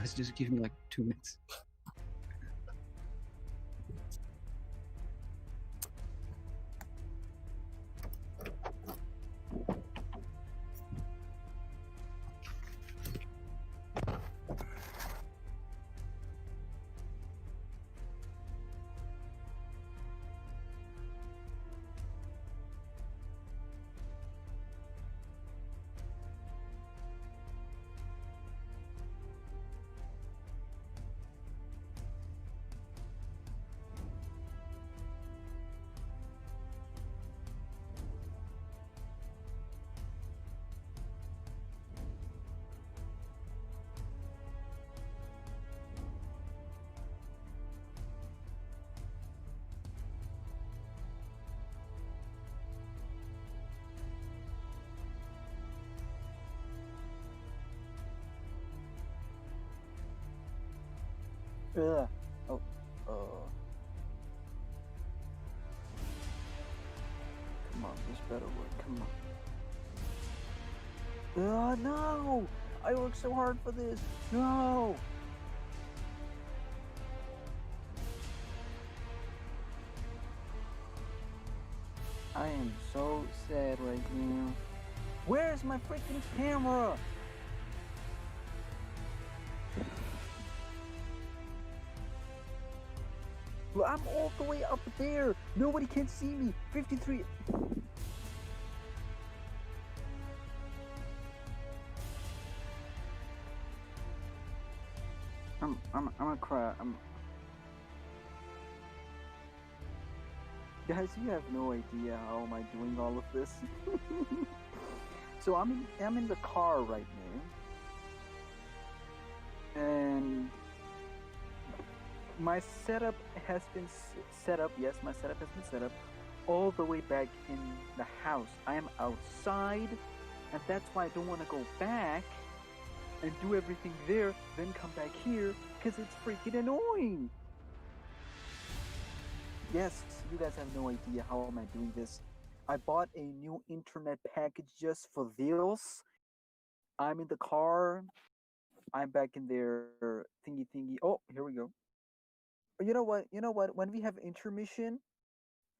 Guys, just give me like 2 minutes. Oh. Come on, this better work. Come on. No! I worked so hard for this. No! I am so sad right now. Where's my freaking camera? I'm all the way up there. Nobody can see me. 53. I'm gonna cry. Guys, you have no idea how am I doing all of this. So I'm in the car right now, and my setup has been set up. Yes, my setup has been set up all the way back in the house. I am outside, and that's why I don't want to go back and do everything there, then come back here, because it's freaking annoying. Yes, you guys have no idea how am I doing this. I bought a new internet package just for this. I'm in the car. I'm back in there thingy. Oh, here we go. You know what? When we have intermission,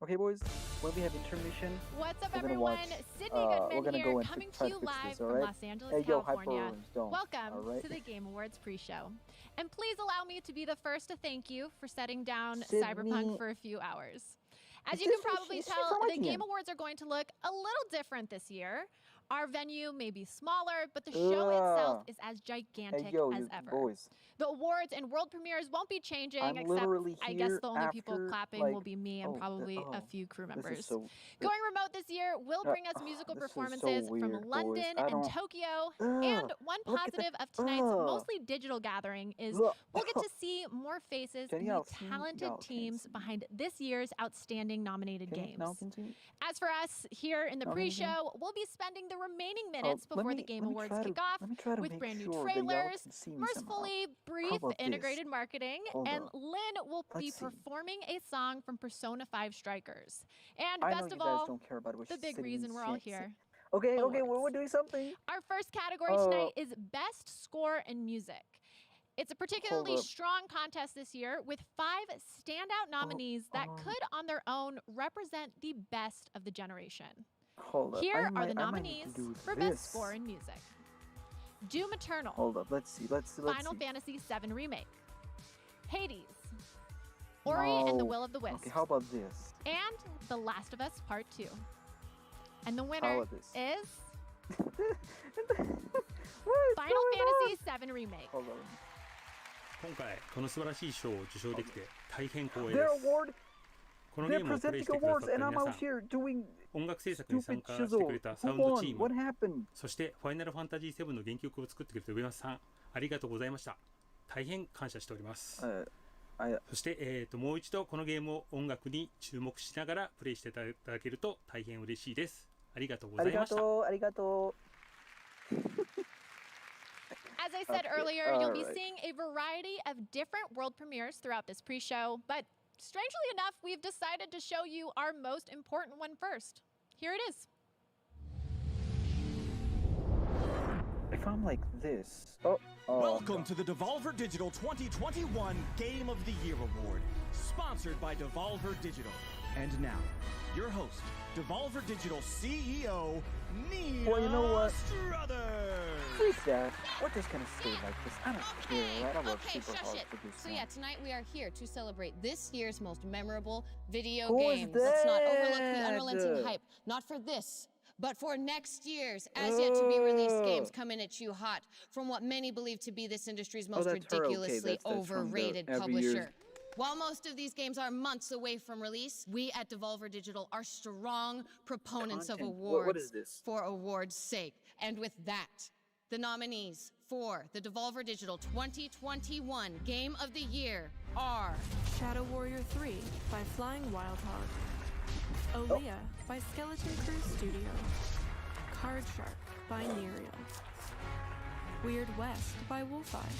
okay, boys. When we have intermission, what's up, we're gonna everyone? watch, Sydney we're Goodman gonna here, go and coming try to you to fix live this, from alright? Los Angeles, Hey, yo, California. Hyper don't. Welcome Alright? to the Game Awards pre-show. And please allow me to be the first to thank you for setting down Sydney. Cyberpunk for a few hours. As Is you can this from- probably is she tell, from the Game IGN? Awards are going to look a little different this year. Our venue may be smaller, but the show itself is as gigantic Hey, yo, as you ever. boys. The awards and world premieres won't be changing, I'm except literally I guess here the only people after, clapping like, will be me and probably a few crew This members. is so. Going remote this year will bring us musical this is so performances weird, from boys. London I and don't- Tokyo. And one look at the- positive of tonight's mostly digital gathering is Ugh. we'll get to see more faces Jenny, in the I'll see- talented y'all can't teams see. behind this year's outstanding nominated Can you games. now continue? As for us here in the Now continue? pre-show, we'll be spending the remaining minutes let before me- the Game let me Awards try to- kick off let me try to with make brand new sure that y'all trailers, can see me somehow. mercifully brief about this? integrated marketing, Hold and up. Lynn will be Let's see. performing a song from Persona 5 Strikers. And I know best you of guys all, don't care about what the big Sydney reason we're all said. here. Okay, we're Awards. doing something. Our first category tonight is Best Score in Music. It's a particularly up. strong contest this year with 5 standout nominees that could on their own represent the best of the generation. Hold up. Here I are might- the I might need nominees to do for this. Best Score in Music. Doom Eternal, Hold up. Let's see. Final Fantasy VII Remake, Hades, Ori and the Will of the Wisps, Okay, how about this? and The Last of Us Part 2. And the How winner about this? is What is Final going on? Fantasy VII Remake. Hold on. 今回この素晴らしい賞を受賞できて大変光栄 Their です。 award. このゲ They're ームをプレイ presenting してくださっ awards, た and 皆 I'm さ out ん、 here doing 音楽制作に参 stupid 加してく chisel. れたサウ Who ンドチー won? ム、 What happened? そしてファイナルファンタジー7の原曲を作ってくれた上松さん、ありがとうございました。大変感謝しております。そして、もう一度このゲームを音楽に注目しながらプレイしていただけると大変嬉しいです。ありがとうございました。ありがとう。 As I said Okay, earlier, you'll be alright. seeing a variety of different world premieres throughout this pre-show, but strangely enough, we've decided to show you our most important one first. Here it is. If I'm like this... Welcome to the Devolver Digital 2021 Game of the Year Award, sponsored by Devolver Digital. And now, your host, Devolver Digital CEO, Nina Well, you know what? Struthers. Please, Dad. We're just gonna stay like this. I don't care, right? I work Okay, super shush hard it. for this So one. yeah, tonight we are here to celebrate this year's most memorable video Who is games. Let's not overlook the that? unrelenting hype. Not for this, but for next year's as yet to be released games coming at you hot from what many believe to be this industry's most that's her. Okay, ridiculously that's from the overrated every publisher. year's- While most of these games are months away from release, we at Devolver Digital are strong proponents of Content. awards What is this? for awards' sake. And with that, the nominees for the Devolver Digital 2021 Game of the Year are Shadow Warrior 3 by Flying Wildhog, Olea by Skeleton Crew Studio, Card Shark by Nerial, Weird West by Wolfeye,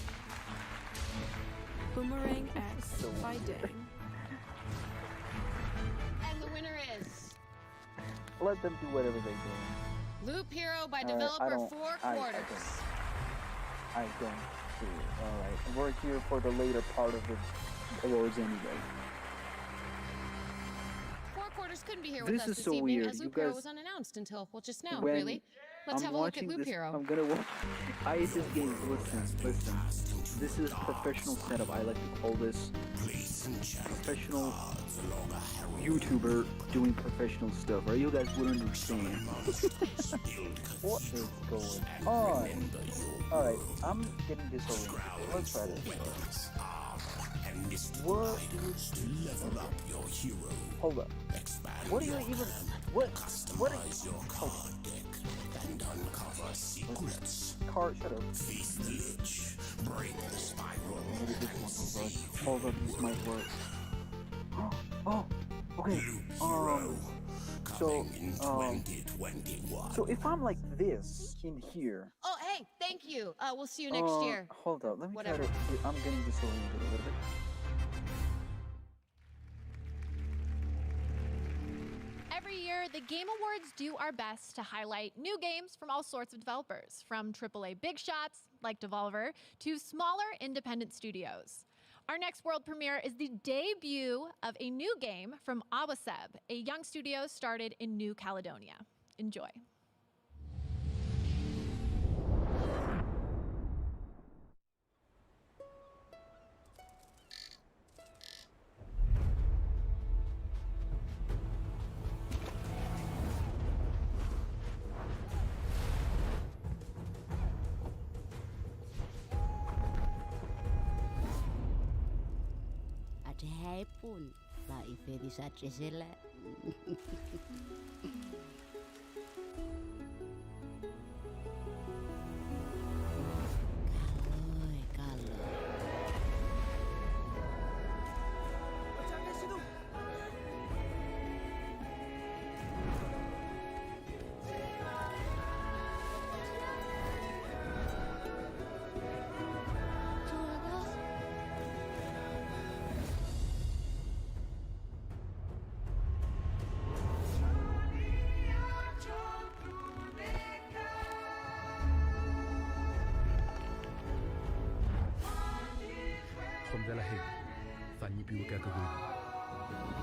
Boomerang X by Dang. And the winner is Let them do whatever they do. Loop Hero by I developer don't- Four I Quarters. I don't do it. Alright. We're here for the later part of the awards anyway. Four Quarters couldn't be here with This us is this so evening weird. as You Loop Hero guys- was unannounced until, well, just now, When really. Let's have a look at watching Loop this, Hero. I'm gonna watch. I hate this game. Listen. This is professional setup. I like to call this professional YouTuber doing professional stuff. Right? You guys would understand. What is going on? Alright, I'm getting disoriented. Let's try this. What? Hold up. What are you even? What? What are you? Hold up. Card, shut up. Maybe this one will work. Hold up, this might work. Oh, okay. So if I'm like this in here. Oh, hey, thank you. We'll see you next year. Hold up, let me Whatever. try to. I'm getting disoriented a little bit. Every year, the Game Awards do our best to highlight new games from all sorts of developers, from AAA big shots like Devolver to smaller independent studios. Our next world premiere is the debut of a new game from Awaseb, a young studio started in New Caledonia. Enjoy. Ada hai pun la ifedi sa cesela. Kalau. Kom heen, van je buur kakagui.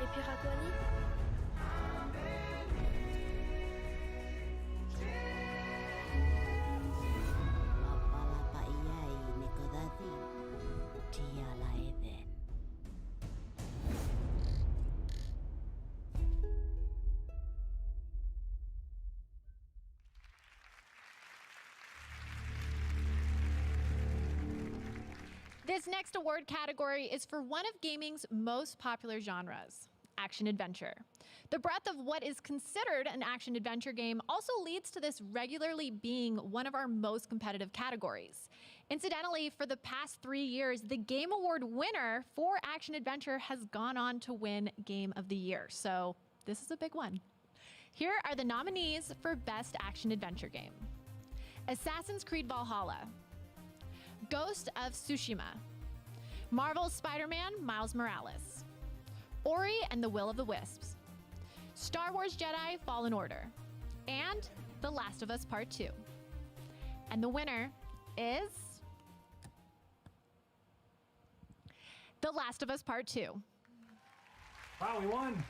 Et Piratoni? Lapa-lapa iyai nikodati. Dia laeden. This next award category is for one of gaming's most popular genres, action-adventure. The breadth of what is considered an action-adventure game also leads to this regularly being one of our most competitive categories. Incidentally, for the past 3 years, the Game Award winner for action-adventure has gone on to win Game of the Year, so this is a big one. Here are the nominees for Best Action-Adventure Game. Assassin's Creed Valhalla, Ghost of Tsushima, Marvel's Spider-Man Miles Morales, Ori and the Will of the Wisps, Star Wars Jedi Fallen Order, and The Last of Us Part 2. And the winner is The Last of Us Part 2. Wow, we won!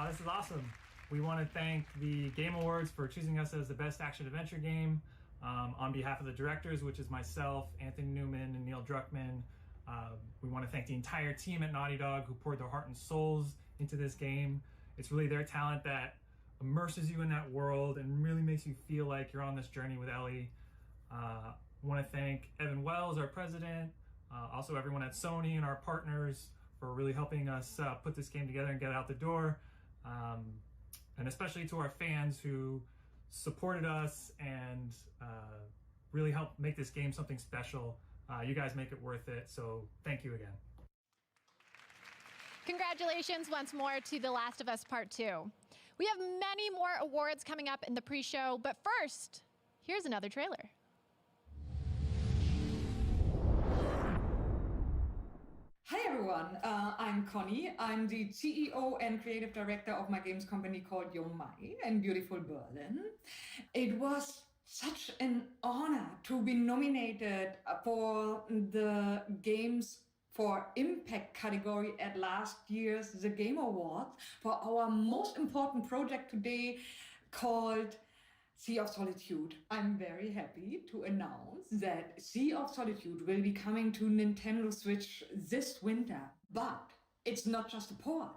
This is awesome. We want to thank the Game Awards for choosing us as the best action-adventure game. On behalf of the directors, which is myself, Anthony Newman, and Neil Druckmann, we want to thank the entire team at Naughty Dog who poured their heart and souls into this game. It's really their talent that immerses you in that world and really makes you feel like you're on this journey with Ellie. I want to thank Evan Wells, our president, also everyone at Sony and our partners for really helping us put this game together and get it out the door. And especially to our fans who supported us and really helped make this game something special. You guys make it worth it, so thank you again. Congratulations once more to The Last of Us Part 2. We have many more awards coming up in the pre-show, but first, here's another trailer. Hi everyone, I'm Connie. I'm the CEO and creative director of my games company called Yomai in beautiful Berlin. It was such an honor to be nominated for the Games for Impact category at last year's The Game Awards for our most important project today called Sea of Solitude. I'm very happy to announce that Sea of Solitude will be coming to Nintendo Switch this winter, but it's not just a port.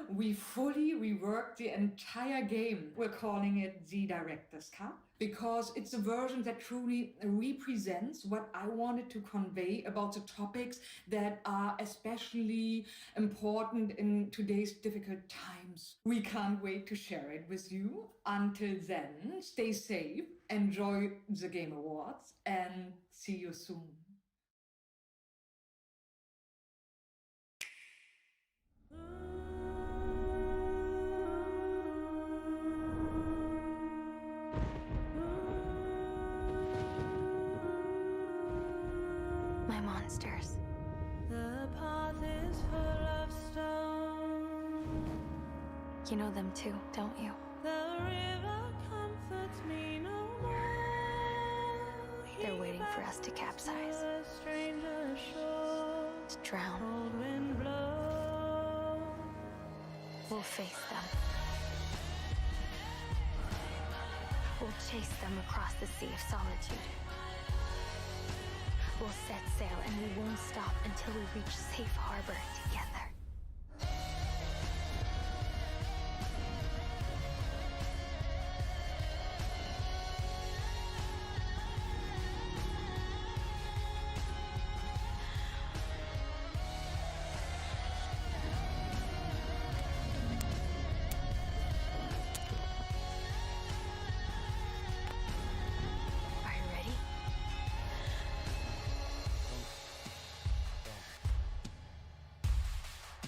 We fully reworked the entire game. We're calling it the Director's Cut because it's a version that truly represents what I wanted to convey about the topics that are especially important in today's difficult times. We can't wait to share it with you. Until then, stay safe, enjoy the Game Awards, and see you soon. My monsters. The path is full of stone. You know them too, don't you? The river comforts me no more. They're waiting for us to capsize. To drown. We'll face them. We'll chase them across the Sea of Solitude. We'll set sail and we won't stop until we reach safe harbor together.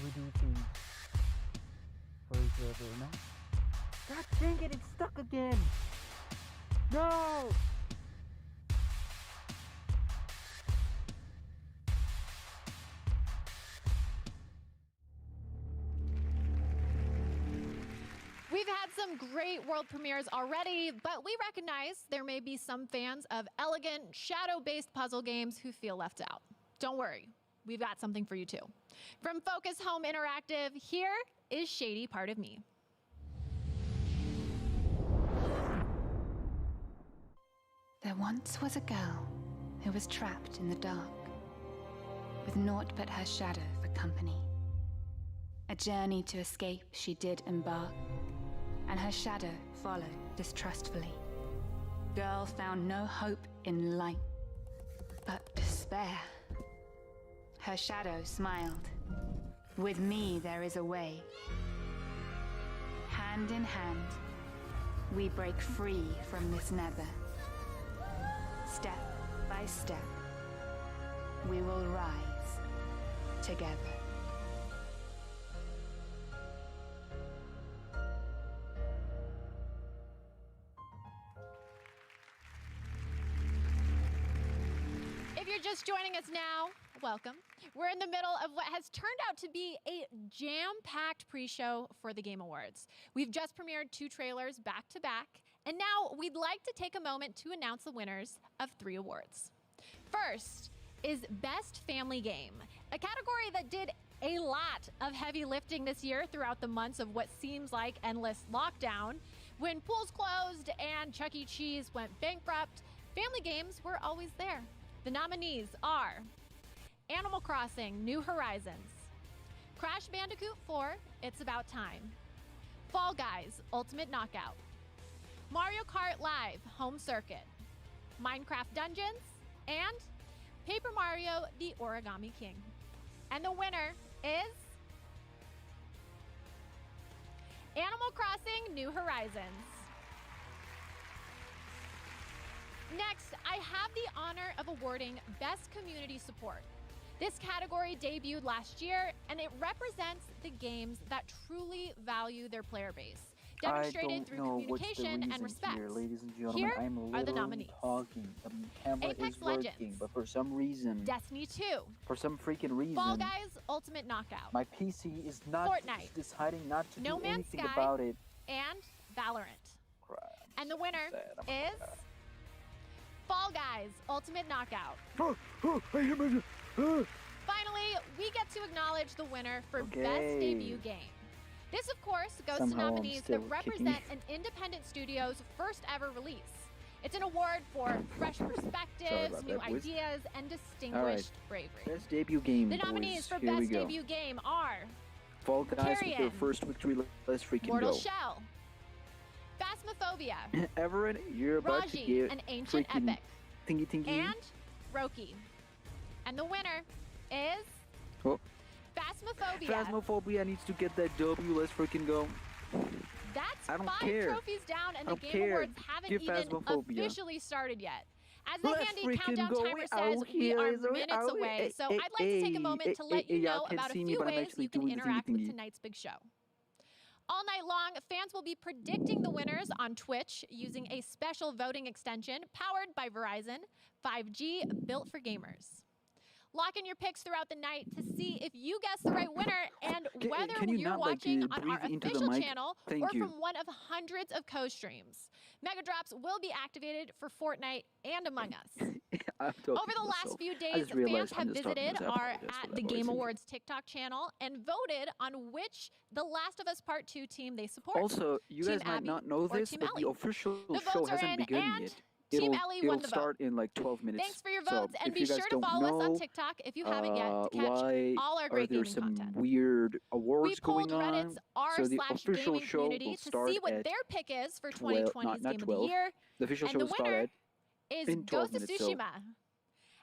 We do things for each other, no? God dang it, it's stuck again! No! We've had some great world premieres already, but we recognize there may be some fans of elegant, shadow-based puzzle games who feel left out. Don't worry, we've got something for you too. From Focus Home Interactive, here is Shady Part of Me. There once was a girl who was trapped in the dark, with naught but her shadow for company. A journey to escape she did embark, and her shadow followed distrustfully. Girl found no hope in light, but despair. Her shadow smiled. With me there is a way. Hand in hand, we break free from this nether. Step by step, we will rise together. If you're just joining us now, welcome. We're in the middle of what has turned out to be a jam-packed pre-show for the Game Awards. We've just premiered 2 trailers back to back, and now we'd like to take a moment to announce the winners of 3 awards. First is Best Family Game, a category that did a lot of heavy lifting this year throughout the months of what seems like endless lockdown. When pools closed and Chuck E. Cheese went bankrupt, family games were always there. The nominees are Animal Crossing: New Horizons, Crash Bandicoot 4: It's About Time, Fall Guys: Ultimate Knockout, Mario Kart Live: Home Circuit, Minecraft Dungeons, and Paper Mario: The Origami King. And the winner is Animal Crossing: New Horizons. Next, I have the honor of awarding Best Community Support. This category debuted last year, and it represents the games that truly value their player base, demonstrated through communication and respect. Ladies and gentlemen, Here I'm are the literally nominees. talking. The camera Apex is working, Legends, but for some reason, Destiny 2, for some freaking reason, Fall Guys: Ultimate Knockout, my PC is not Fortnite, deciding not to No do Man's anything Sky, about it. and Valorant. Crap. And the winner is Fall Guys: Ultimate Knockout. Finally, we get to acknowledge the winner for Best Debut Game. This, of course, goes to nominees that represent an independent studio's first ever release. It's an award for fresh perspectives, new ideas, and distinguished bravery. Best debut game, The nominees for Here we Best go. Debut Game are Fall Guys with their Carrion, first victory. Let's freaking Mortal go. Shell, Phasmophobia, Everett, you're about to Raji, get an ancient freaking epic, thingy. and Roki. And the winner is Oh. Phasmophobia. Phasmophobia needs to get that W. Let's freaking go. That's I don't 5 care. trophies down, and I the don't Game care. Awards haven't Give even Phasmophobia. officially started yet. As the Let's handy freaking countdown go. timer Oh, says, we are here is- minutes oh, away, so I'd like to take a moment to let you y'all know can't about a see me, few but I'm ways actually you can doing the interact with thingy. tonight's big show. All night long, fans will be predicting the winners on Twitch using a special voting extension powered by Verizon, 5G, built for gamers. Lock in your picks throughout the night to see if you guess the right winner and whether can you you're not, like, watching on breathe our into the official mic? channel Thank or you. from one of hundreds of co-streams. Mega Drops will be activated for Fortnite and Among Us. Over the last few days, fans have visited our at the Game Awards TikTok channel and voted on which The Last of Us Part 2 team they support. Also, you Team guys might Abby not know or this, Team but the Ellie. official The show votes are hasn't in, begun and yet. Team It'll, Ellie it'll won the start vote. in like 12 minutes. Thanks for your So votes, and if be you guys sure to don't follow us on know, TikTok if you haven't yet to catch why all our are great there gaming some content. weird awards We pulled going on? Reddit's So the official r/gaming show community will to start see what at their pick is for 12, 2020's not Game of 12. the Year. The official And show the will start winner at is in 12 Ghost of minutes. So Tsushima.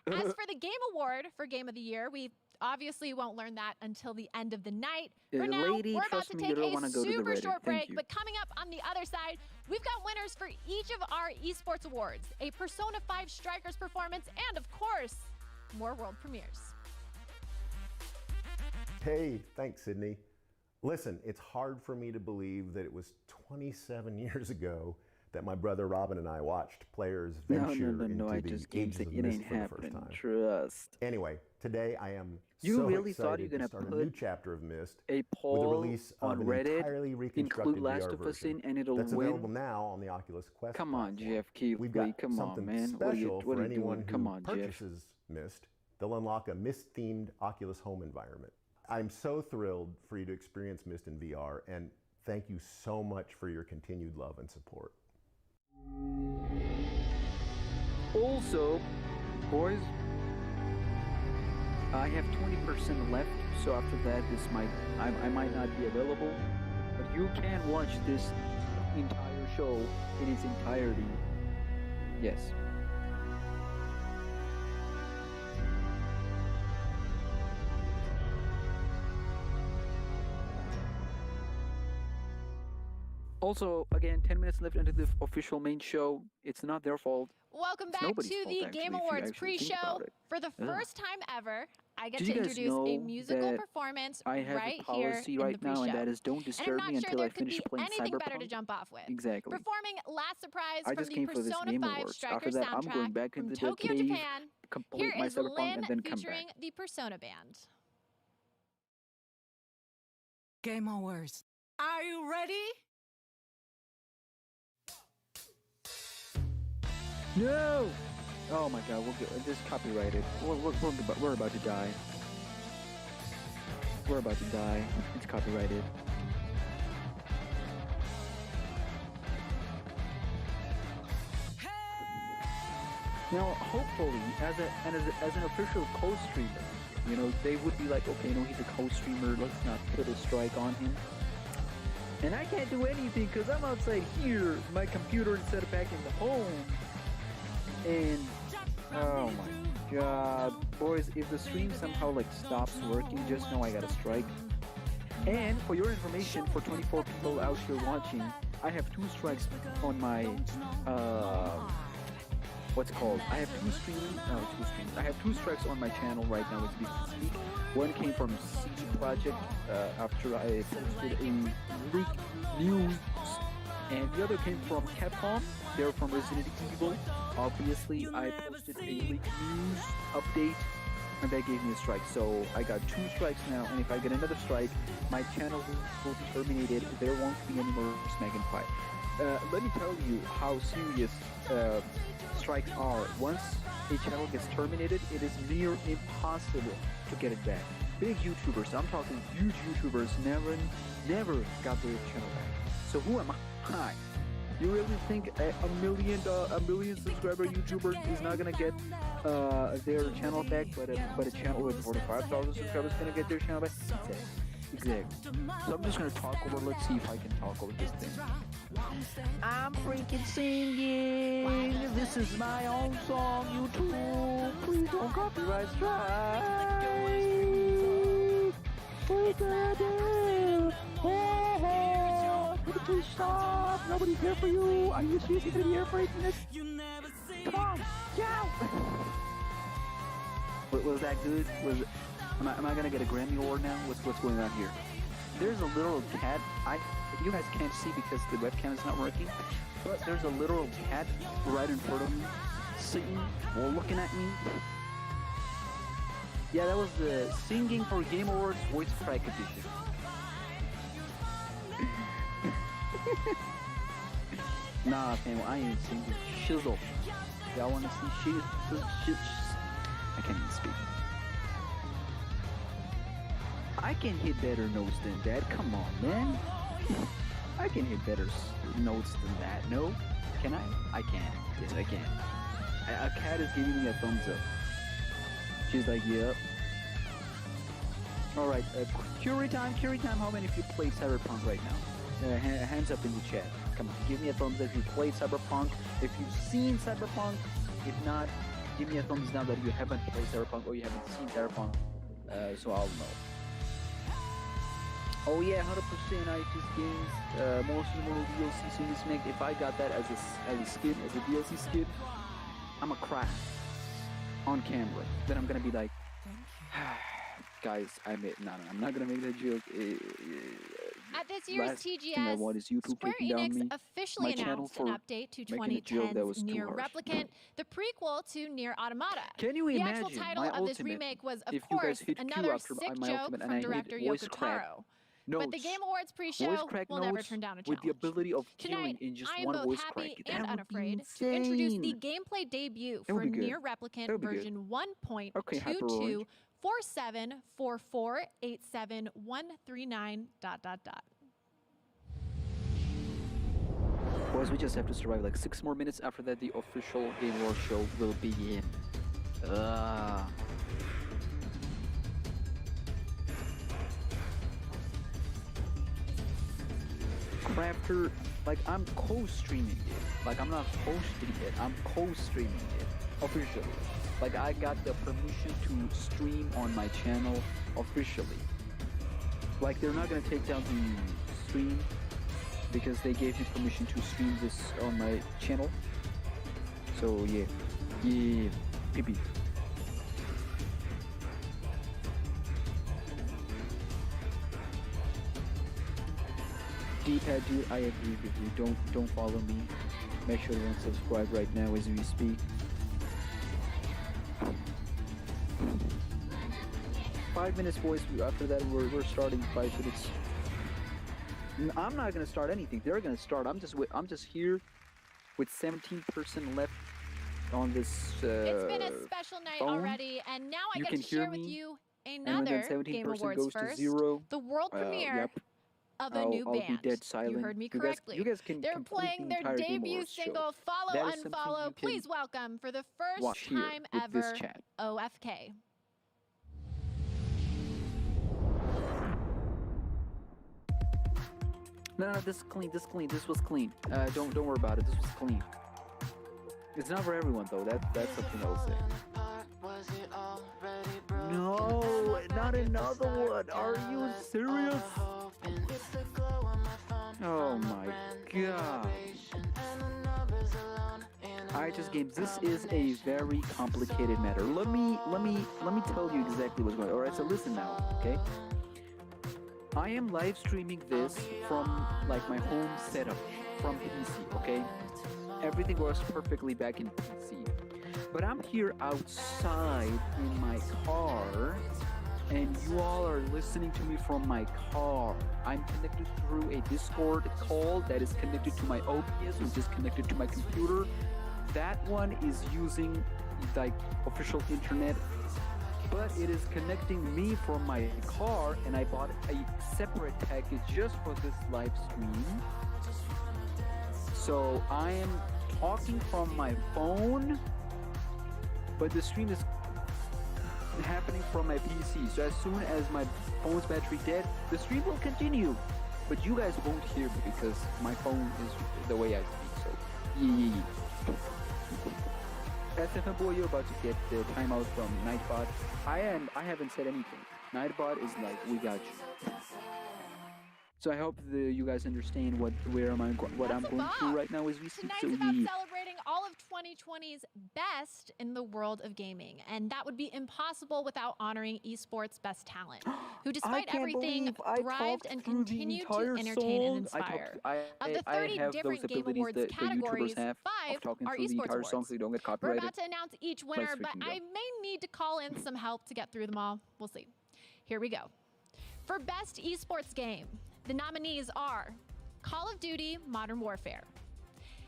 As for the Game Award for Game of the Year, we obviously won't learn that until the end of the night. For now, lady, we're about trust to me, take you don't a wanna go to the super Reddit. short Thank break, you. but coming up on the other side, we've got winners for each of our esports awards, a Persona 5 Strikers performance, and of course, more world premieres. Hey, thanks, Sydney. Listen, it's hard for me to believe that it was 27 years ago that my brother Robin and I watched players venture into I the just can't ages say of it Myst ain't for the happening. first time. Trust. Anyway, today I am You so really excited thought you were to gonna start a put new chapter of Myst a with the poll release on of an Reddit, entirely reconstructed include Last VR of Us version in, and it'll that's win? available now on the Oculus Quest Come on, platform. Jeff Keighley. We've got Come on, something man. special What for are you anyone doing? who Come on, Jeff. purchases Myst. They'll unlock a Myst-themed Oculus home environment. I'm so thrilled for you to experience Myst in VR, and thank you so much for your continued love and support. Also, boys, I have 20% left, so after that, I might not be available, but you can watch this entire show in its entirety. Yes. Also, again, 10 minutes left into the official main show. It's not their fault. Welcome It's back nobody's to fault, the actually, Game if you Awards actually think pre-show. about it. For the Ugh. first time ever, I get Did to you guys introduce a know musical that performance I have right a policy here right in the now, pre-show. and that is don't And I'm disturb not me sure until there I could finish be playing anything better to Cyberpunk. jump off with. Exactly. Performing Last Surprise I from just the came for this Persona Game 5 Awards. Strikers After that, I'm going soundtrack back from into the Tokyo, cave, Japan, complete Here my is Cyberpunk Lynn and then come featuring back. the Persona Band. Game overs. Are you ready? No! Oh my god, this is copyrighted. We're about to die. We're about to die. It's copyrighted. Now, hopefully, as an official co-streamer, you know, they would be like, okay, no, he's a co-streamer, let's not put a strike on him. And I can't do anything because I'm outside here, my computer is set back in the home. And, oh my god, boys, if the stream somehow like stops working, just know I got a strike. And for your information, for 24 people out here watching, I have 2 strikes on my, what's it called? I have 2 streams. I have 2 strikes on my channel right now as we speak. One came from CD Projekt after I posted a leak news, and the other came from Capcom. They're from Resident Evil. Obviously, I posted a leak news update, and that gave me a strike. So I got 2 strikes now, and if I get another strike, my channel will be terminated. There won't be any more SmackNPie. Let me tell you how serious strikes are. Once a channel gets terminated, it is near impossible to get it back. Big YouTubers, I'm talking huge YouTubers, never got their channel back. So who am I? You really think a million subscriber YouTuber is not gonna get their channel back, but a channel with 45,000 subscribers is gonna get their channel back? Exactly. So I'm just gonna talk over. Let's see if I can talk over this thing. I'm freaking singing. This is my own song, YouTube. Please don't copyright strike. We got it. Oh, please stop. Nobody's here for you. Are you seriously gonna be here for this? Come on, get out. Was that good? Am I gonna get a Grammy award now? What's going on here? There's a little cat. You guys can't see because the webcam is not working, but there's a little cat right in front of me, sitting or looking at me. Yeah, that was the Singing for Game Awards Voice Crack Edition. Nah, fam, I ain't singing shizzle. Y'all wanna see shit? I can't even speak. I can hit better notes than that. Come on, man. I can hit better notes than that. No? Can I? I can. Yes, I can. A cat is giving me a thumbs up. She's like, yep. Alright, Curie time. How many of you played Cyberpunk right now? Hands up in the chat. Come on, give me a thumbs up if you played Cyberpunk. If you've seen Cyberpunk. If not, give me a thumbs down that you haven't played Cyberpunk or you haven't seen Cyberpunk. So I'll know. Oh yeah, 100% I just games, most of the DLC soon as make. If I got that as a skin, as a DLC skin, I'ma cry on camera. Then I'm gonna be like, guys, I'm not gonna make that joke. At this year's TGS, Square Enix officially announced an update to 2010's Nier Replicant, the prequel to Nier Automata. Can you the imagine actual title of this remake was, of if course, you guys another sick joke from director Yoko Taro. But the Game Awards pre-show will never turn down a challenge. With the ability of Tonight, in just I am one both voice happy crack. and unafraid to introduce the gameplay debut for Nier Replicant version 1.22. 4744871139 ... Boys, we just have to survive like 6 more minutes. After that, the official Game Awards show will begin. Crafter, like I'm co-streaming it. Like I'm not hosting it, I'm co-streaming it officially. Like I got the permission to stream on my channel officially. Like they're not gonna take down the stream because they gave me permission to stream this on my channel. So yeah, PP. D-pad dude, I agree with you. Don't follow me. Make sure to unsubscribe right now as we speak. 5 minutes, boys. After that, we're starting 5 minutes. I'm not gonna start anything. They're gonna start. I'm just here with 17% left on this. It's been a special night phone. Already, and now I get to share with you another Game Awards goes first. to 0. The world premiere. Yep. Of a new band. I'll be dead silent. You heard me correctly. You guys can They're playing their debut single, Follow Unfollow. Please welcome for the first time ever, OFK. No, this is clean. This is clean. This was clean. Don't worry about it. This was clean. It's not for everyone though. That's something I'll say. No, not another one. Are you serious? Oh my god. Alright, just games. This is a very complicated matter. Let me tell you exactly what's going on. Alright, so listen now, okay? I am live streaming this from like my home setup from PC, okay? Everything works perfectly back in PC. But I'm here outside in my car, and you all are listening to me from my car. I'm connected through a Discord call that is connected to my OBS, which is connected to my computer. That one is using like official internet, but it is connecting me from my car, and I bought a separate package just for this live stream. So I am talking from my phone, but the stream is happening from my PC. So as soon as my phone's battery dead, the stream will continue. But you guys won't hear me because my phone is the way I speak. So yeah. SFM boy, you're about to get the timeout from Nightbot. I haven't said anything. Nightbot is like, we got you. So I hope you guys understand what I'm going through right now as we speak. Tonight's about celebrating all of 2020's best in the world of gaming, and that would be impossible without honoring esports best talent, who despite everything thrived and continued to entertain and inspire. Of the 30 different Game Awards categories, 5 are esports awards. We're about to announce each winner, but I may need to call in some help to get through them all. We'll see. Here we go. For best esports game, the nominees are Call of Duty Modern Warfare,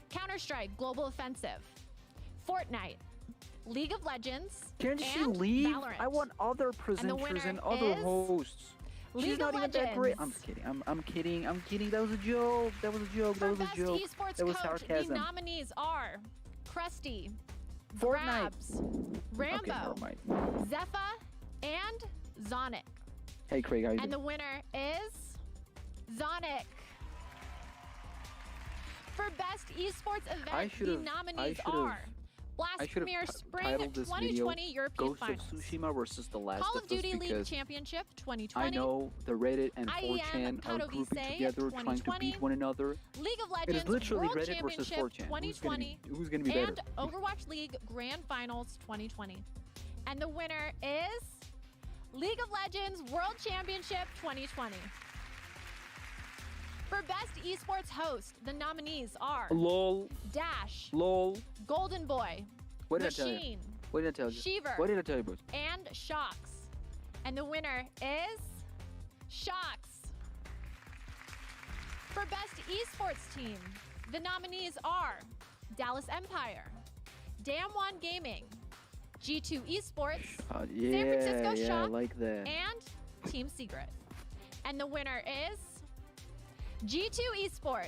Counter-Strike Global Offensive, Fortnite, League of Legends, Can't she leave? Valorant. I want other presenters and other hosts. She's not even that great. I'm just kidding. I'm kidding. That was a joke. That was a joke. That was a joke. That was sarcasm. The nominees are Krusty, Fortnite, Grabs, Rambo, Zephyr, and Zonic. Hey Craig, how you doing? And the winner is Zonic. For best esports event, the nominees are Blast Premier Spring 2020 European Ghost Finals, of Tsushima versus The Last Call of of Duty Us, League Championship 2020. I know the Reddit and IEM 4chan are grouping together trying to beat one another. League of It is Legends literally World Reddit versus Championship 4chan. 2020 Who's gonna be better? and Overwatch League Grand Finals 2020. And the winner is League of Legends World Championship 2020. For best esports host, the nominees are LOL, Dash, LOL, Golden Boy, what did I tell you? Machine, What did I tell you? Shiver, What did I tell you, boys? and Shocks. And the winner is Shocks. For best esports team, the nominees are Dallas Empire, Damn One Gaming, G2 Esports, San Francisco yeah, Shock, I like that. and Team Secret. And the winner is G2 Esports.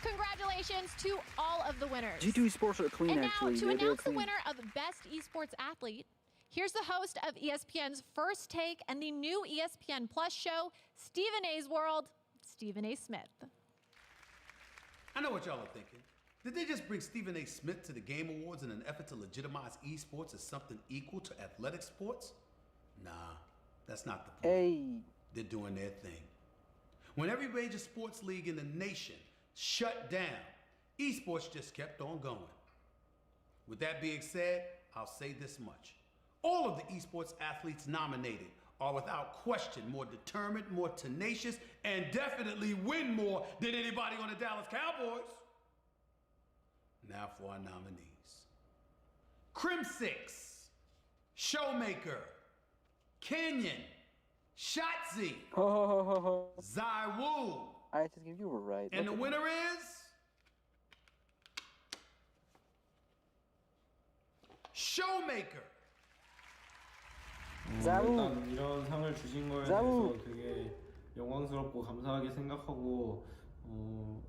Congratulations to all of the winners. G2 Esports are clean, and now, actually. to They're announce the clean. winner of Best Esports Athlete, here's the host of ESPN's First Take and the new ESPN Plus show, Stephen A's World, Stephen A. Smith. I know what y'all are thinking. Did they just bring Stephen A. Smith to the Game Awards in an effort to legitimize esports as something equal to athletic sports? Nah, that's not the point. Hey. They're doing their thing. When every major sports league in the nation shut down, esports just kept on going. With that being said, I'll say this much. All of the esports athletes nominated are without question more determined, more tenacious, and definitely win more than anybody on the Dallas Cowboys. Now for our nominees. Crim6, Showmaker, Kenyon, Shotzi, Zaiwu. I just give you were right. And the winner is Showmaker. 일단 이런 상을 주신 거에 대해서 되게 영광스럽고 감사하게 생각하고 뭐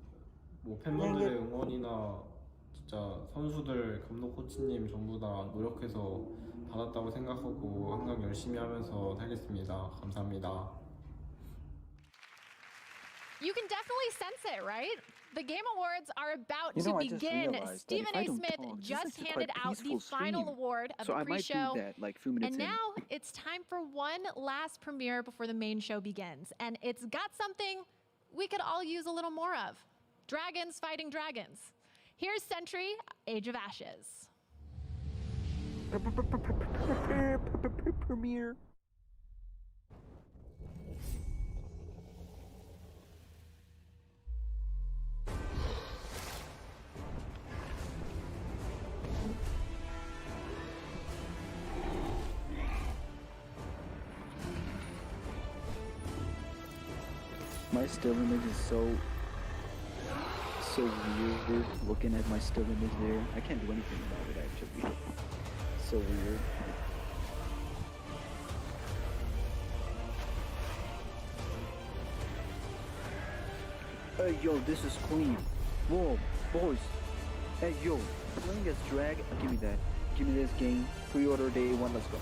팬분들의 응원이나 진짜 선수들, 감독, 코치님 전부 다 노력해서 받았다고 생각하고 항상 열심히 하면서 살겠습니다. 감사합니다. You can definitely sense it, right? The Game Awards are about to begin. Stephen A. Smith just handed out the final award of the pre-show. And now it's time for one last premiere before the main show begins. And it's got something we could all use a little more of. Dragons fighting dragons. Here's Sentry, Age of Ashes. Premiere. My still image is so weird looking at my still image there. I can't do anything about it actually. So weird. Hey yo, this is clean. Whoa, boys. Hey yo, playing as drag, give me that. Give me this game. Pre-order day 1, let's go.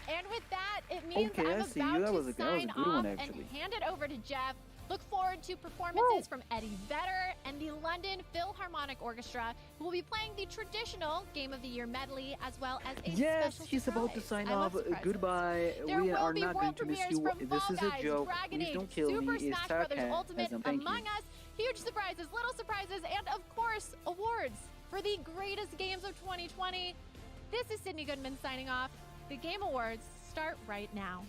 And with that, it means I'm about to sign off and hand it over to Jeff. Look forward to performances from Eddie Vedder and the London Philharmonic Orchestra, who will be playing the traditional Game of the Year medley, as well as a special he's surprise. about to sign off. Goodbye. We are not going to miss you. This is a joke. Please don't kill me. It's sarcasm. Thank you. Among Us, huge surprises, little surprises, and of course, awards for the greatest games of 2020. This is Sydney Goodman signing off. The Game Awards start right now.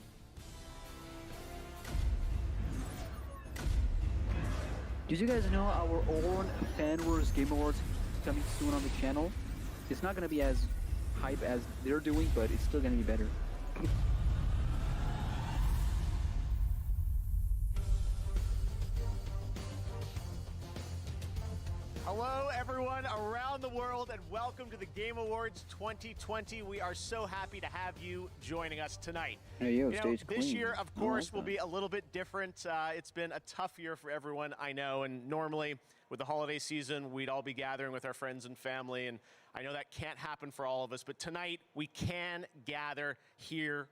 Did you guys know our own Fan Wars Game Awards coming soon on the channel? It's not gonna be as hype as they're doing, but it's still gonna be better. Hello, everyone around the world, and welcome to the Game Awards 2020. We are so happy to have you joining us tonight. Hey, yo, stage this clean. year, of course, will be a little bit different. It's been a tough year for everyone, I know, and normally with the holiday season, we'd all be gathering with our friends and family, and I know that can't happen for all of us, but tonight we can gather here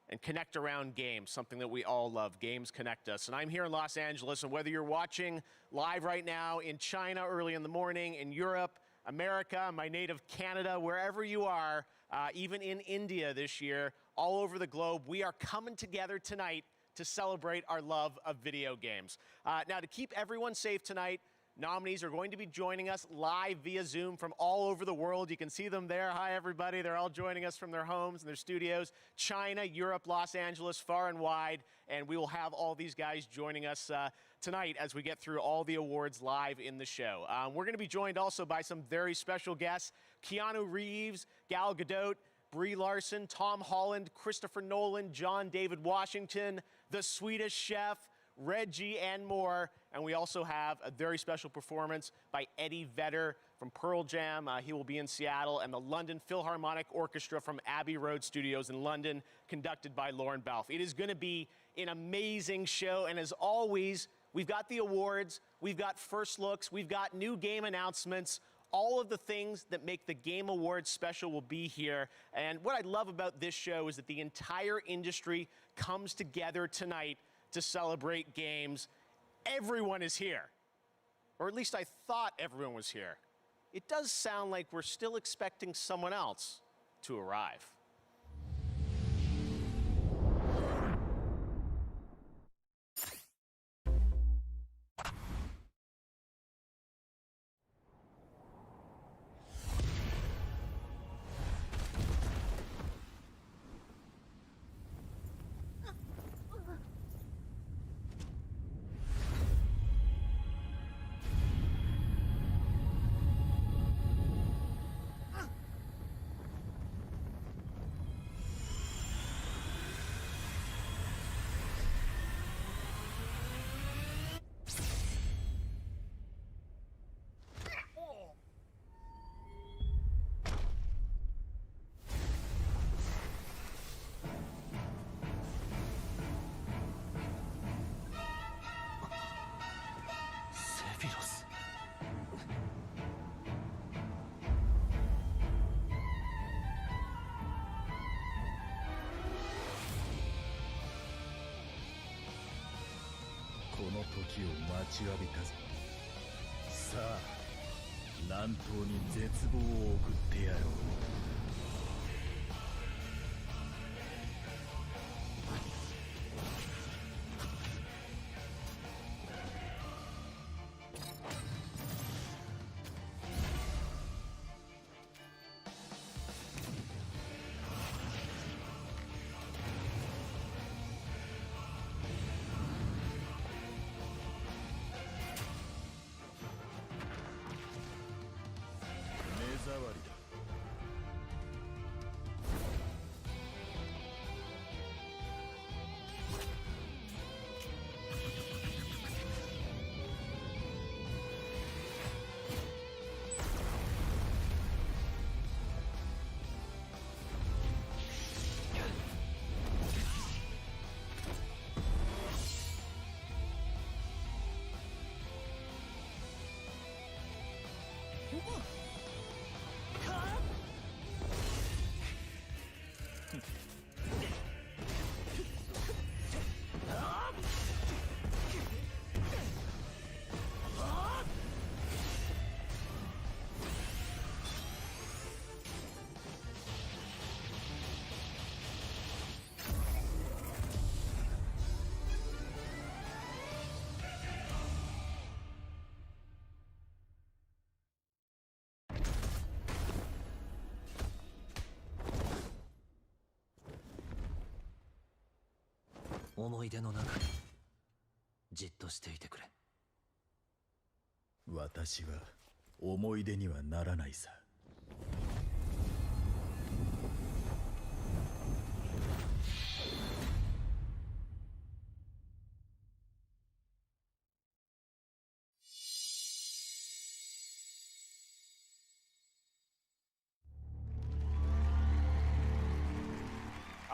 and connect around games, something that we all love. Games connect us. And I'm here in Los Angeles, and whether you're watching live right now in China early in the morning, in Europe, America, my native Canada, wherever you are, even in India this year, all over the globe, we are coming together tonight to celebrate our love of video games. Now, to keep everyone safe tonight, nominees are going to be joining us live via Zoom from all over the world. You can see them there. Hi, everybody. They're all joining us from their homes and their studios. China, Europe, Los Angeles, far and wide. And we will have all these guys joining us tonight as we get through all the awards live in the show. We're going to be joined also by some very special guests. Keanu Reeves, Gal Gadot, Brie Larson, Tom Holland, Christopher Nolan, John David Washington, The Swedish Chef, Reggie, and more. And we also have a very special performance by Eddie Vedder from Pearl Jam. He will be in Seattle, and the London Philharmonic Orchestra from Abbey Road Studios in London, conducted by Lauren Balfe. It is going to be an amazing show, and as always, we've got the awards, we've got first looks, we've got new game announcements. All of the things that make the Game Awards special will be here. And what I love about this show is that the entire industry comes together tonight to celebrate games. Everyone is here, or at least I thought everyone was here. It does sound like we're still expecting someone else to arrive. この時を待ちわびたぞ。さあ、南東に絶望を送ってやろう。思い出の中にじっとしていてくれ。私は思い出にはならないさ。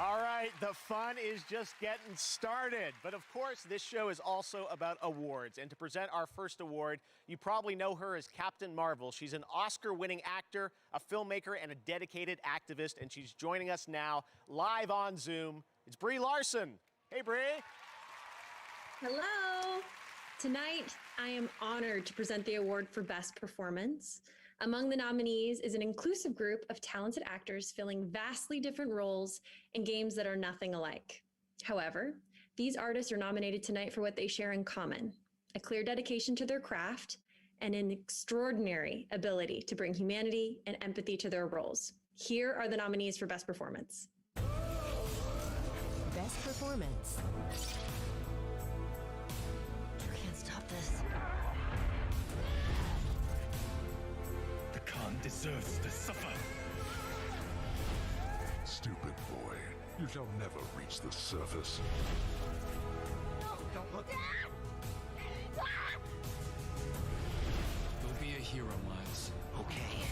All right, the fun is just getting started. But of course, this show is also about awards. And to present our first award, you probably know her as Captain Marvel. She's an Oscar-winning actor, a filmmaker, and a dedicated activist. And she's joining us now live on Zoom. It's Brie Larson. Hey, Brie. Hello. Tonight, I am honored to present the award for Best Performance. Among the nominees is an inclusive group of talented actors filling vastly different roles in games that are nothing alike. However, these artists are nominated tonight for what they share in common: a clear dedication to their craft and an extraordinary ability to bring humanity and empathy to their roles. Here are the nominees for Best Performance. Best Performance. You can't stop this. The Khan deserves to suffer. Stupid boy, you shall never reach the surface. Don't look. You'll be a hero, Miles. Okay,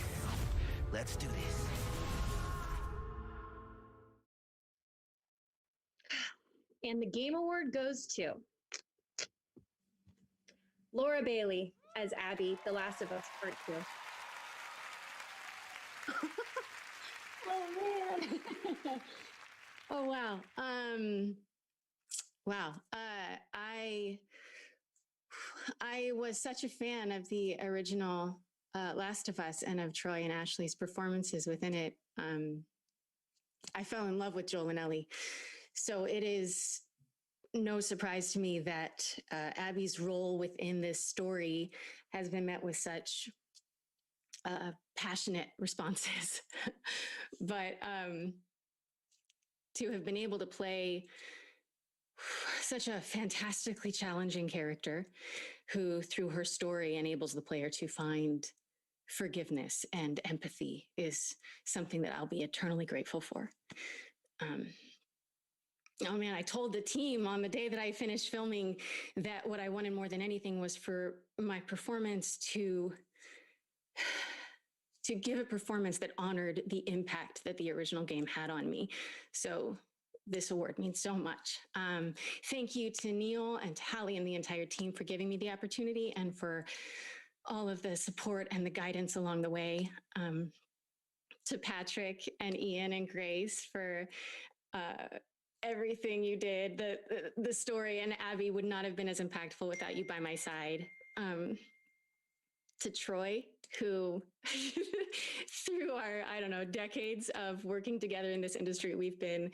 let's do this. And the Game Award goes to Laura Bailey as Abby, The Last of Us Part 2. Oh man. Oh wow. Wow. I was such a fan of the original Last of Us and of Troy and Ashley's performances within it. I fell in love with Joel and Ellie. So it is no surprise to me that Abby's role within this story has been met with such passionate responses. But to have been able to play such a fantastically challenging character who, through her story, enables the player to find forgiveness and empathy is something that I'll be eternally grateful for. Oh man, I told the team on the day that I finished filming that what I wanted more than anything was for my performance to give a performance that honored the impact that the original game had on me. So this award means so much. Thank you to Neil and to Hallie and the entire team for giving me the opportunity and for all of the support and the guidance along the way. To Patrick and Ian and Grace for everything you did. The story and Abby would not have been as impactful without you by my side. To Troy, who through our, I don't know, decades of working together in this industry, we've been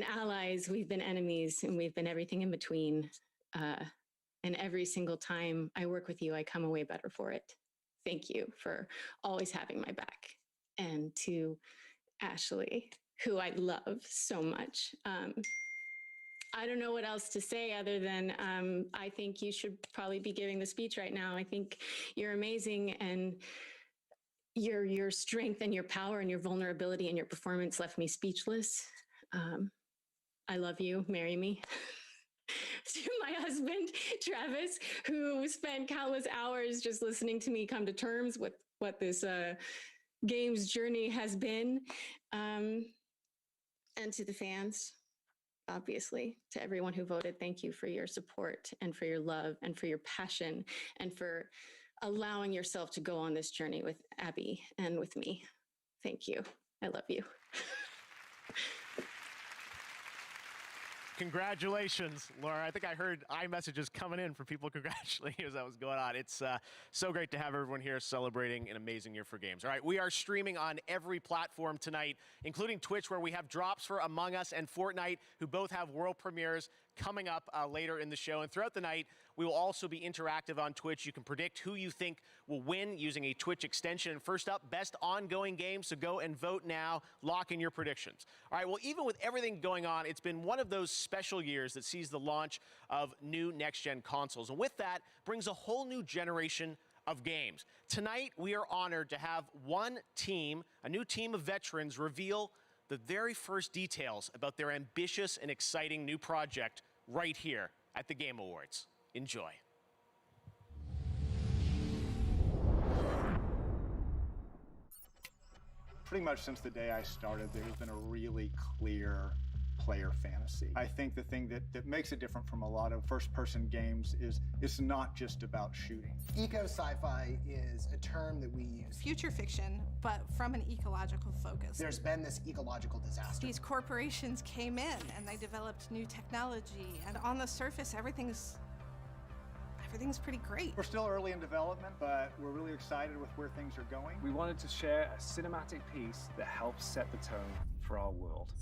allies, we've been enemies, and we've been everything in between. And every single time I work with you, I come away better for it. Thank you for always having my back. And to Ashley, who I love so much. I don't know what else to say other than I think you should probably be giving the speech right now. I think you're amazing, and your strength and your power and your vulnerability and your performance left me speechless. I love you. Marry me. To my husband, Travis, who spent countless hours just listening to me come to terms with what this game's journey has been. And to the fans, obviously, to everyone who voted, thank you for your support and for your love and for your passion and for allowing yourself to go on this journey with Abby and with me. Thank you. I love you. Congratulations, Laura. I think I heard iMessages coming in from people congratulating you as that was going on. It's so great to have everyone here celebrating an amazing year for games. All right, we are streaming on every platform tonight, including Twitch, where we have drops for Among Us and Fortnite, who both have world premieres coming up later in the show. And throughout the night, we will also be interactive on Twitch. You can predict who you think will win using a Twitch extension. And first up, best ongoing game, so go and vote now. Lock in your predictions. All right, well, even with everything going on, it's been one of those special years that sees the launch of new next-gen consoles. And with that brings a whole new generation of games. Tonight, we are honored to have one team, a new team of veterans, reveal the very first details about their ambitious and exciting new project right here at the Game Awards. Enjoy. Pretty much since the day I started, there's been a really clear player fantasy. I think the thing that makes it different from a lot of first-person games is it's not just about shooting. Eco-sci-fi is a term that we use. Future fiction, but from an ecological focus. There's been this ecological disaster. These corporations came in and they developed new technology, and on the surface, everything's pretty great. We're still early in development, but we're really excited with where things are going. We wanted to share a cinematic piece that helps set the tone for our world.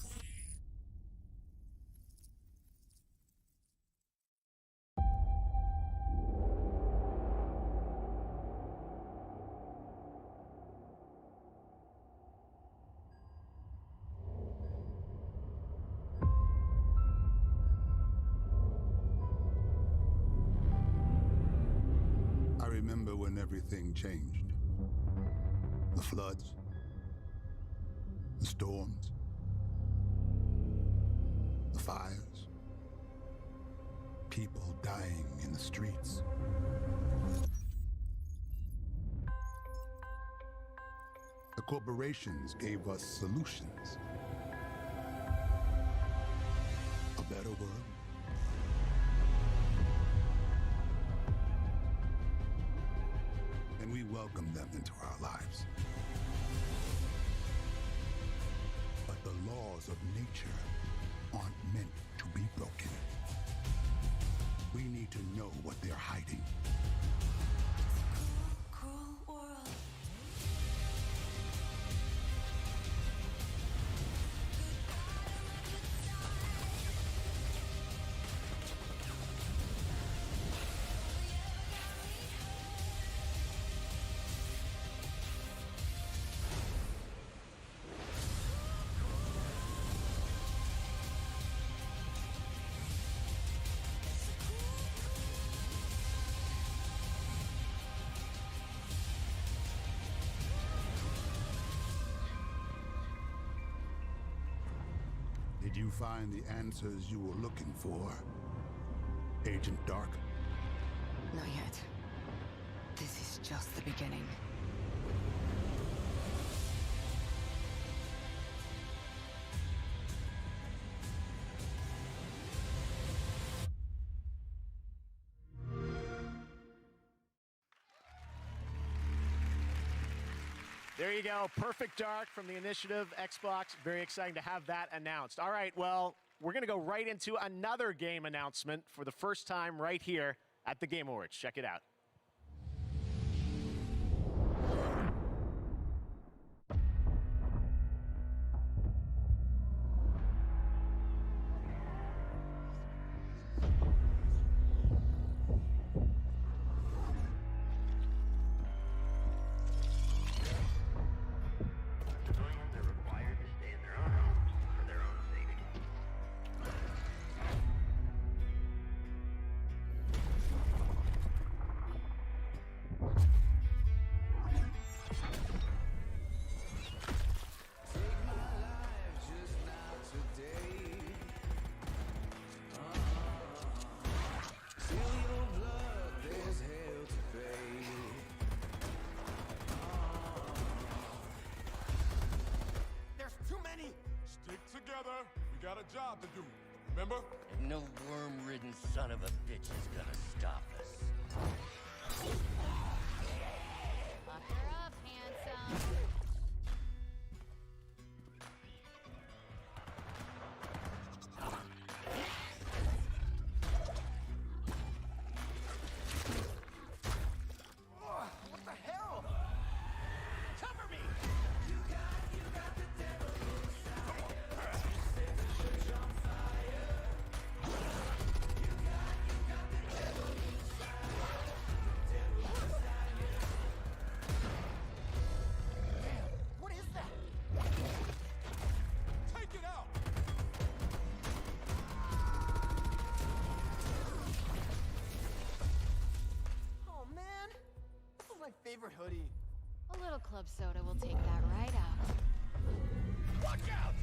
Everything changed. The floods, the storms, the fires, people dying in the streets. The corporations gave us solutions. A better world. And we welcome them into our lives. But the laws of nature aren't meant to be broken. We need to know what they're hiding. Cruel world. Did you find the answers you were looking for, Agent Dark? Not yet. This is just the beginning. There you go. Perfect Dark from the Initiative Xbox. Very exciting to have that announced. All right, well, we're going to go right into another game announcement for the first time right here at the Game Awards. Check it out. Together, we got a job to do. Remember? And no worm-ridden son of a bitch is gonna stop us. Lock her up, handsome. What the hell? Cover me! What is that? Take it out! Oh man, this is my favorite hoodie. A little club soda will take that right out. Watch out!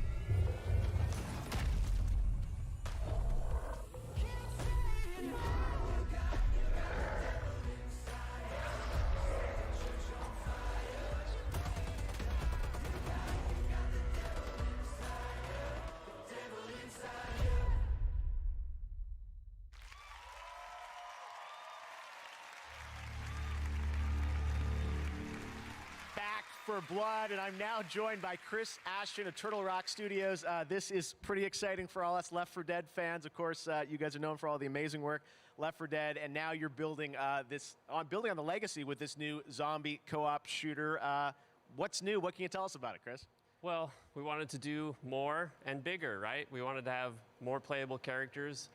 Back for Blood, and I'm now joined by Chris Ashton of Turtle Rock Studios. This is pretty exciting for all us Left 4 Dead fans. Of course, you guys are known for all the amazing work Left 4 Dead, and now you're building building on the legacy with this new zombie co-op shooter. What's new? What can you tell us about it, Chris? Well, we wanted to do more and bigger, right? We wanted to have more playable characters,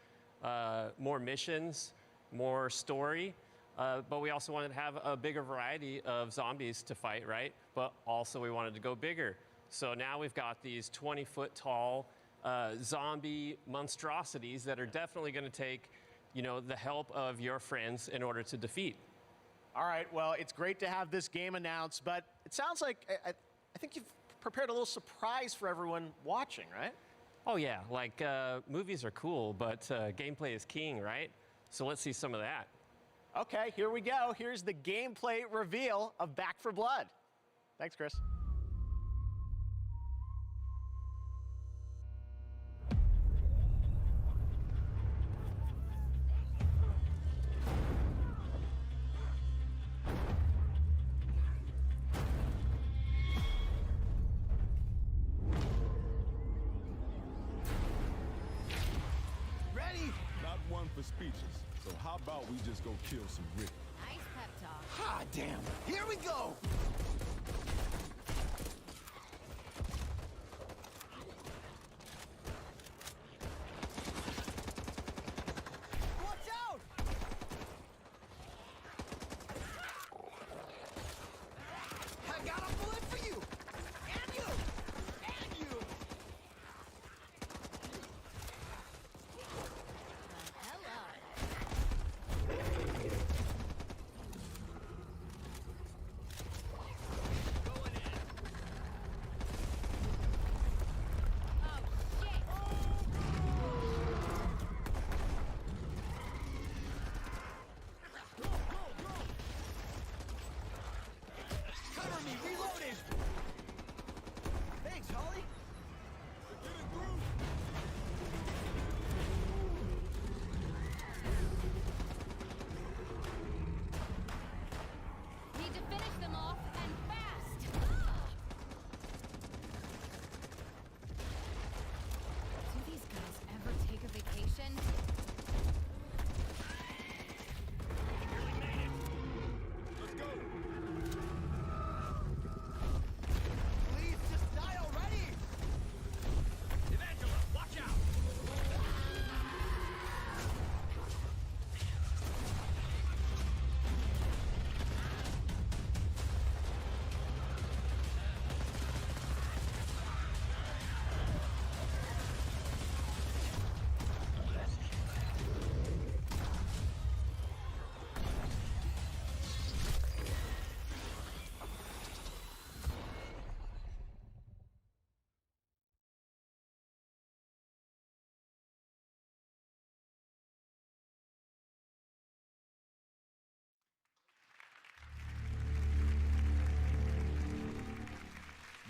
more missions, more story. But we also wanted to have a bigger variety of zombies to fight, right? But also we wanted to go bigger. So now we've got these 20-foot tall zombie monstrosities that are definitely going to take, the help of your friends in order to defeat. All right, well, it's great to have this game announced, but it sounds like I think you've prepared a little surprise for everyone watching, right? Oh yeah, like movies are cool, but gameplay is king, right? So let's see some of that. Okay, here we go. Here's the gameplay reveal of Back 4 Blood. Thanks, Chris. Ready? Not one for speeches. So how about we just go kill some Rick? Nice pep talk. Ah, damn. Here we go. Watch out! I got a bullet for you! And you! And you! Hello.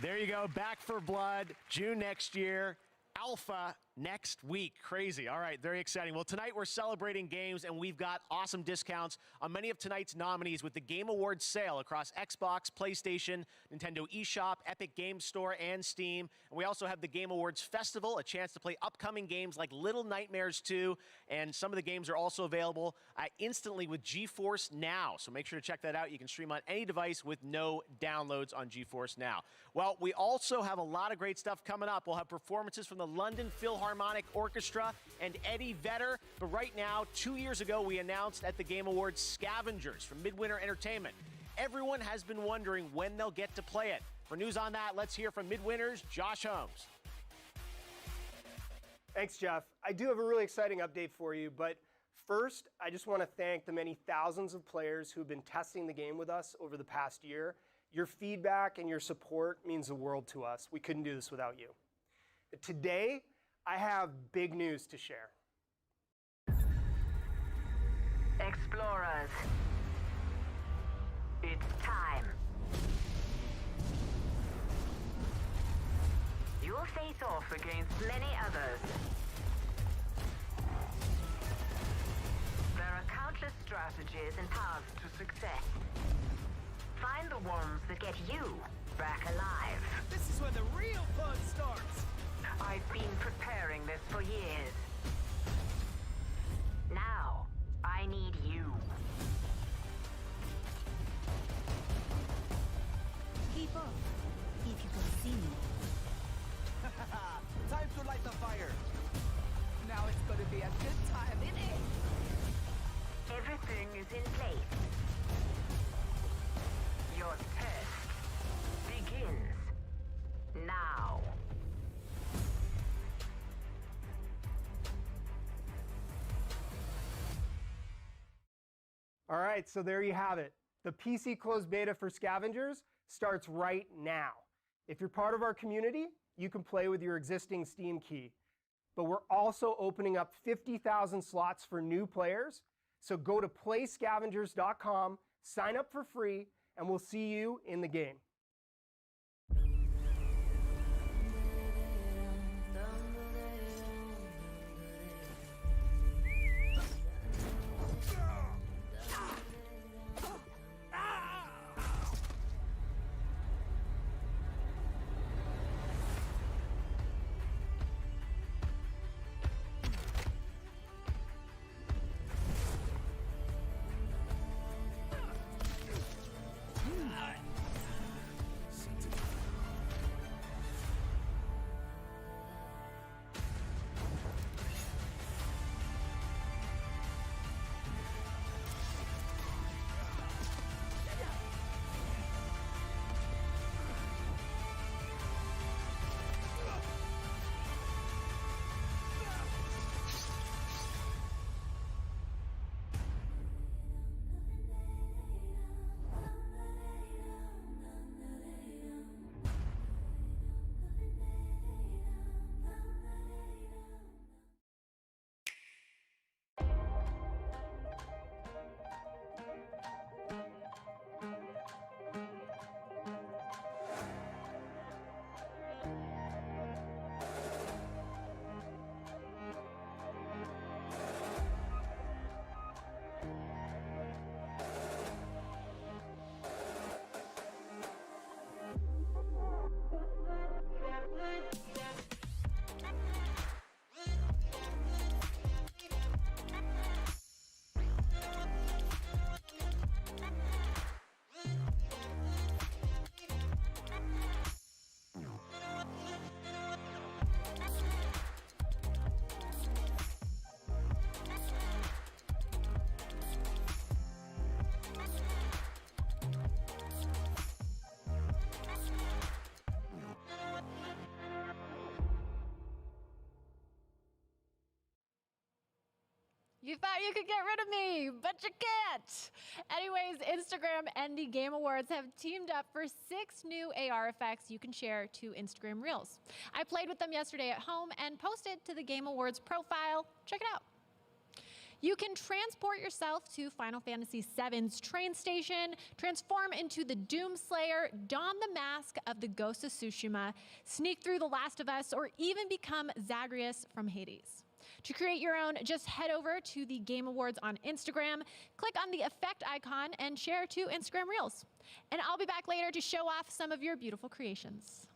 There you go. Back for Blood, June next year. Alpha next week. Crazy. All right, very exciting. Well, tonight we're celebrating games, and we've got awesome discounts on many of tonight's nominees with the Game Awards sale across Xbox, PlayStation, Nintendo eShop, Epic Games Store, and Steam. And we also have the Game Awards Festival, a chance to play upcoming games like Little Nightmares 2, and some of the games are also available instantly with GeForce Now. So make sure to check that out. You can stream on any device with no downloads on GeForce Now. Well, we also have a lot of great stuff coming up. We'll have performances from the London Philharmonic Orchestra and Eddie Vedder. But right now, 2 years ago, we announced at the Game Awards Scavengers from Midwinter Entertainment. Everyone has been wondering when they'll get to play it. For news on that, let's hear from Midwinter's Josh Holmes. Thanks, Jeff. I do have a really exciting update for you, but first, I just want to thank the many thousands of players who've been testing the game with us over the past year. Your feedback and your support means the world to us. We couldn't do this without you. Today, I have big news to share. Explorers, it's time. You'll face off against many others. There are countless strategies and paths to success. Find the ones that get you back alive. This is where the real fun starts. I've been preparing this for years. Now, I need you. Keep up, if you can see me. Time to light the fire. Now it's gonna be a good time, isn't it? Everything is in place. Your test begins now. All right, so there you have it. The PC closed beta for Scavengers starts right now. If you're part of our community, you can play with your existing Steam key. But we're also opening up 50,000 slots for new players. So go to playscavengers.com, sign up for free, and we'll see you in the game. You thought you could get rid of me, but you can't. Anyways, Instagram and the Game Awards have teamed up for 6 new AR effects you can share to Instagram Reels. I played with them yesterday at home and posted to the Game Awards profile. Check it out. You can transport yourself to Final Fantasy VII's train station, transform into the Doomslayer, don the mask of the Ghost of Tsushima, sneak through The Last of Us, or even become Zagreus from Hades. To create your own, just head over to the Game Awards on Instagram, click on the effect icon, and share to Instagram Reels. And I'll be back later to show off some of your beautiful creations.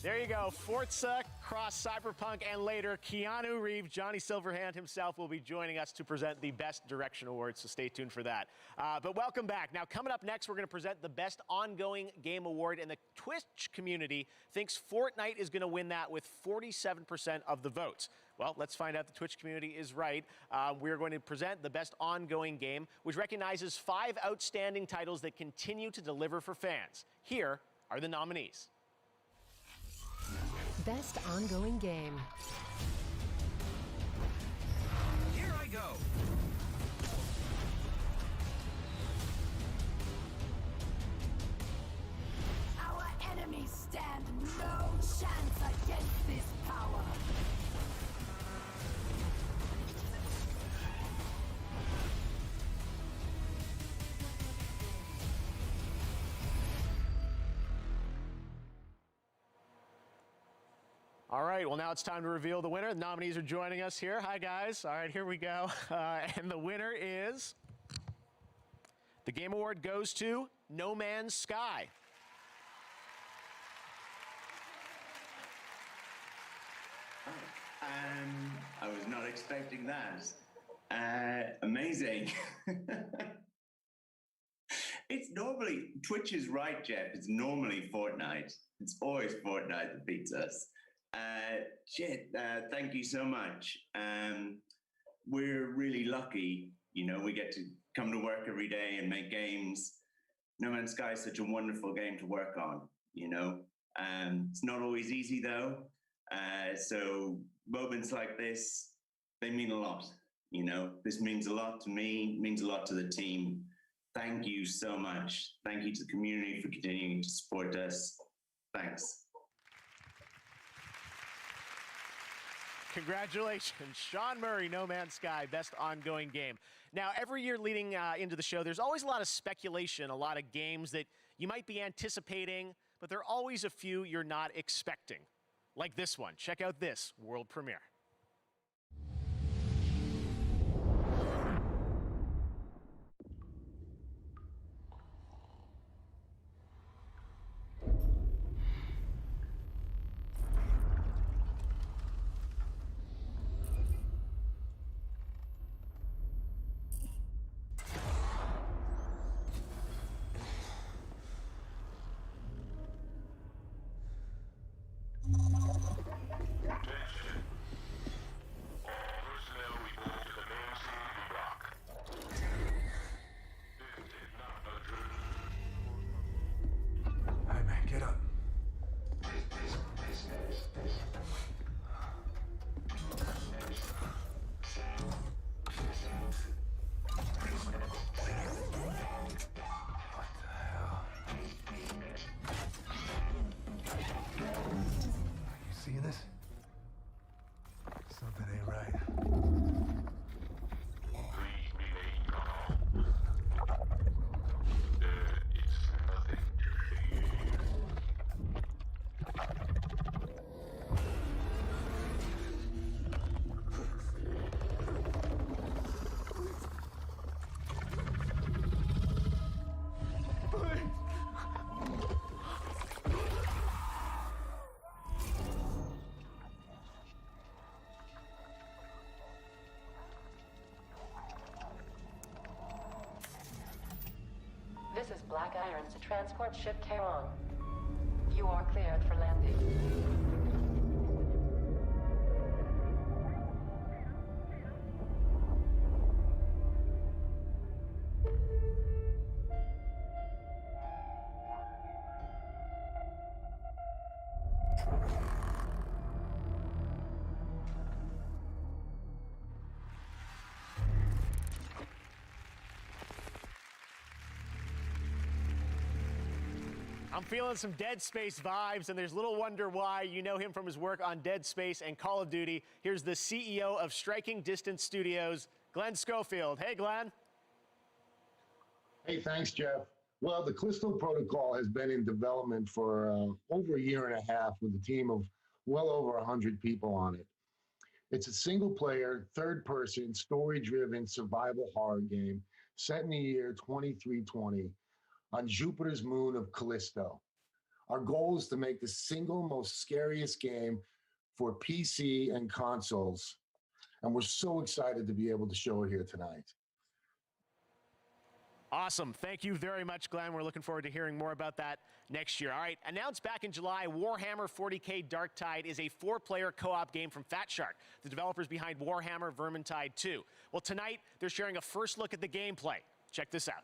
There you go, Forza, Cross Cyberpunk, and later, Keanu Reeves, Johnny Silverhand himself will be joining us to present the Best Direction Award, so stay tuned for that. But welcome back. Now, coming up next, we're going to present the Best Ongoing Game Award, and the Twitch community thinks Fortnite is going to win that with 47% of the votes. Well, let's find out the Twitch community is right. We're going to present the Best Ongoing Game, which recognizes 5 outstanding titles that continue to deliver for fans. Here are the nominees. Best Ongoing Game. Here I go. Our enemies stand no chance against this power. All right, well, now it's time to reveal the winner. The nominees are joining us here. Hi, guys. All right, here we go. And the winner is... The Game Award goes to No Man's Sky. I was not expecting that. Amazing. It's normally, Twitch is right, Jeff. It's normally Fortnite. It's always Fortnite that beats us. Thank you so much. We're really lucky, you know, we get to come to work every day and make games. No Man's Sky is such a wonderful game to work on, you know. It's not always easy though. So moments like this, they mean a lot, you know. This means a lot to me, means a lot to the team. Thank you so much. Thank you to the community for continuing to support us. Thanks. Congratulations, Sean Murray, No Man's Sky, Best Ongoing Game. Now, every year leading into the show, there's always a lot of speculation, a lot of games that you might be anticipating, but there are always a few you're not expecting. Like this one. Check out this world premiere. This is Black Irons to transport ship Charon. You are cleared for landing. I'm feeling some Dead Space vibes, and there's little wonder why. You know him from his work on Dead Space and Call of Duty. Here's the CEO of Striking Distance Studios, Glenn Schofield. Hey, Glenn. Hey, thanks, Jeff. Well, the Callisto Protocol has been in development for over a year and a half with a team of well over 100 people on it. It's a single-player, third-person, story-driven survival horror game set in the year 2320 on Jupiter's moon of Callisto. Our goal is to make the single most scariest game for PC and consoles, and we're so excited to be able to show it here tonight. Awesome. Thank you very much, Glenn. We're looking forward to hearing more about that next year. All right, announced back in July, Warhammer 40K Darktide is a 4-player co-op game from Fat Shark, the developers behind Warhammer Vermintide 2. Well, tonight, they're sharing a first look at the gameplay. Check this out.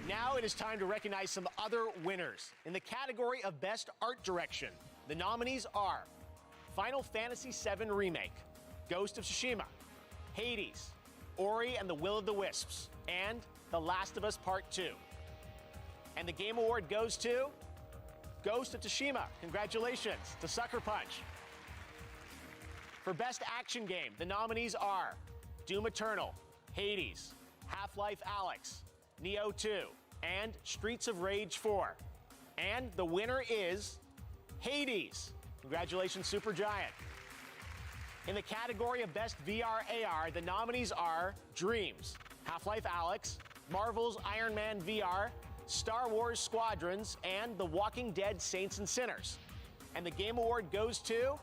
Now it is time to recognize some other winners. In the category of Best Art Direction, the nominees are Final Fantasy VII Remake, Ghost of Tsushima, Hades, Ori and the Will of the Wisps, and The Last of Us Part 2. And the Game Award goes to Ghost of Tsushima. Congratulations to Sucker Punch. For Best Action Game, the nominees are Doom Eternal, Hades, Half-Life Alyx, Neo 2, and Streets of Rage 4. And the winner is Hades. Congratulations, Supergiant. In the category of Best VR AR, the nominees are Dreams, Half-Life Alyx, Marvel's Iron Man VR, Star Wars Squadrons, and The Walking Dead Saints and Sinners. And the Game Award goes to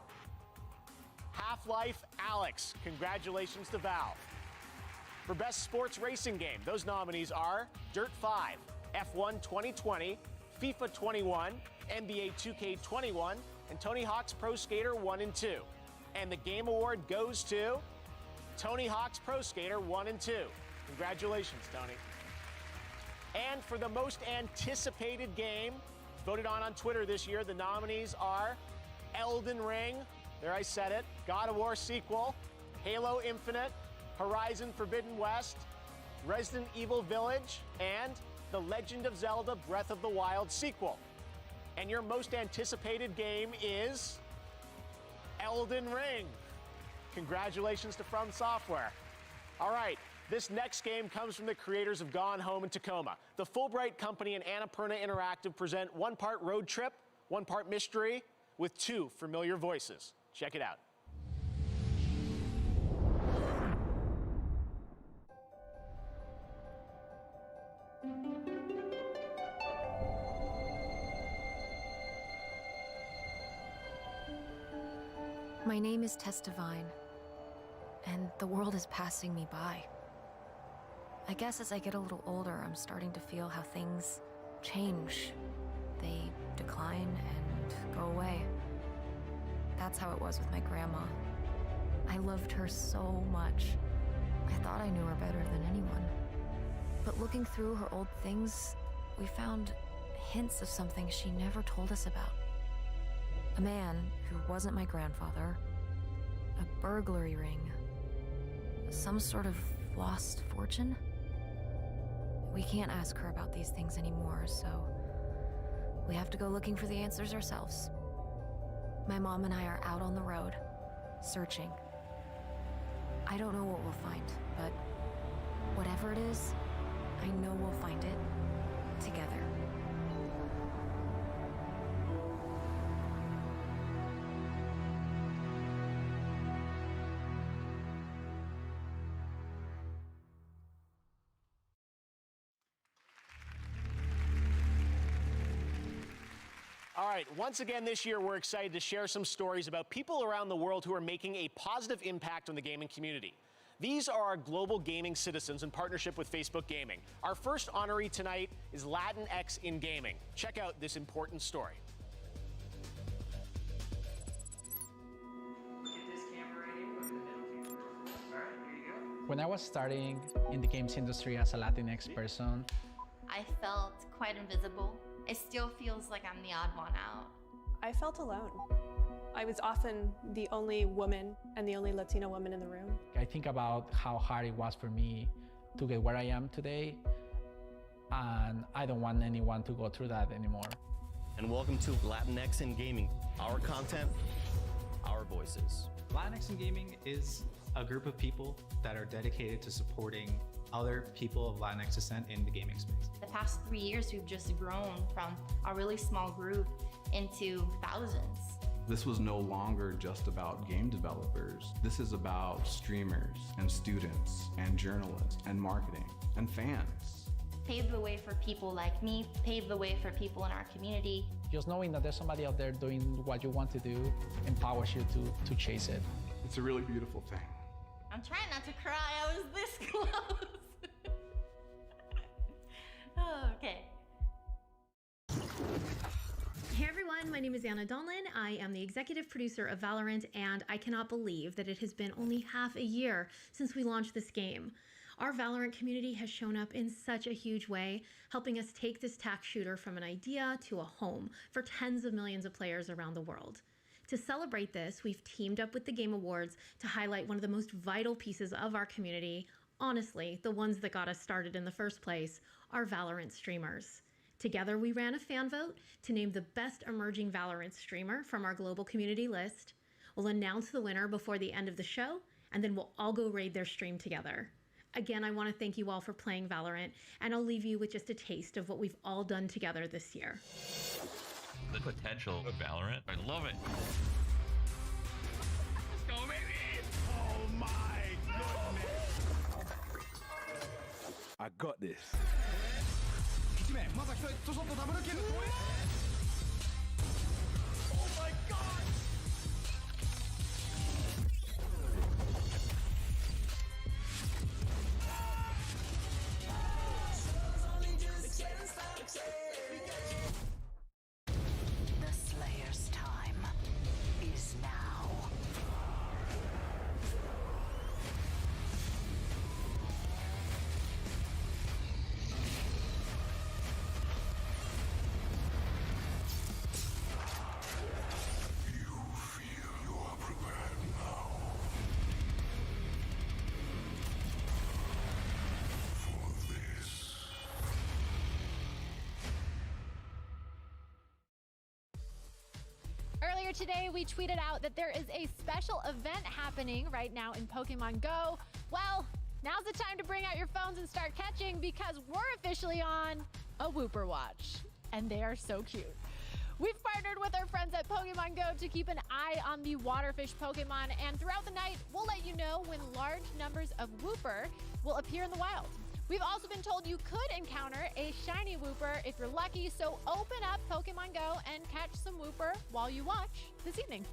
Half-Life Alyx. Congratulations to Valve. For Best Sports Racing Game, those nominees are Dirt 5, F1 2020, FIFA 21, NBA 2K21, and Tony Hawk's Pro Skater 1 and 2. And the Game Award goes to Tony Hawk's Pro Skater 1 and 2. Congratulations, Tony. And for the most anticipated game, voted on Twitter this year, the nominees are Elden Ring, there I said it, God of War sequel, Halo Infinite, Horizon Forbidden West, Resident Evil Village, and The Legend of Zelda Breath of the Wild sequel. And your most anticipated game is Elden Ring. Congratulations to From Software. All right, this next game comes from the creators of Gone Home and Tacoma. The Fulbright Company and Annapurna Interactive present one part road trip, one part mystery, with two familiar voices. Check it out. My name is Tess Divine, and the world is passing me by. I guess as I get a little older, I'm starting to feel how things change. They decline and go away. That's how it was with my grandma. I loved her so much. I thought I knew her better than anyone. But looking through her old things, we found hints of something she never told us about. A man who wasn't my grandfather, a burglary ring, some sort of lost fortune. We can't ask her about these things anymore, so we have to go looking for the answers ourselves. My mom and I are out on the road, searching. I don't know what we'll find, but whatever it is, I know we'll find it together. All right, once again this year, we're excited to share some stories about people around the world who are making a positive impact on the gaming community. These are our global gaming citizens in partnership with Facebook Gaming. Our first honoree tonight is Latinx in gaming. Check out this important story. When I was starting in the games industry as a Latinx person, I felt quite invisible. It still feels like I'm the odd one out. I felt alone. I was often the only woman and the only Latina woman in the room. I think about how hard it was for me to get where I am today, and I don't want anyone to go through that anymore. And welcome to Latinx in Gaming. Our content, our voices. Latinx in Gaming is a group of people that are dedicated to supporting other people of Latinx descent in the gaming space. The past 3 years, we've just grown from a really small group into thousands. This was no longer just about game developers. This is about streamers and students and journalists and marketing and fans. Paved the way for people like me, paved the way for people in our community. Just knowing that there's somebody out there doing what you want to do empowers you to chase it. It's a really beautiful thing. I'm trying not to cry, I was this close. Oh, okay. Hey everyone, my name is Anna Donlin. I am the executive producer of Valorant, and I cannot believe that it has been only half a year since we launched this game. Our Valorant community has shown up in such a huge way, helping us take this tac shooter from an idea to a home for tens of millions of players around the world. To celebrate this, we've teamed up with the Game Awards to highlight one of the most vital pieces of our community, honestly, the ones that got us started in the first place, our Valorant streamers. Together, we ran a fan vote to name the best emerging Valorant streamer from our global community list. We'll announce the winner before the end of the show, and then we'll all go raid their stream together. Again, I want to thank you all for playing Valorant, and I'll leave you with just a taste of what we've all done together this year. The potential of Valorant, I love it. Let's go, baby! Oh my goodness! I got this. Oh my god! The Slayer's time is now. Earlier today, we tweeted out that there is a special event happening right now in Pokemon Go. Well, now's the time to bring out your phones and start catching, because we're officially on a Wooper watch, and they are so cute. We've partnered with our friends at Pokemon Go to keep an eye on the waterfish Pokemon, and throughout the night, we'll let you know when large numbers of Wooper will appear in the wild. We've also been told you could encounter a shiny Wooper if you're lucky, so open up Pokemon Go and catch some Wooper while you watch this evening.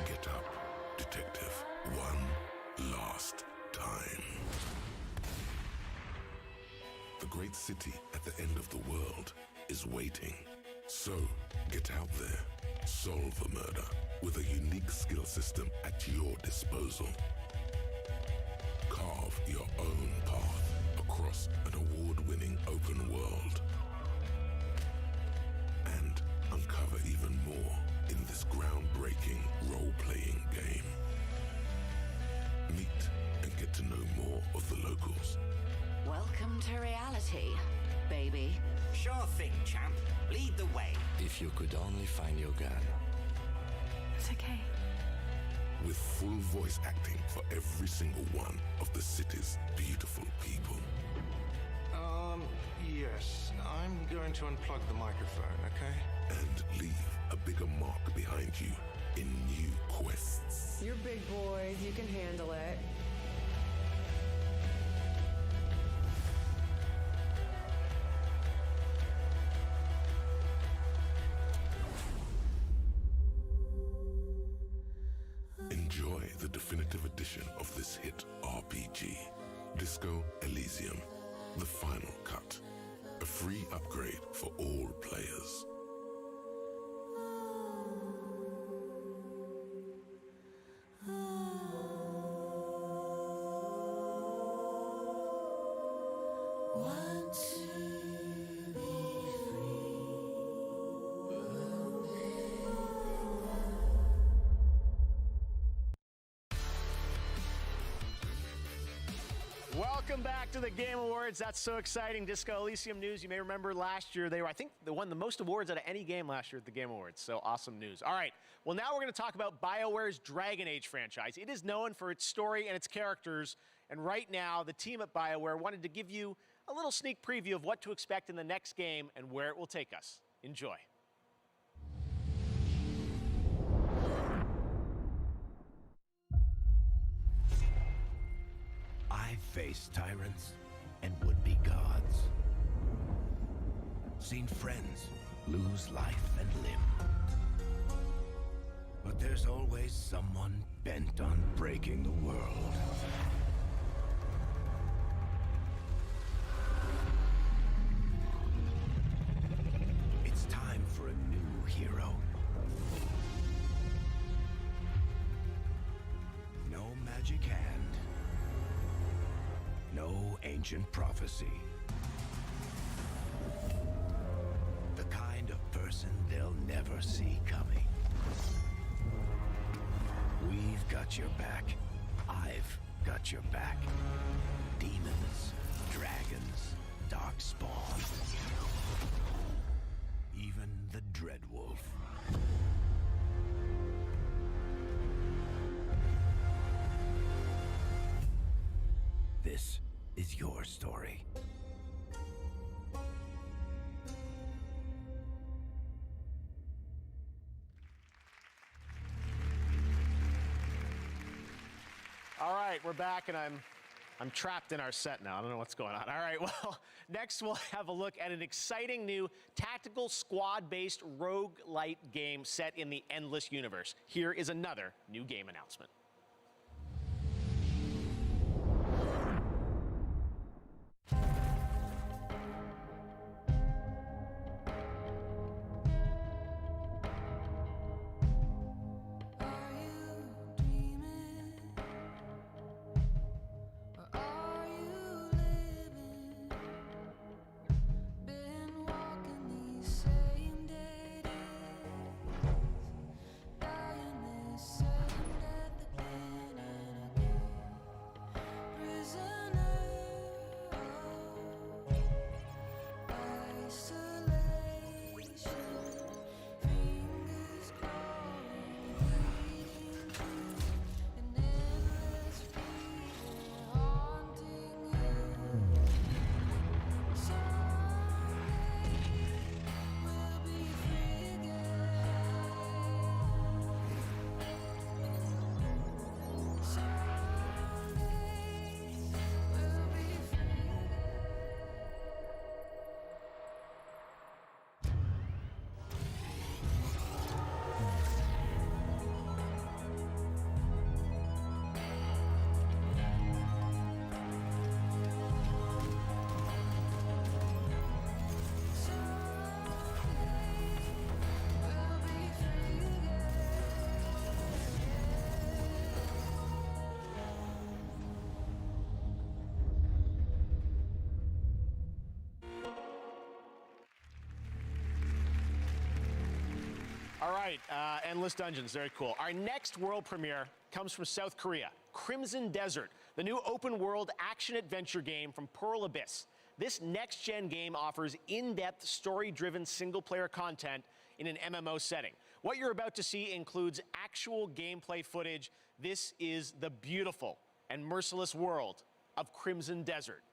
Get up, detective. One time. The great city at the end of the world is waiting. So, get out there, solve a murder with a unique skill system at your disposal. Carve your own path across an award-winning open world. And uncover even more in this groundbreaking role-playing game. Meet and get to know more of the locals. Welcome to reality, baby. Sure thing, champ. Lead the way. If you could only find your gun. It's okay. With full voice acting for every single one of the city's beautiful people. Yes. I'm going to unplug the microphone, okay? And leave a bigger mark behind you in new quests. You're big boys. You can handle it. Enjoy the definitive edition of this hit RPG, Disco Elysium, the final cut. A free upgrade for all players. Welcome back to the Game Awards. That's so exciting. Disco Elysium news. You may remember last year, I think they won the most awards out of any game last year at the Game Awards. So awesome news. All right. Well, now we're going to talk about BioWare's Dragon Age franchise. It is known for its story and its characters. And right now, the team at BioWare wanted to give you a little sneak preview of what to expect in the next game and where it will take us. Enjoy. I've faced tyrants and would-be gods. Seen friends lose life and limb. But there's always someone bent on breaking the world. It's time for a new hero. No magic hand. No ancient prophecy. The kind of person they'll never see coming. We've got your back. I've got your back. Demons, dragons, darkspawn. Even the Dreadwolf. This is your story. All right, we're back, and I'm trapped in our set now. I don't know what's going on. All right, well, next we'll have a look at an exciting new tactical squad-based roguelite game set in the Endless universe. Here is another new game announcement. All right, Endless Dungeons, very cool. Our next world premiere comes from South Korea, Crimson Desert, the new open-world action-adventure game from Pearl Abyss. This next-gen game offers in-depth, story-driven single-player content in an MMO setting. What you're about to see includes actual gameplay footage. This is the beautiful and merciless world of Crimson Desert.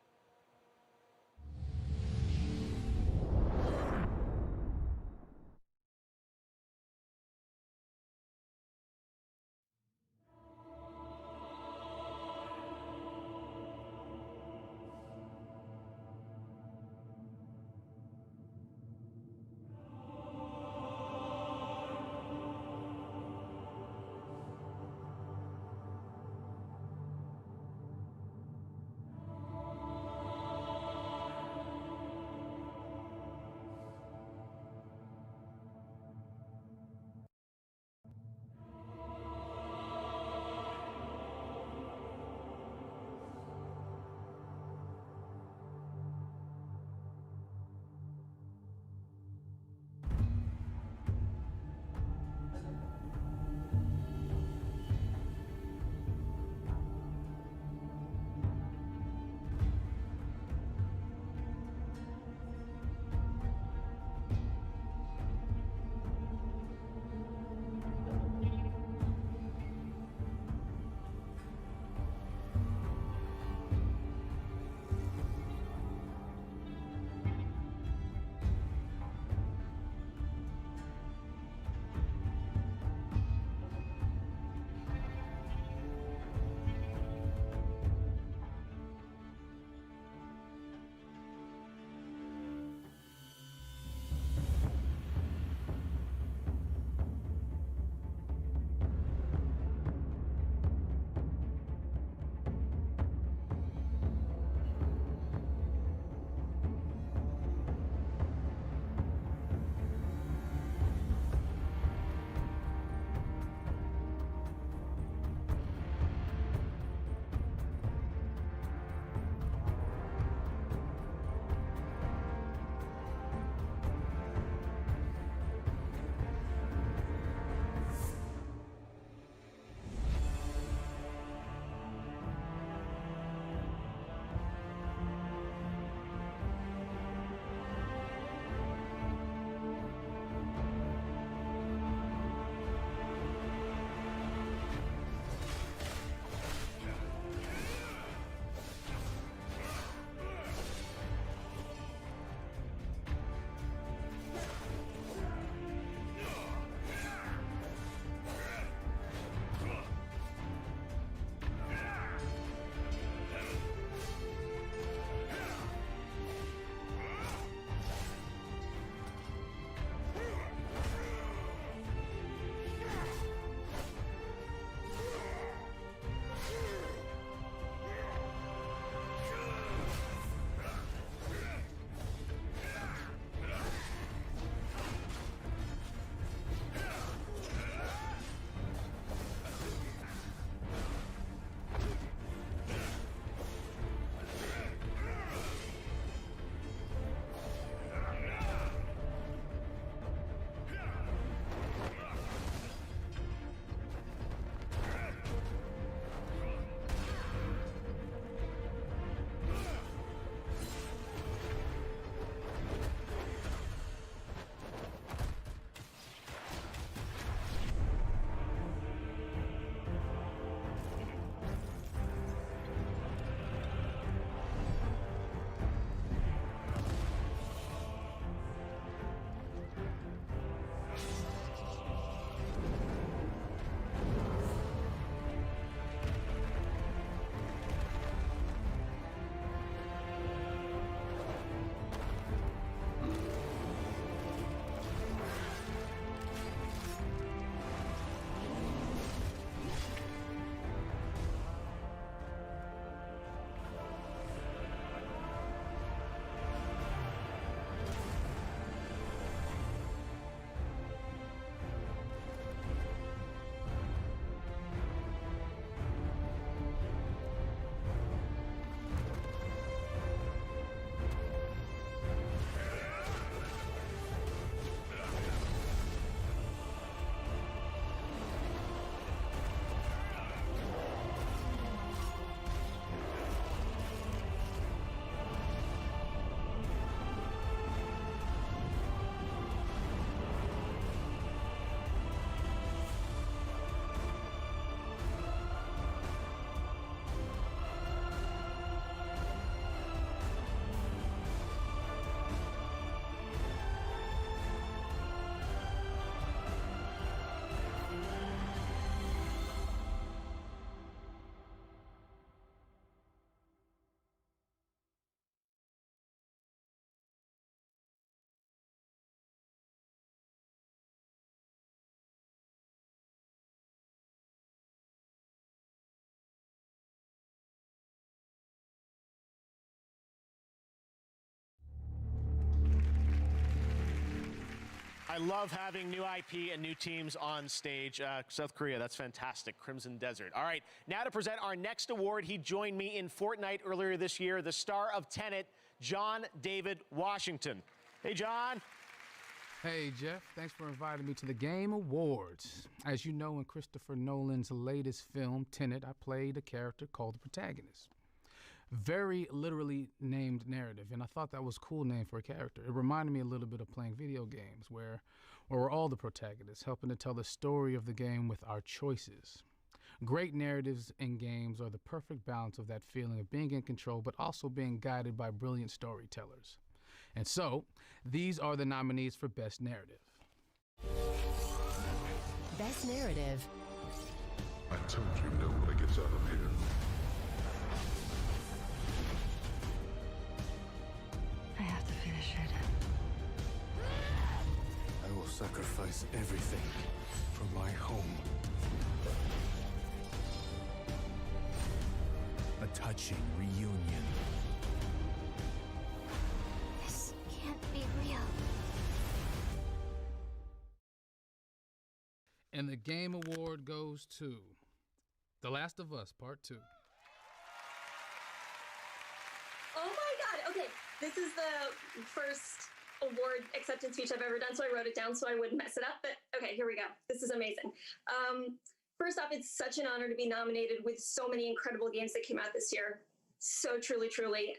I love having new IP and new teams on stage. South Korea, that's fantastic. Crimson Desert. All right, now to present our next award. He joined me in Fortnite earlier this year, the star of Tenet, John David Washington. Hey, John. Hey, Jeff. Thanks for inviting me to the Game Awards. As you know, in Christopher Nolan's latest film, Tenet, I played a character called the protagonist. Very literally named narrative, and I thought that was a cool name for a character. It reminded me a little bit of playing video games where we're all the protagonists, helping to tell the story of the game with our choices. Great narratives in games are the perfect balance of that feeling of being in control, but also being guided by brilliant storytellers. And so, these are the nominees for Best Narrative. Best Narrative. I told you no one gets out of here. I have to finish it. I will sacrifice everything for my home. A touching reunion. This can't be real. And the Game Award goes to The Last of Us Part 2. Oh my God, okay. This is the first award acceptance speech I've ever done, so I wrote it down so I wouldn't mess it up, but okay, here we go. This is amazing. First off, it's such an honor to be nominated with so many incredible games that came out this year. So truly, truly.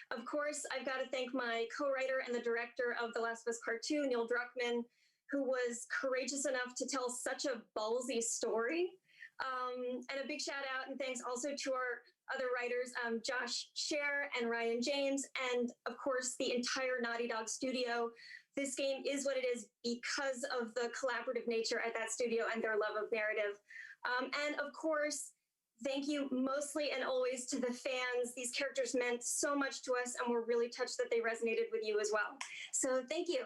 Of course, I've got to thank my co-writer and the director of The Last of Us Part 2, Neil Druckmann, who was courageous enough to tell such a ballsy story. And a big shout out and thanks also to our other writers, Josh Scher and Ryan James, and of course, the entire Naughty Dog studio. This game is what it is because of the collaborative nature at that studio and their love of narrative. And of course, thank you mostly and always to the fans. These characters meant so much to us and we're really touched that they resonated with you as well. So thank you.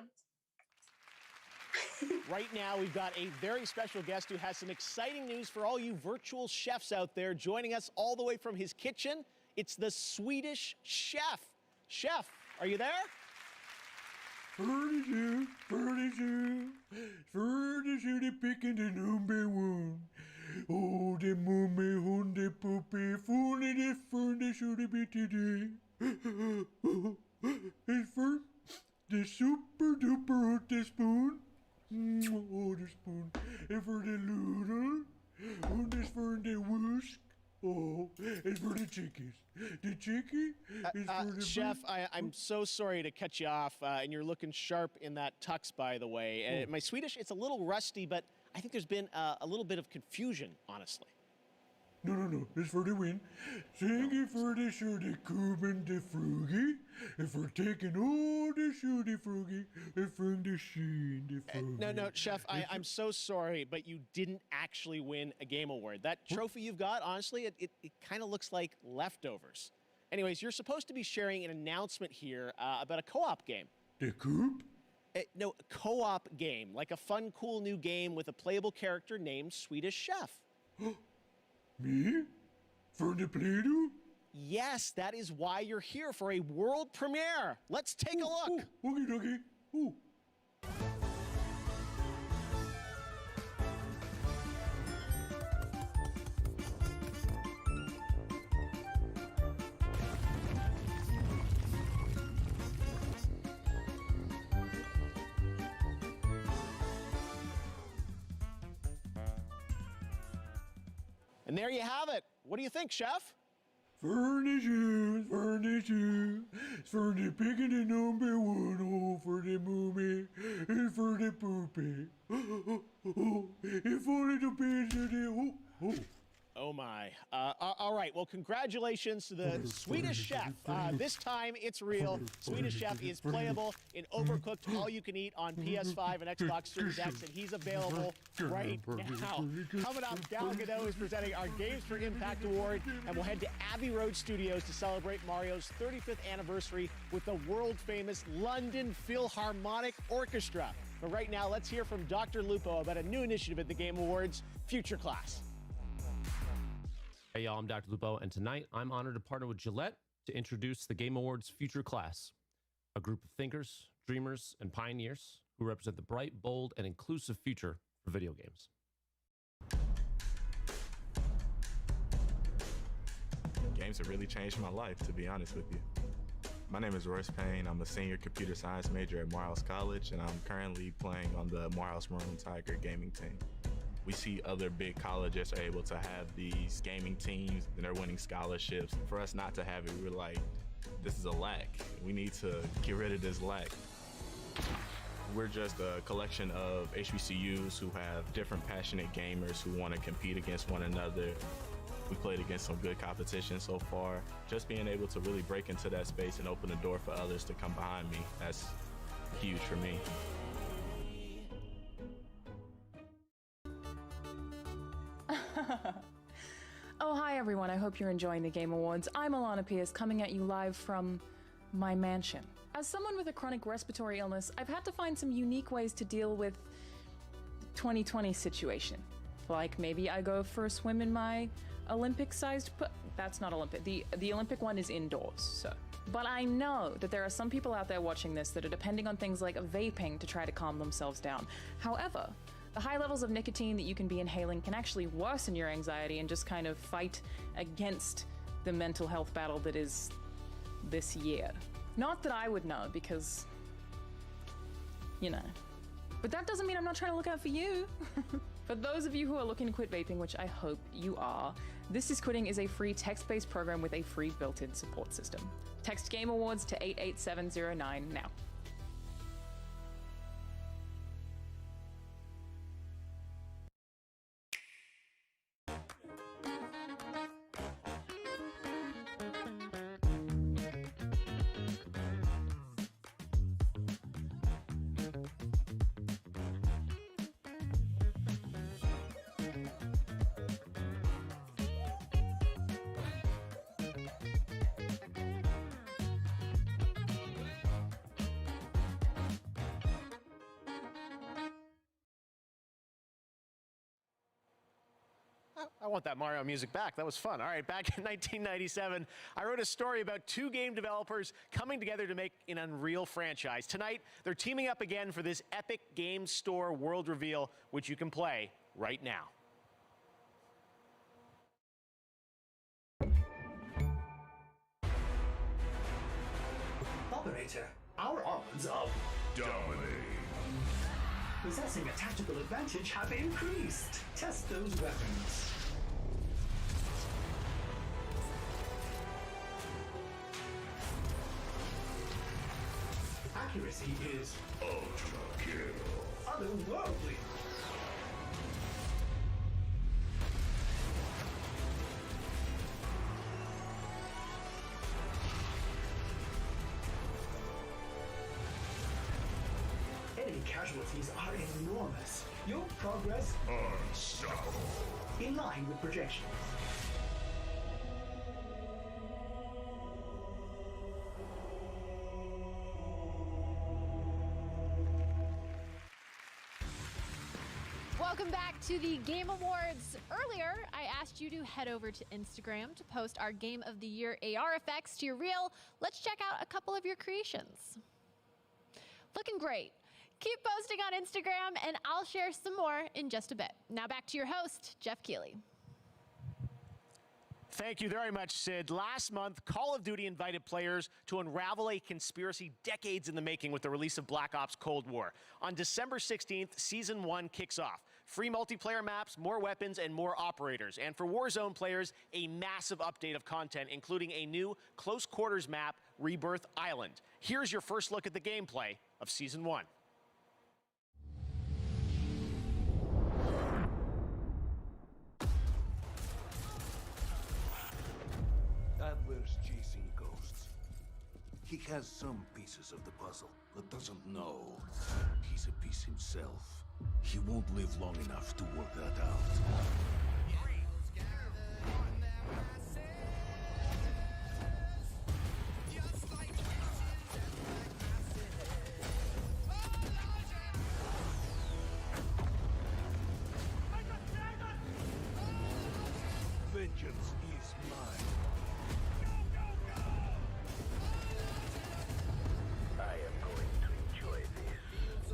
Right now, we've got a very special guest who has some exciting news for all you virtual chefs out there. Joining us all the way from his kitchen, it's the Swedish Chef. Chef, are you there? Furniture, the picking the number one. Oh, the mummy, hunde, puppy, funny, the furniture, the bitty. It's for the super duper hot spoon. Oh, the spoon. And for the noodle. And this for the whisk. Oh, and for the chickens. The chicken is for the Chef, I'm so sorry to cut you off, and you're looking sharp in that tux, by the way. My Swedish, it's a little rusty, but I think there's been a little bit of confusion, honestly. No, it's for the win. Thank you for the shirty Kuben the Frugy, and for taking all the shirty Frugy, and from the sheen the Frugy. No, Chef, I'm so sorry, but you didn't actually win a game award. That trophy you've got, honestly, it kind of looks like leftovers. Anyways, you're supposed to be sharing an announcement here about a co-op game. The Coop? No, a co-op game, like a fun, cool new game with a playable character named Swedish Chef. Me? For the Play-Doh? Yes, that is why you're here for a world premiere. Let's take a look. Okay. Ooh. And there you have it. What do you think, Chef? Furniture, for the picking the number one, oh, for the movie, and for the poopy. If only the pizza, Oh my. All right, well, congratulations to the Swedish Chef. This time it's real. Swedish Chef is playable in Overcooked All You Can Eat on PS5 and Xbox Series X, and he's available right now. Coming up, Gal Gadot is presenting our Games for Impact Award, and we'll head to Abbey Road Studios to celebrate Mario's 35th anniversary with the world-famous London Philharmonic Orchestra. But right now, let's hear from Dr. Lupo about a new initiative at the Game Awards, Future Class. Hey y'all, I'm Dr. Lupo, and tonight I'm honored to partner with Gillette to introduce the Game Awards Future Class, a group of thinkers, dreamers, and pioneers who represent the bright, bold, and inclusive future for video games. Games have really changed my life, to be honest with you. My name is Royce Payne. I'm a senior computer science major at Morehouse College, and I'm currently playing on the Morehouse Maroon Tiger gaming team. We see other big colleges are able to have these gaming teams, and they're winning scholarships. For us not to have it, we're like, this is a lack. We need to get rid of this lack. We're just a collection of HBCUs who have different passionate gamers who want to compete against one another. We played against some good competition so far. Just being able to really break into that space and open the door for others to come behind me, that's huge for me. Oh, hi everyone. I hope you're enjoying the Game Awards. I'm Alana Pierce, coming at you live from my mansion. As someone with a chronic respiratory illness, I've had to find some unique ways to deal with the 2020 situation. Like maybe I go for a swim in my Olympic-sized that's not Olympic. The Olympic one is indoors, so. But I know that there are some people out there watching this that are depending on things like vaping to try to calm themselves down. However, the high levels of nicotine that you can be inhaling can actually worsen your anxiety and just kind of fight against the mental health battle that is this year. Not that I would know, because, you know. But that doesn't mean I'm not trying to look out for you. For those of you who are looking to quit vaping, which I hope you are, This Is Quitting is a free text-based program with a free built-in support system. Text Game Awards to 88709 now. I want that Mario music back. That was fun. All right, back in 1997, I wrote a story about two game developers coming together to make an Unreal franchise. Tonight, they're teaming up again for this epic game store world reveal, which you can play right now. Operator, our odds of dominating, possessing a tactical advantage have increased. Test those weapons. Accuracy is ultra kill. Otherworldly. Enemy casualties are enormous. Your progress unstoppable. In line with projections. Welcome back to the Game Awards. Earlier, I asked you to head over to Instagram to post our Game of the Year AR effects to your reel. Let's check out a couple of your creations. Looking great. Keep posting on Instagram, and I'll share some more in just a bit. Now back to your host, Jeff Keighley. Thank you very much, Sid. Last month, Call of Duty invited players to unravel a conspiracy decades in the making with the release of Black Ops Cold War. On December 16th, Season 1 kicks off. Free multiplayer maps, more weapons, and more operators. And for Warzone players, a massive update of content, including a new close quarters map, Rebirth Island. Here's your first look at the gameplay of Season 1. Adler's chasing ghosts. He has some pieces of the puzzle, but doesn't know he's a piece himself. He won't live long enough to work that out. Vengeance is mine. I am going to enjoy this.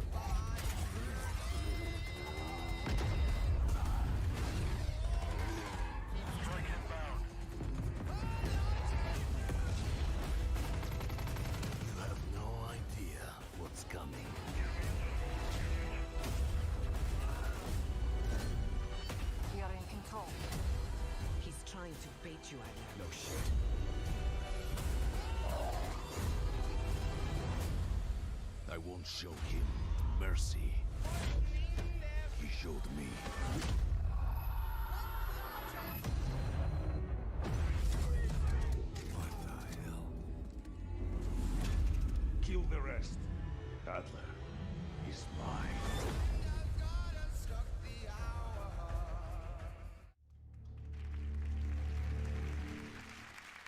going to bait you, I learned. No shit. I won't show him mercy. He showed me. What the hell? Kill the rest. Adler is mine.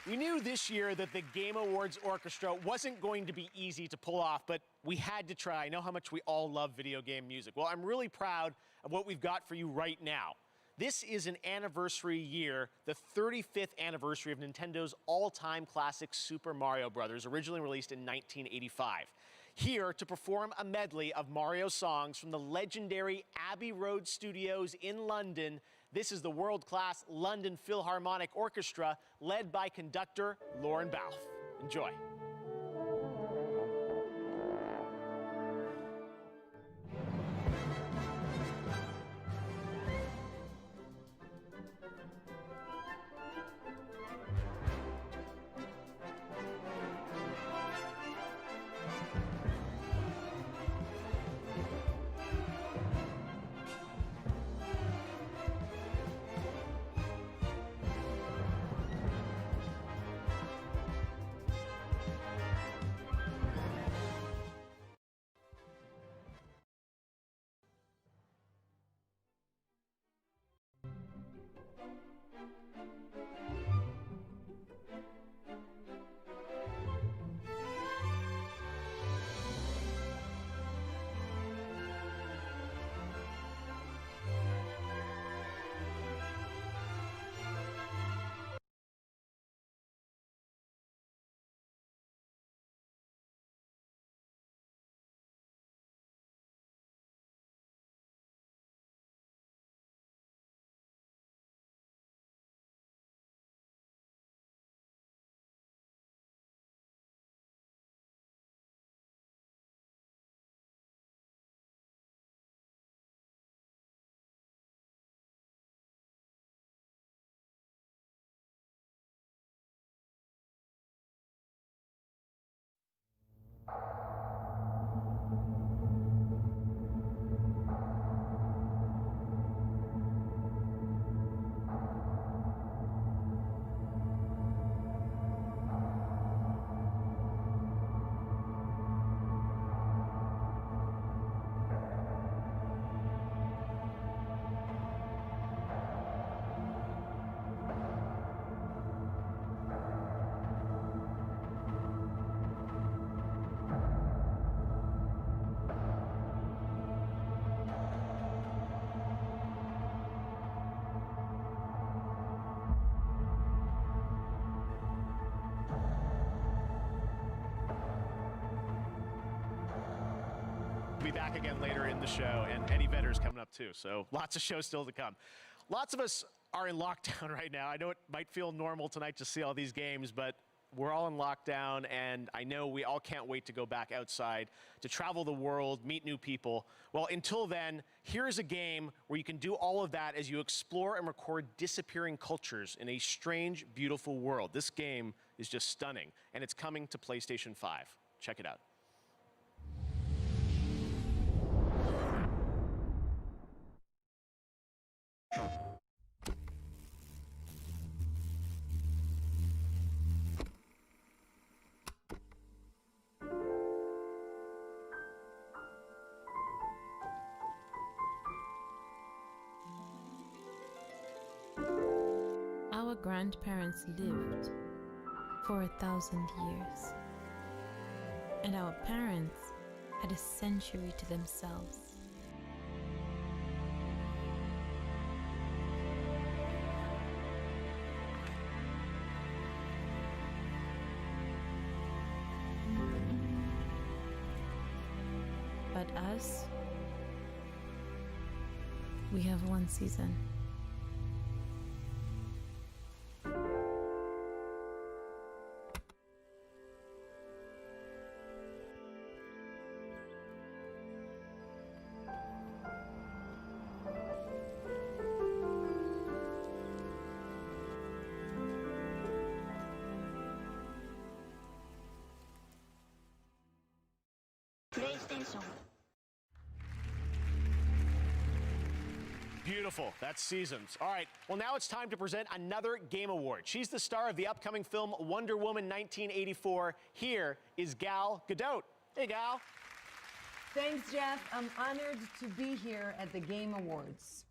We knew this year that the Game Awards orchestra wasn't going to be easy to pull off, but we had to try. I know how much we all love video game music. Well, I'm really proud of what we've got for you right now. This is an anniversary year, the 35th anniversary of Nintendo's all-time classic Super Mario Bros., originally released in 1985. Here to perform a medley of Mario songs from the legendary Abbey Road Studios in London, this is the world-class London Philharmonic Orchestra, led by conductor Lauren Balfe. Enjoy. We'll be back again later in the show, and Eddie Vedder's coming up too, so lots of shows still to come. Lots of us are in lockdown right now. I know it might feel normal tonight to see all these games, but we're all in lockdown, and I know we all can't wait to go back outside, to travel the world, meet new people. Well, until then, here's a game where you can do all of that as you explore and record disappearing cultures in a strange, beautiful world. This game is just stunning, and it's coming to PlayStation 5. Check it out. Our grandparents lived for 1,000 years, and our parents had a century to themselves. But us, we have one season. Beautiful. That's Seasons. All right. Well, now it's time to present another Game Award. She's the star of the upcoming film Wonder Woman 1984. Here is Gal Gadot. Hey, Gal. Thanks, Jeff. I'm honored to be here at the Game Awards.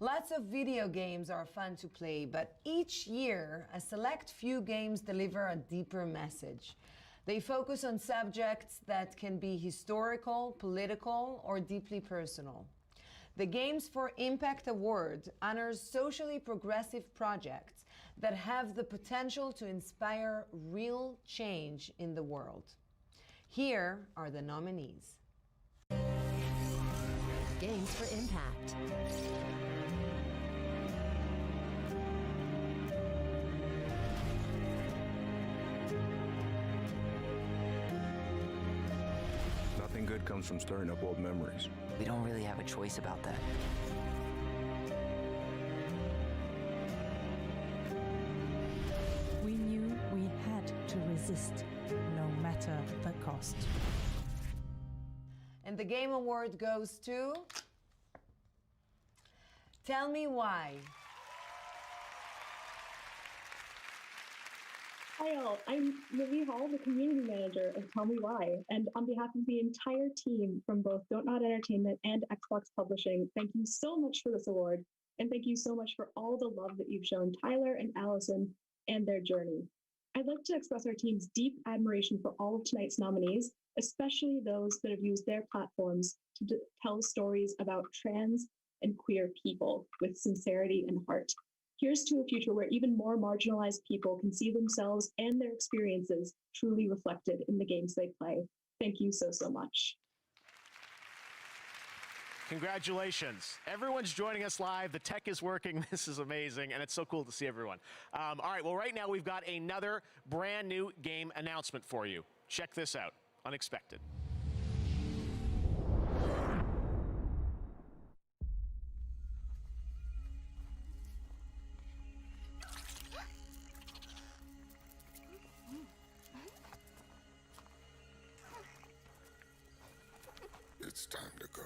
Lots of video games are fun to play, but each year, a select few games deliver a deeper message. They focus on subjects that can be historical, political, or deeply personal. The Games for Impact Award honors socially progressive projects that have the potential to inspire real change in the world. Here are the nominees. Games for Impact. Nothing good comes from stirring up old memories. We don't really have a choice about that. We knew we had to resist, no matter the cost. And the Game Award goes to Tell Me Why. Hi all, I'm Livy Hall, the community manager of Tell Me Why, and on behalf of the entire team from both Don't Nod Entertainment and Xbox Publishing, thank you so much for this award, and thank you so much for all the love that you've shown Tyler and Allison and their journey. I'd like to express our team's deep admiration for all of tonight's nominees, especially those that have used their platforms to tell stories about trans and queer people with sincerity and heart. Here's to a future where even more marginalized people can see themselves and their experiences truly reflected in the games they play. Thank you so, so much. Congratulations. Everyone's joining us live. The tech is working. This is amazing, and it's so cool to see everyone. All right, well, right now we've got another brand new game announcement for you. Check this out. Unexpected. It's time to go.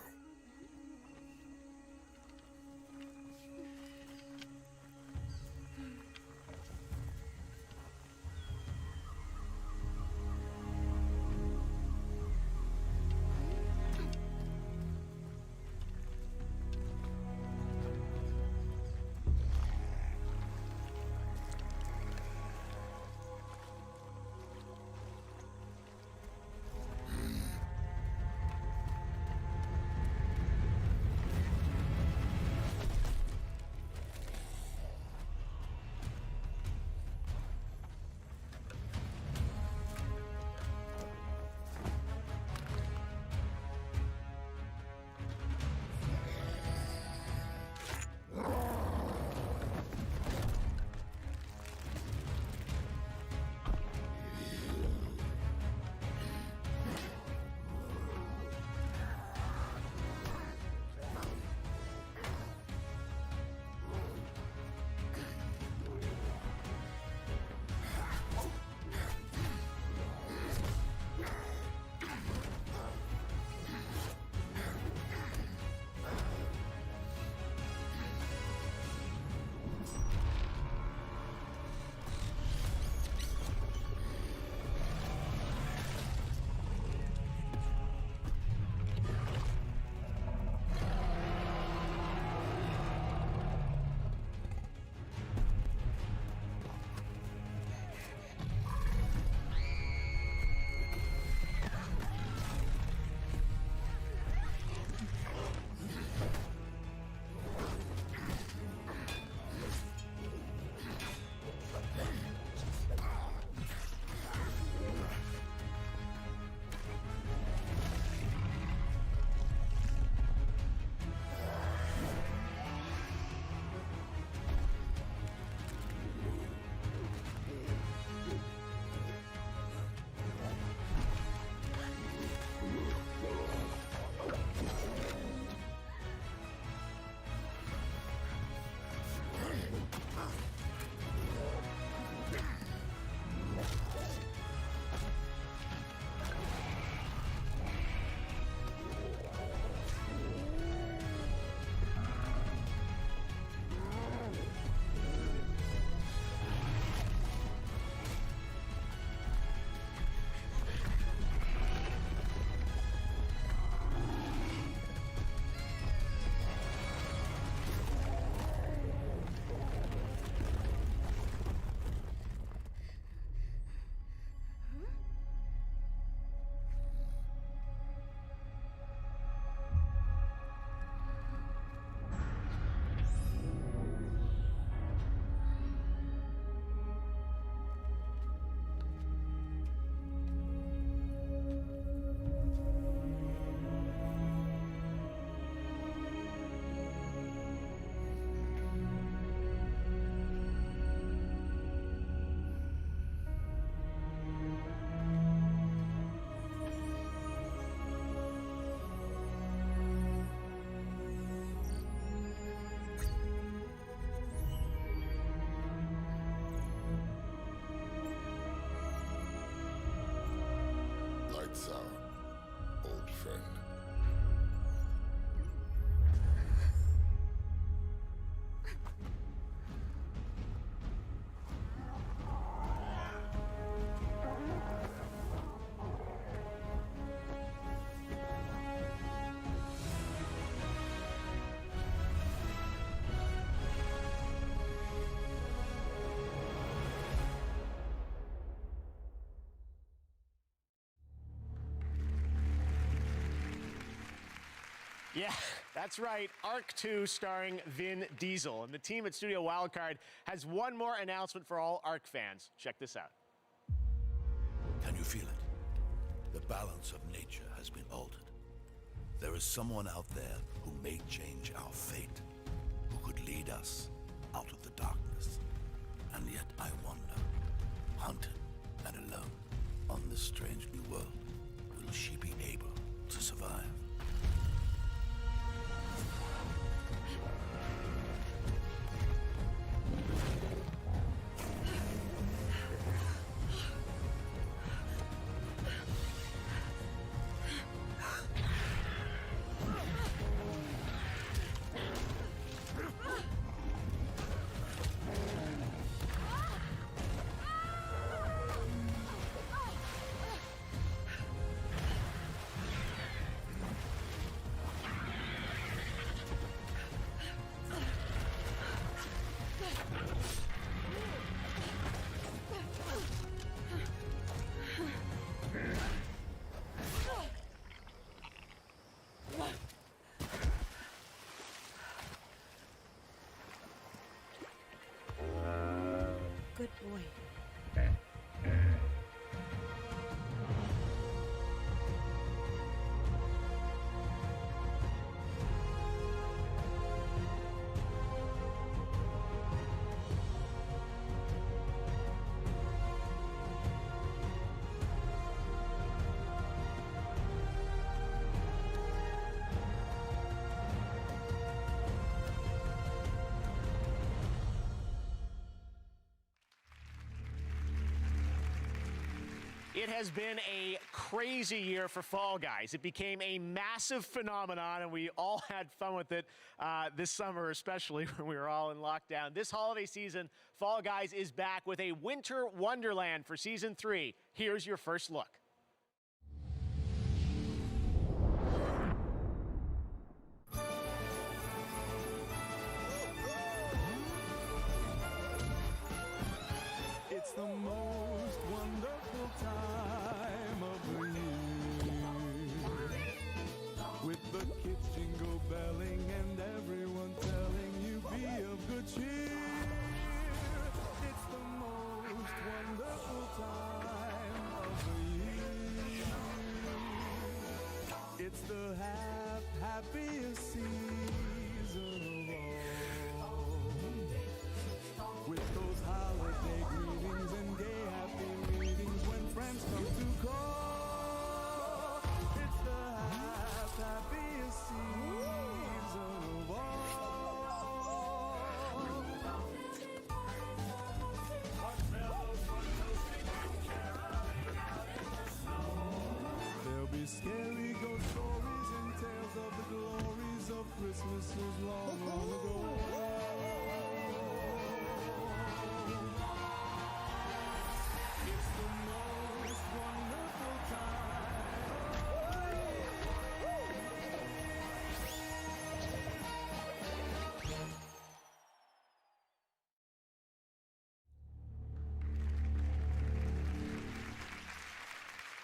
Yeah, that's right. Arc 2 starring Vin Diesel. And the team at Studio Wildcard has one more announcement for all Arc fans. Check this out. Can you feel it? The balance of nature has been altered. There is someone out there who may change our fate, who could lead us out of the darkness. And yet I wonder, hunted and alone on this strange new world, will she be able to survive? Good boy. It has been a crazy year for Fall Guys. It became a massive phenomenon, and we all had fun with it this summer, especially when we were all in lockdown. This holiday season, Fall Guys is back with a winter wonderland for Season 3. Here's your first look. It's the most wonderful time of the year, with the kids jingle belling and everyone telling you be of good cheer. It's the most wonderful time of the year. It's the happiest season of all, with those holiday greetings and gay happy meetings when friends come to call. It's the happiest season of all. There'll be scary ghost stories and tales of the glories of Christmases long, long ago.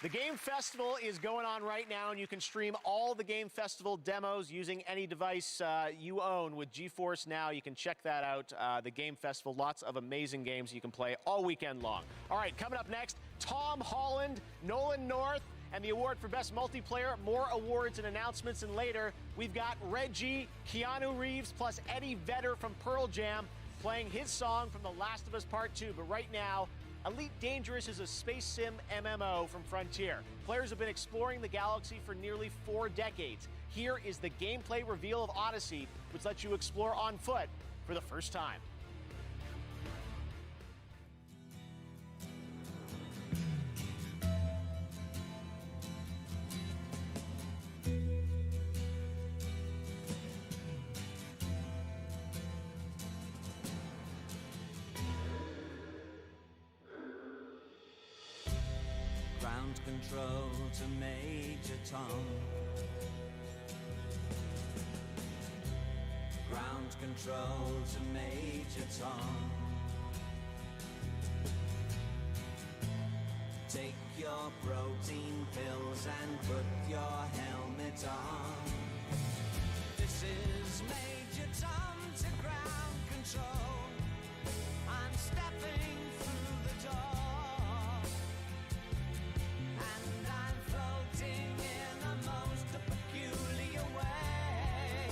The Game Festival is going on right now, and you can stream all the Game Festival demos using any device you own with GeForce Now. You can check that out, the Game Festival. Lots of amazing games you can play all weekend long. All right, coming up next, Tom Holland, Nolan North, and the award for Best Multiplayer. More awards and announcements, and later, we've got Reggie, Keanu Reeves, plus Eddie Vedder from Pearl Jam playing his song from The Last of Us Part 2. But right now, Elite Dangerous is a space sim MMO from Frontier. Players have been exploring the galaxy for nearly 4 decades. Here is the gameplay reveal of Odyssey, which lets you explore on foot for the first time. Ground control to Major Tom. Ground control to Major Tom. Take your protein pills and put your helmet on. This is Major Tom to ground control. I'm stepping through the door, and I'm floating in a most peculiar way,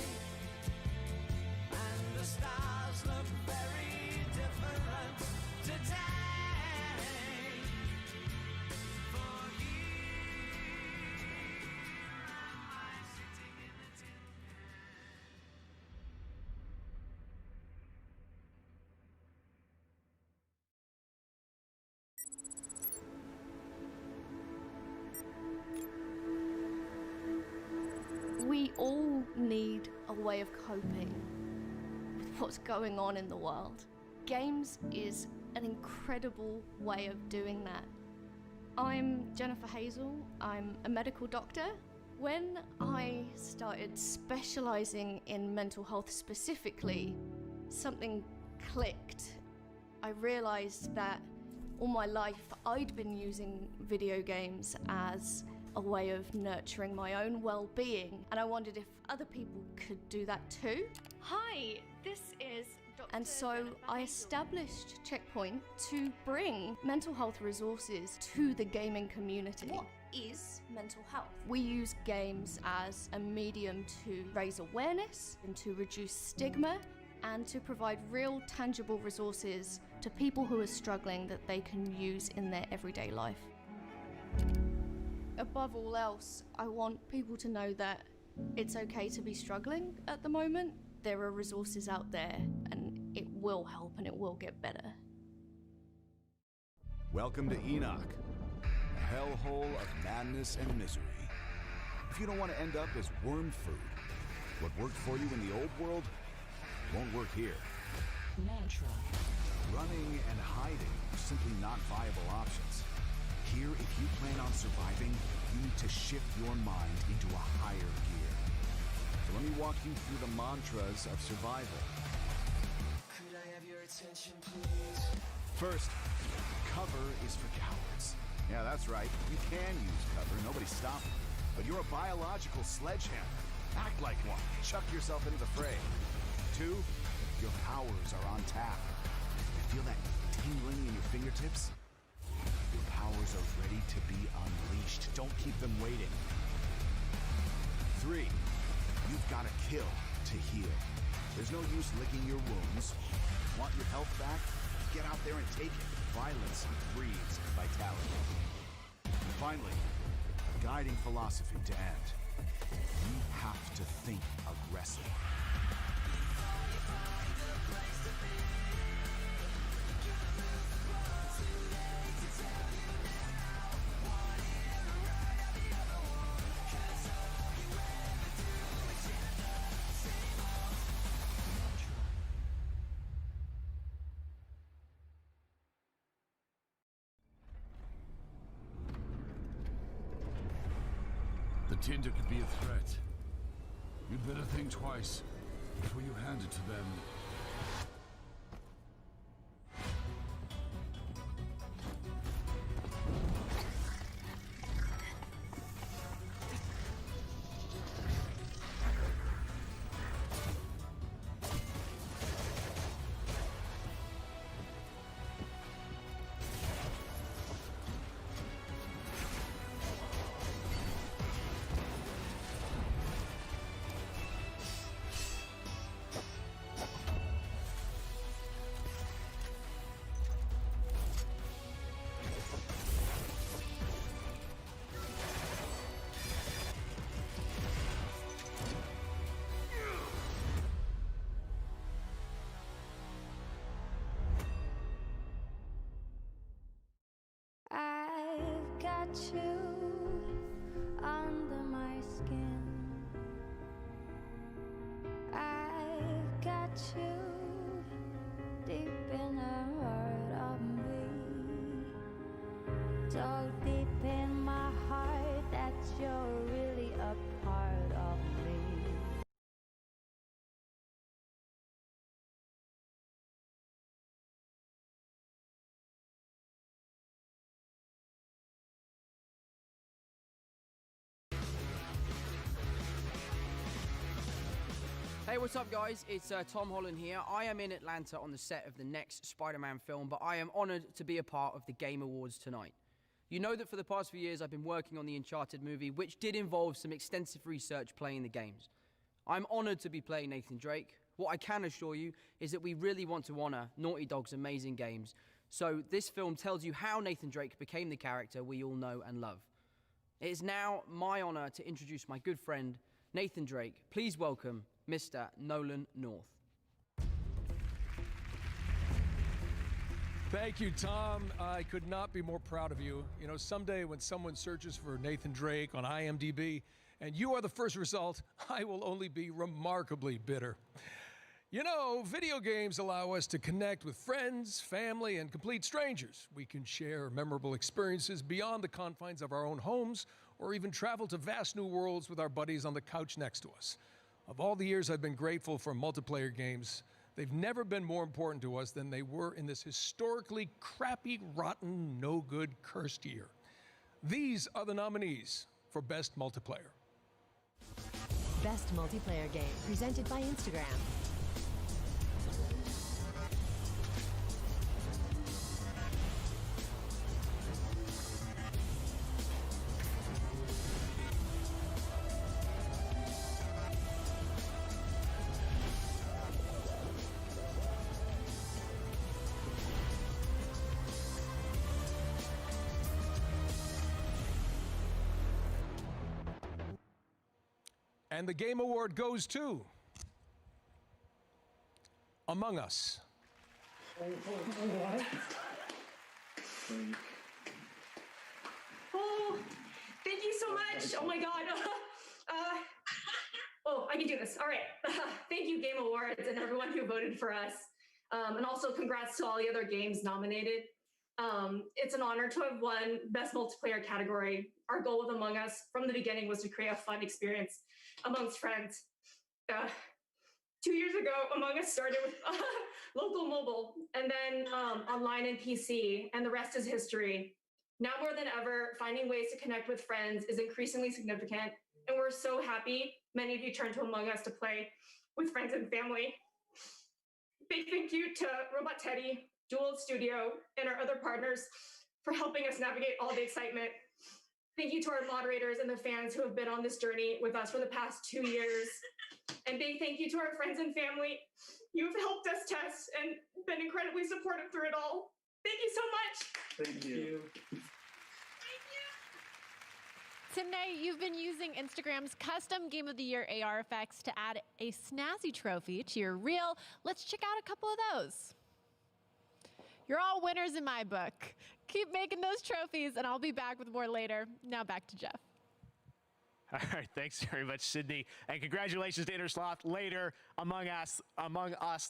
and the stars look very different today. For here am I sitting in a tin We all need a way of coping with what's going on in the world. Games is an incredible way of doing that. I'm Jennifer Hazel. I'm a medical doctor. When I started specializing in mental health specifically, something clicked. I realized that all my life I'd been using video games as a way of nurturing my own well-being, and I wondered if other people could do that too. Hi, this is Dr. And so I established Checkpoint to bring mental health resources to the gaming community. What is mental health? We use games as a medium to raise awareness and to reduce stigma and to provide real tangible resources to people who are struggling that they can use in their everyday life. Above all else, I want people to know that it's okay to be struggling at the moment. There are resources out there, and it will help and it will get better. Welcome to Enoch, a hellhole of madness and misery. If you don't want to end up as worm food, what worked for you in the old world won't work here. Mantra. Running and hiding are simply not viable options. Here, if you plan on surviving, you need to shift your mind into a higher gear. So let me walk you through the mantras of survival. Could I have your attention, please? First, cover is for cowards. Yeah, that's right. You can use cover, nobody's stopping. But you're a biological sledgehammer. Act like one. Chuck yourself into the fray. 2, your powers are on tap. You feel that tingling in your fingertips? Your powers are ready to be unleashed. Don't keep them waiting. 3, you've got to kill to heal. There's no use licking your wounds. Want your health back? Get out there and take it. Violence breeds vitality. And finally, a guiding philosophy to end. You have to think aggressive. The Tinder could be a threat. You'd better think twice before you hand it to them. I've got you under my skin. I've got you deep in the heart of me. So deep in my heart that you're really a part of me. Hey, what's up, guys? It's Tom Holland here. I am in Atlanta on the set of the next Spider-Man film, but I am honored to be a part of the Game Awards tonight. You know that for the past few years, I've been working on the Uncharted movie, which did involve some extensive research playing the games. I'm honored to be playing Nathan Drake. What I can assure you is that we really want to honor Naughty Dog's amazing games. So this film tells you how Nathan Drake became the character we all know and love. It is now my honor to introduce my good friend, Nathan Drake. Please welcome Mr. Nolan North. Thank you, Tom. I could not be more proud of you. You know, someday when someone searches for Nathan Drake on IMDb and you are the first result, I will only be remarkably bitter. You know, video games allow us to connect with friends, family, and complete strangers. We can share memorable experiences beyond the confines of our own homes, or even travel to vast new worlds with our buddies on the couch next to us. Of all the years I've been grateful for multiplayer games, they've never been more important to us than they were in this historically crappy, rotten, no-good, cursed year. These are the nominees for Best Multiplayer. Best Multiplayer Game, presented by Instagram. And the Game Award goes to Among Us. Oh, thank you so much. Oh my God. I can do this. All right. Thank you, Game Awards, and everyone who voted for us. And also congrats to all the other games nominated. It's an honor to have won Best Multiplayer category. Our goal with Among Us from the beginning was to create a fun experience amongst friends. 2 years ago, Among Us started with local mobile, and then online and PC, and the rest is history. Now more than ever, finding ways to connect with friends is increasingly significant, and we're so happy many of you turned to Among Us to play with friends and family. Big thank you to Robot Teddy, Dual Studio, and our other partners for helping us navigate all the excitement. Thank you to our moderators and the fans who have been on this journey with us for the past 2 years. And big thank you to our friends and family. You've helped us test and been incredibly supportive through it all. Thank you so much. Thank you. Tonight, you've been using Instagram's custom Game of the Year AR effects to add a snazzy trophy to your reel. Let's check out a couple of those. You're all winners in my book. Keep making those trophies, and I'll be back with more later. Now back to Jeff. All right, thanks very much, Sydney. And congratulations to Intersloth later, Among Us,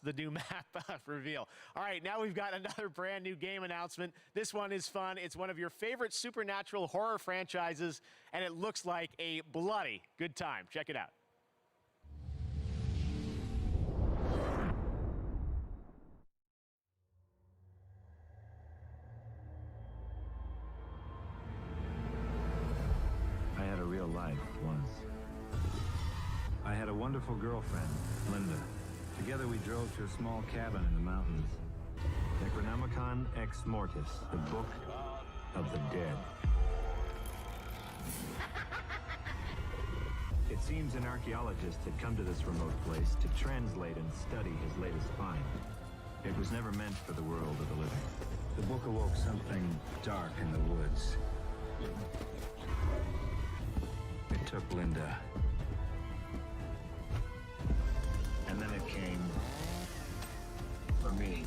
the new map reveal. All right, now we've got another brand new game announcement. This one is fun. It's one of your favorite supernatural horror franchises, and it looks like a bloody good time. Check it out. I had a real life once. I had a wonderful girlfriend, Linda. Together we drove to a small cabin in the mountains. Necronomicon Ex Mortis, the Book of the Dead. It seems an archaeologist had come to this remote place to translate and study his latest find. It was never meant for the world of the living. The book awoke something dark in the woods. It took Linda. And then it came for me.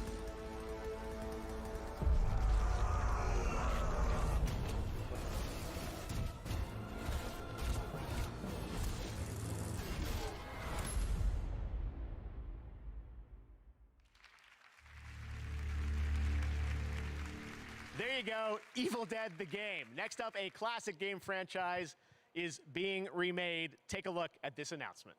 There you go, Evil Dead the game. Next up, a classic game franchise is being remade. Take a look at this announcement.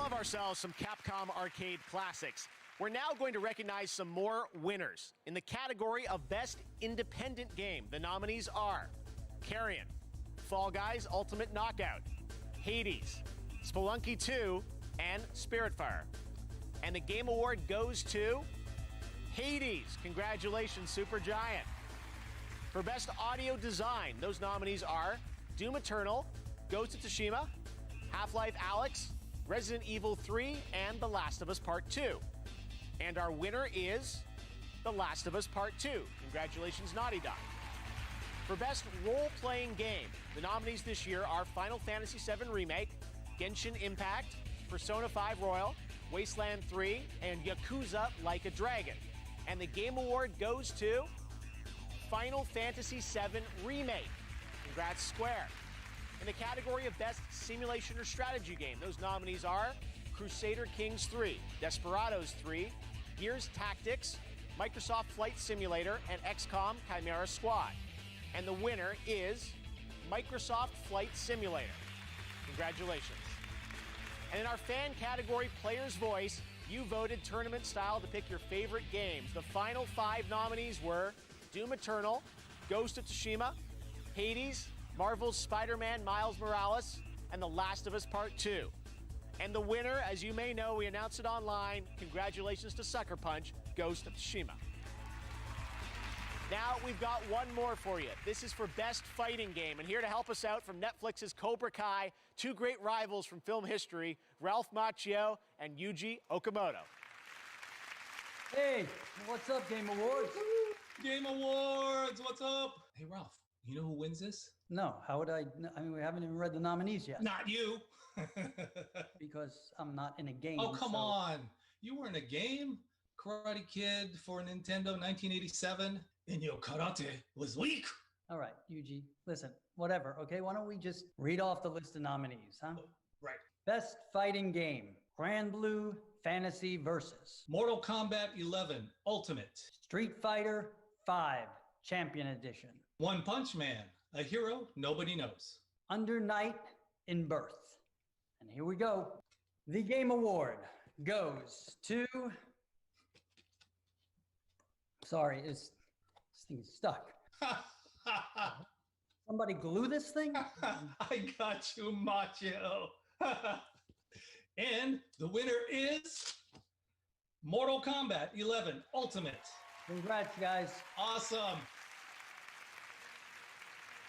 love ourselves some Capcom arcade classics. We're now going to recognize some more winners. In the category of Best Independent Game, the nominees are Carrion, Fall Guys Ultimate Knockout, Hades, Spelunky 2, and Spiritfire. And the Game Award goes to Hades. Congratulations, Supergiant. For Best Audio Design, those nominees are Doom Eternal, Ghost of Tsushima, Half-Life Alyx, Resident Evil 3, and The Last of Us Part 2. And our winner is The Last of Us Part 2. Congratulations, Naughty Dog. For Best Role-Playing Game, the nominees this year are Final Fantasy VII Remake, Genshin Impact, Persona 5 Royal, Wasteland 3, and Yakuza Like a Dragon. And the Game Award goes to Final Fantasy VII Remake. Congrats, Square. In the category of Best Simulation or Strategy Game, those nominees are Crusader Kings 3, Desperados 3, Gears Tactics, Microsoft Flight Simulator, and XCOM Chimera Squad. And the winner is Microsoft Flight Simulator. Congratulations. And in our fan category, Player's Voice, you voted tournament style to pick your favorite games. The final 5 nominees were Doom Eternal, Ghost of Tsushima, Hades, Marvel's Spider-Man Miles Morales, and The Last of Us Part 2. And the winner, as you may know, we announced it online. Congratulations to Sucker Punch, Ghost of Tsushima. Now we've got one more for you. This is for Best Fighting Game. And here to help us out from Netflix's Cobra Kai, 2 great rivals from film history, Ralph Macchio and Yuji Okamoto. Hey, what's up, Game Awards? Game Awards, what's up? Hey, Ralph, you know who wins this? No, how would I? I mean, we haven't even read the nominees yet. Not you. Because I'm not in a game. Oh, come so- on. You were in a game? Karate Kid for Nintendo 1987, and your karate was weak. All right, Yuji, listen, whatever, okay? Why don't we just read off the list of nominees, huh? Right. Best Fighting Game, Grand Blue Fantasy Versus. Mortal Kombat 11 Ultimate. Street Fighter 5 Champion Edition. One Punch Man, a hero nobody knows. Under Night in Birth. And here we go. The Game Award goes to... Sorry, this thing is stuck. Somebody glue this thing? I got you, Macho. And the winner is Mortal Kombat 11 Ultimate. Congrats, guys. Awesome.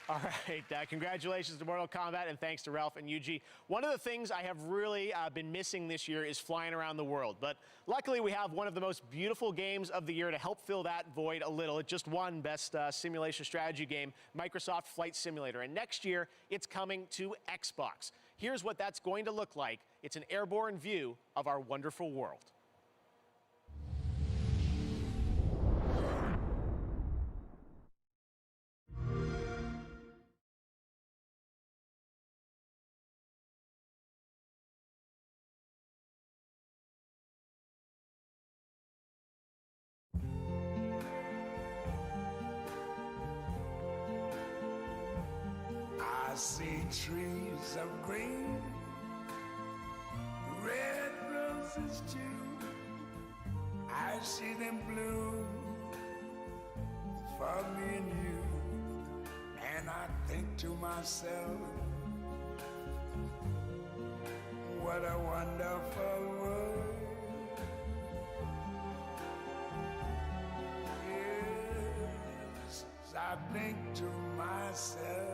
All right, congratulations to Mortal Kombat, and thanks to Ralph and Yuji. One of the things I have really been missing this year is flying around the world, but luckily we have one of the most beautiful games of the year to help fill that void a little. It just won Best Simulation Strategy Game, Microsoft Flight Simulator, and next year it's coming to Xbox. Here's what that's going to look like. It's an airborne view of our wonderful world. I see trees of green, red roses too. I see them bloom for me and you. And I think to myself, what a wonderful world. Yes, I think to myself.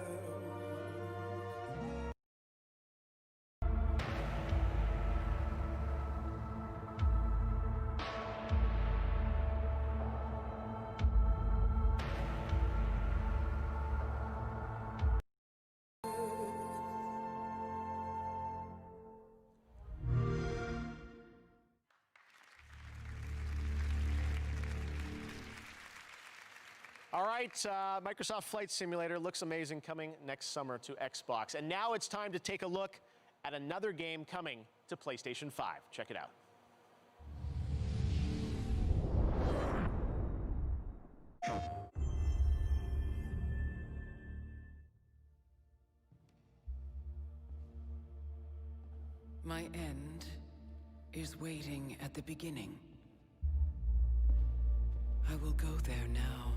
All right, Microsoft Flight Simulator looks amazing, coming next summer to Xbox. And now it's time to take a look at another game coming to PlayStation 5. Check it out. My end is waiting at the beginning. I will go there now.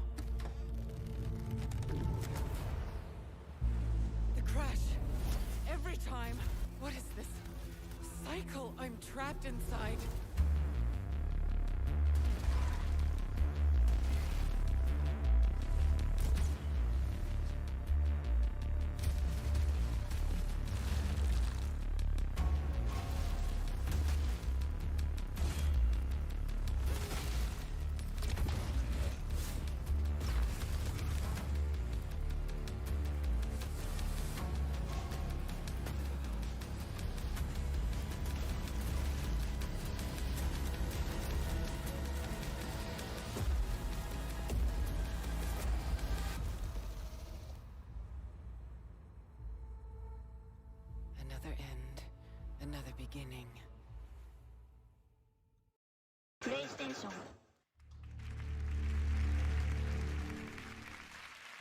The crash! Every time! What is this cycle I'm trapped inside? Another end, another beginning. PlayStation.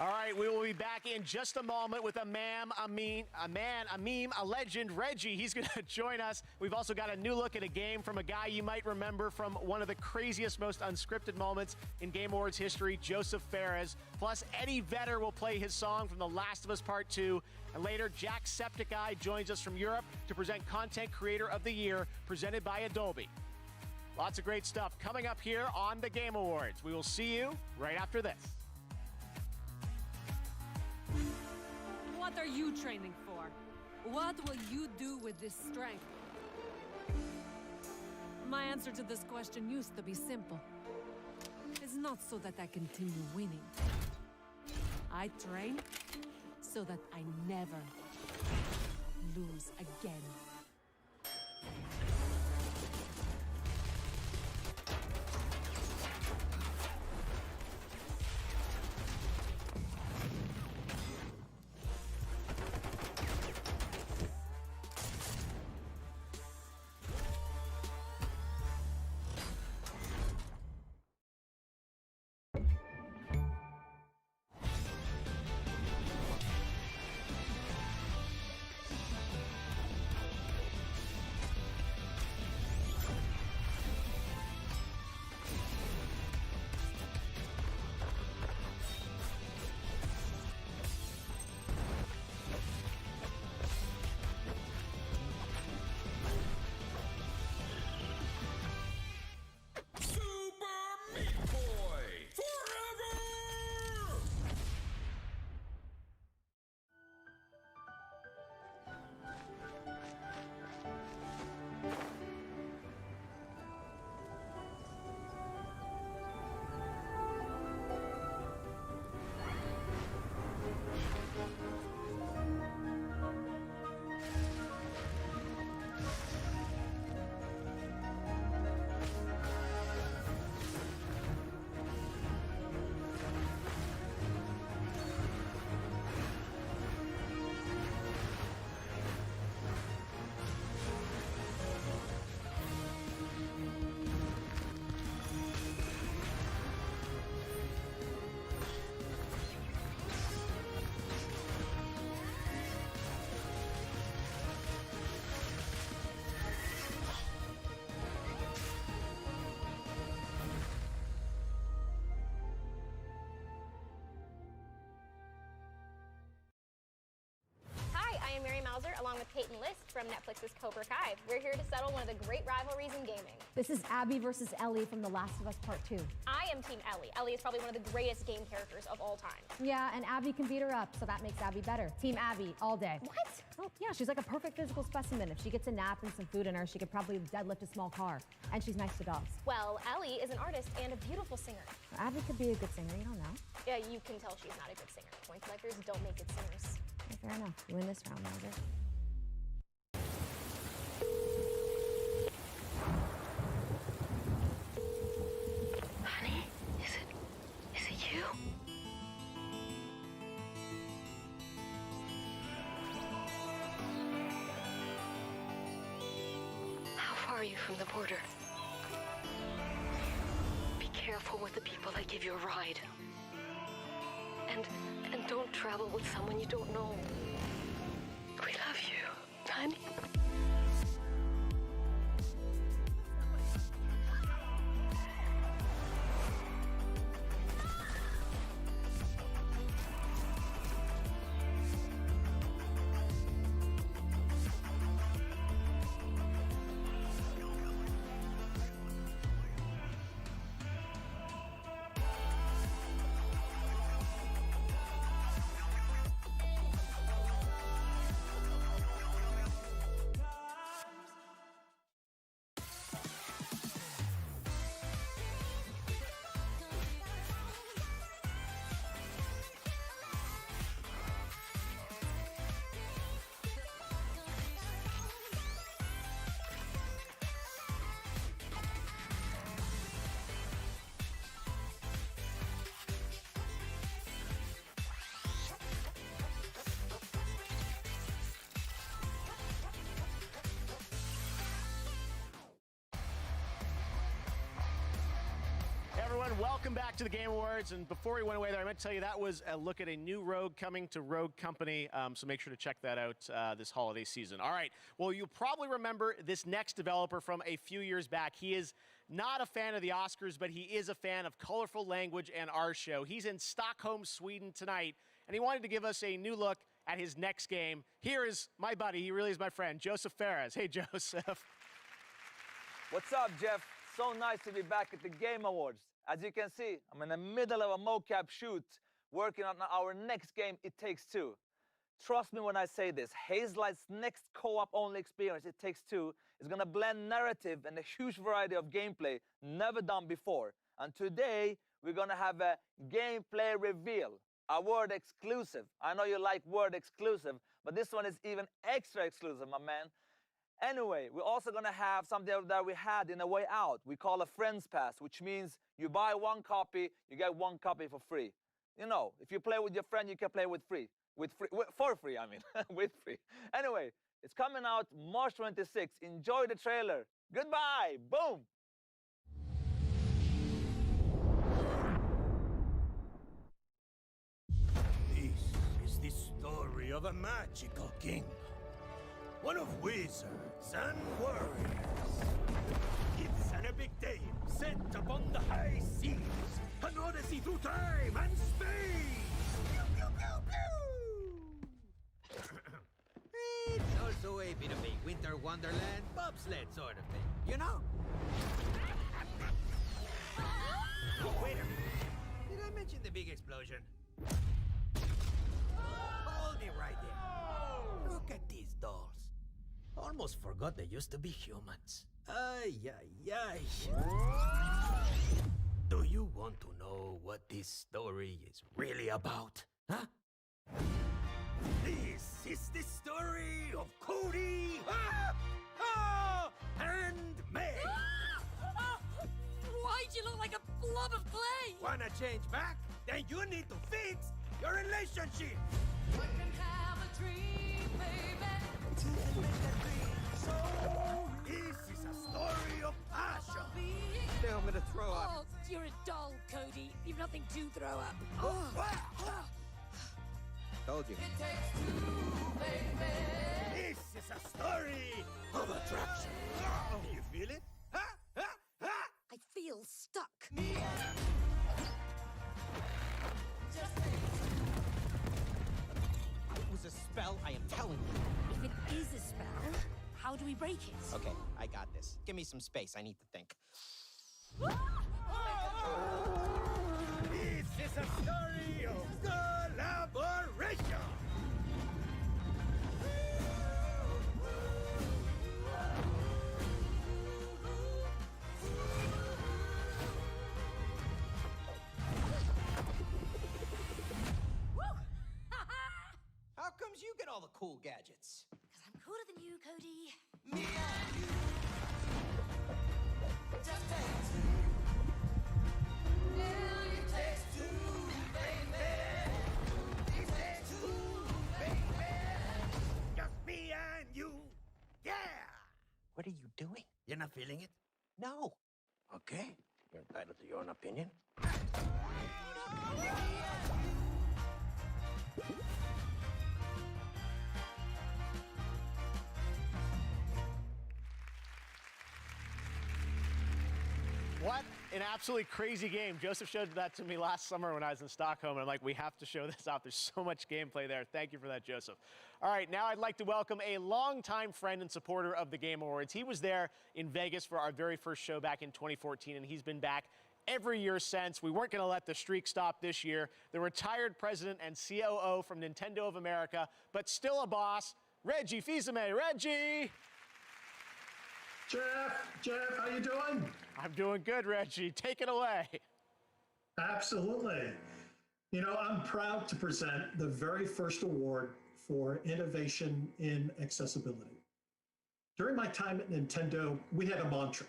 All right, we will be back in just a moment with a meme, a legend, Reggie. He's going to join us. We've also got a new look at a game from a guy you might remember from one of the craziest, most unscripted moments in Game Awards history, Joseph Fares. Plus, Eddie Vedder will play his song from The Last of Us Part 2. And later, Jacksepticeye joins us from Europe to present Content Creator of the Year, presented by Adobe. Lots of great stuff coming up here on the Game Awards. We will see you right after this. What are you training for? What will you do with this strength? My answer to this question used to be simple. It's not so that I continue winning. I train so that I never lose again. Along with Peyton List from Netflix's Cobra Kai. We're here to settle one of the great rivalries in gaming. This is Abby versus Ellie from The Last of Us Part 2. I am Team Ellie. Ellie is probably one of the greatest game characters of all time. Yeah, and Abby can beat her up, so that makes Abby better. Team Abby, all day. What? Oh, yeah, she's like a perfect physical specimen. If she gets a nap and some food in her, she could probably deadlift a small car. And she's nice to dogs. Well, Ellie is an artist and a beautiful singer. Abby could be a good singer, you don't know. Yeah, you can tell she's not a good singer. Coin collectors don't make good singers. Okay, fair enough. You win this round, Mauser. Honey, is it you? How far are you from the border? Be careful with the people that give you a ride. And don't travel with someone you don't know. We love you, honey. everyone. Welcome back to the Game Awards. And before we went away there, I meant to tell you that was a look at a new Rogue coming to Rogue Company. So make sure to check that out this holiday season. All right. Well, you'll probably remember this next developer from a few years back. He is not a fan of the Oscars, but he is a fan of colorful language and our show. He's in Stockholm, Sweden tonight, and he wanted to give us a new look at his next game. Here is my buddy. He really is my friend, Joseph Ferres. Hey, Joseph. What's up, Jeff? So nice to be back at the Game Awards. As you can see, I'm in the middle of a mocap shoot, working on our next game, It Takes Two. Trust me when I say this, Hazelight's next co-op only experience, It Takes Two, is gonna blend narrative and a huge variety of gameplay never done before. And today, we're gonna have a gameplay reveal, a word exclusive. I know you like word exclusive, but this one is even extra exclusive, my man. Anyway, we're also gonna have something that we had in A Way Out. We call a Friends Pass, which means you buy one copy, you get one copy for free. You know, if you play with your friend, you can play for free, I mean, with free. Anyway, it's coming out March 26th. Enjoy the trailer. Goodbye, boom. This is the story of a magical kingdom. One of wizards and warriors. It's an epic tale set upon the high seas. An odyssey through time and space. Pew, pew, pew, pew. It's also a bit of a winter wonderland bobsled sort of thing, you know? Wait a minute. Did I mention the big explosion? Hold it right there. Look at these dolls. Almost forgot they used to be humans. Ay, ay, ay. Do you want to know what this story is really about? Huh? This is the story of Cody and May. Why'd you look like a blob of clay? Wanna change back? Then you need to fix your relationship. One can have a dream, baby. So, this is a story of passion. Now I'm gonna throw up. Oh, you're a doll, Cody. You've nothing to throw up. Told you. It takes two, baby. This is a story of attraction. You feel it? I feel stuck. It was a spell, I am telling you. If it is a spell, how do we break it? Okay, I got this. Give me some space. I need to think. This is a story of collaboration. How comes you get all the cool gadgets? Because I'm cooler than you, Cody. Me and you. Just take two. Yeah, it takes two, baby. It takes two, baby. Just me and you. Yeah. What are you doing? You're not feeling it? No. Okay. You're entitled to your own opinion. What an absolutely crazy game. Joseph showed that to me last summer when I was in Stockholm, and I'm like, we have to show this off. There's so much gameplay there. Thank you for that, Joseph. All right, now I'd like to welcome a longtime friend and supporter of the Game Awards. He was there in Vegas for our very first show back in 2014, and he's been back every year since. We weren't going to let the streak stop this year. The retired president and COO from Nintendo of America, but still a boss, Reggie Fils-Aimé. Reggie! Jeff, how you doing? I'm doing good, Reggie. Take it away. Absolutely. You know, I'm proud to present the very first award for innovation in accessibility. During my time at Nintendo, we had a mantra,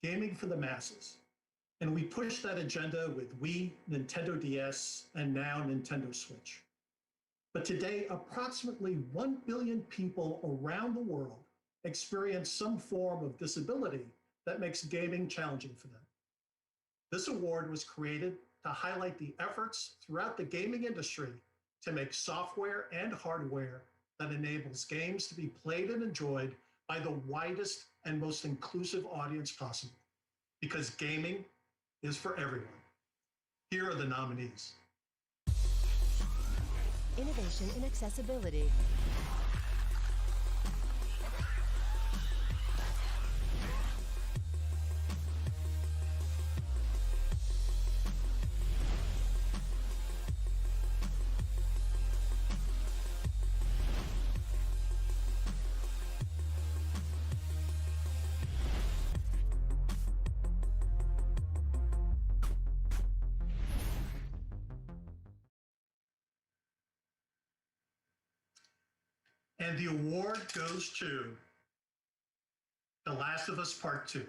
gaming for the masses. And we pushed that agenda with Wii, Nintendo DS, and now Nintendo Switch. But today, approximately 1 billion people around the world experience some form of disability that makes gaming challenging for them. This award was created to highlight the efforts throughout the gaming industry to make software and hardware that enables games to be played and enjoyed by the widest and most inclusive audience possible. Because gaming is for everyone. Here are the nominees. Innovation in accessibility. And the award goes to The Last of Us Part 2.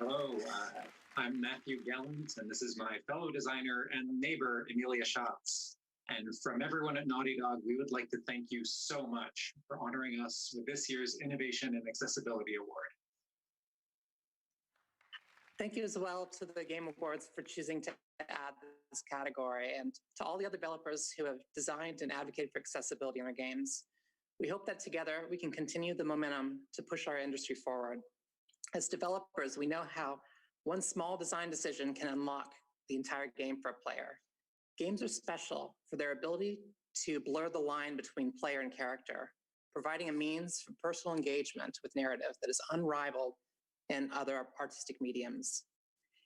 Hello, I'm Matthew Gallant, and this is my fellow designer and neighbor, Amelia Schatz. And from everyone at Naughty Dog, we would like to thank you so much for honoring us with this year's Innovation and Accessibility Award. Thank you as well to the Game Awards for choosing to add this category, and to all the other developers who have designed and advocated for accessibility in their games. We hope that together we can continue the momentum to push our industry forward. As developers, we know how one small design decision can unlock the entire game for a player. Games are special for their ability to blur the line between player and character, providing a means for personal engagement with narrative that is unrivaled in other artistic mediums.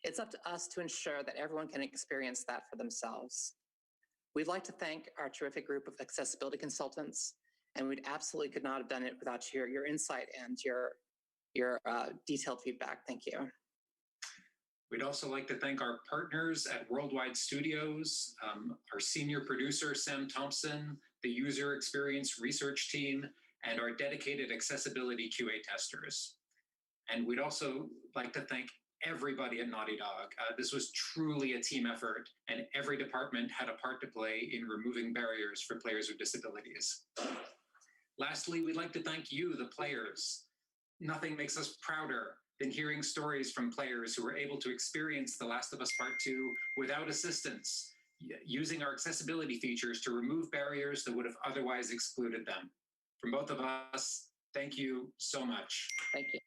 It's up to us to ensure that everyone can experience that for themselves. We'd like to thank our terrific group of accessibility consultants, and we absolutely could not have done it without your insight and your detailed feedback. Thank you. We'd also like to thank our partners at Worldwide Studios, our senior producer, Sam Thompson, the user experience research team, and our dedicated accessibility QA testers. And we'd also like to thank everybody at Naughty Dog. This was truly a team effort, and every department had a part to play in removing barriers for players with disabilities. Lastly, we'd like to thank you, the players. Nothing makes us prouder than hearing stories from players who were able to experience The Last of Us Part 2 without assistance, using our accessibility features to remove barriers that would have otherwise excluded them. From both of us, thank you so much. Thank you.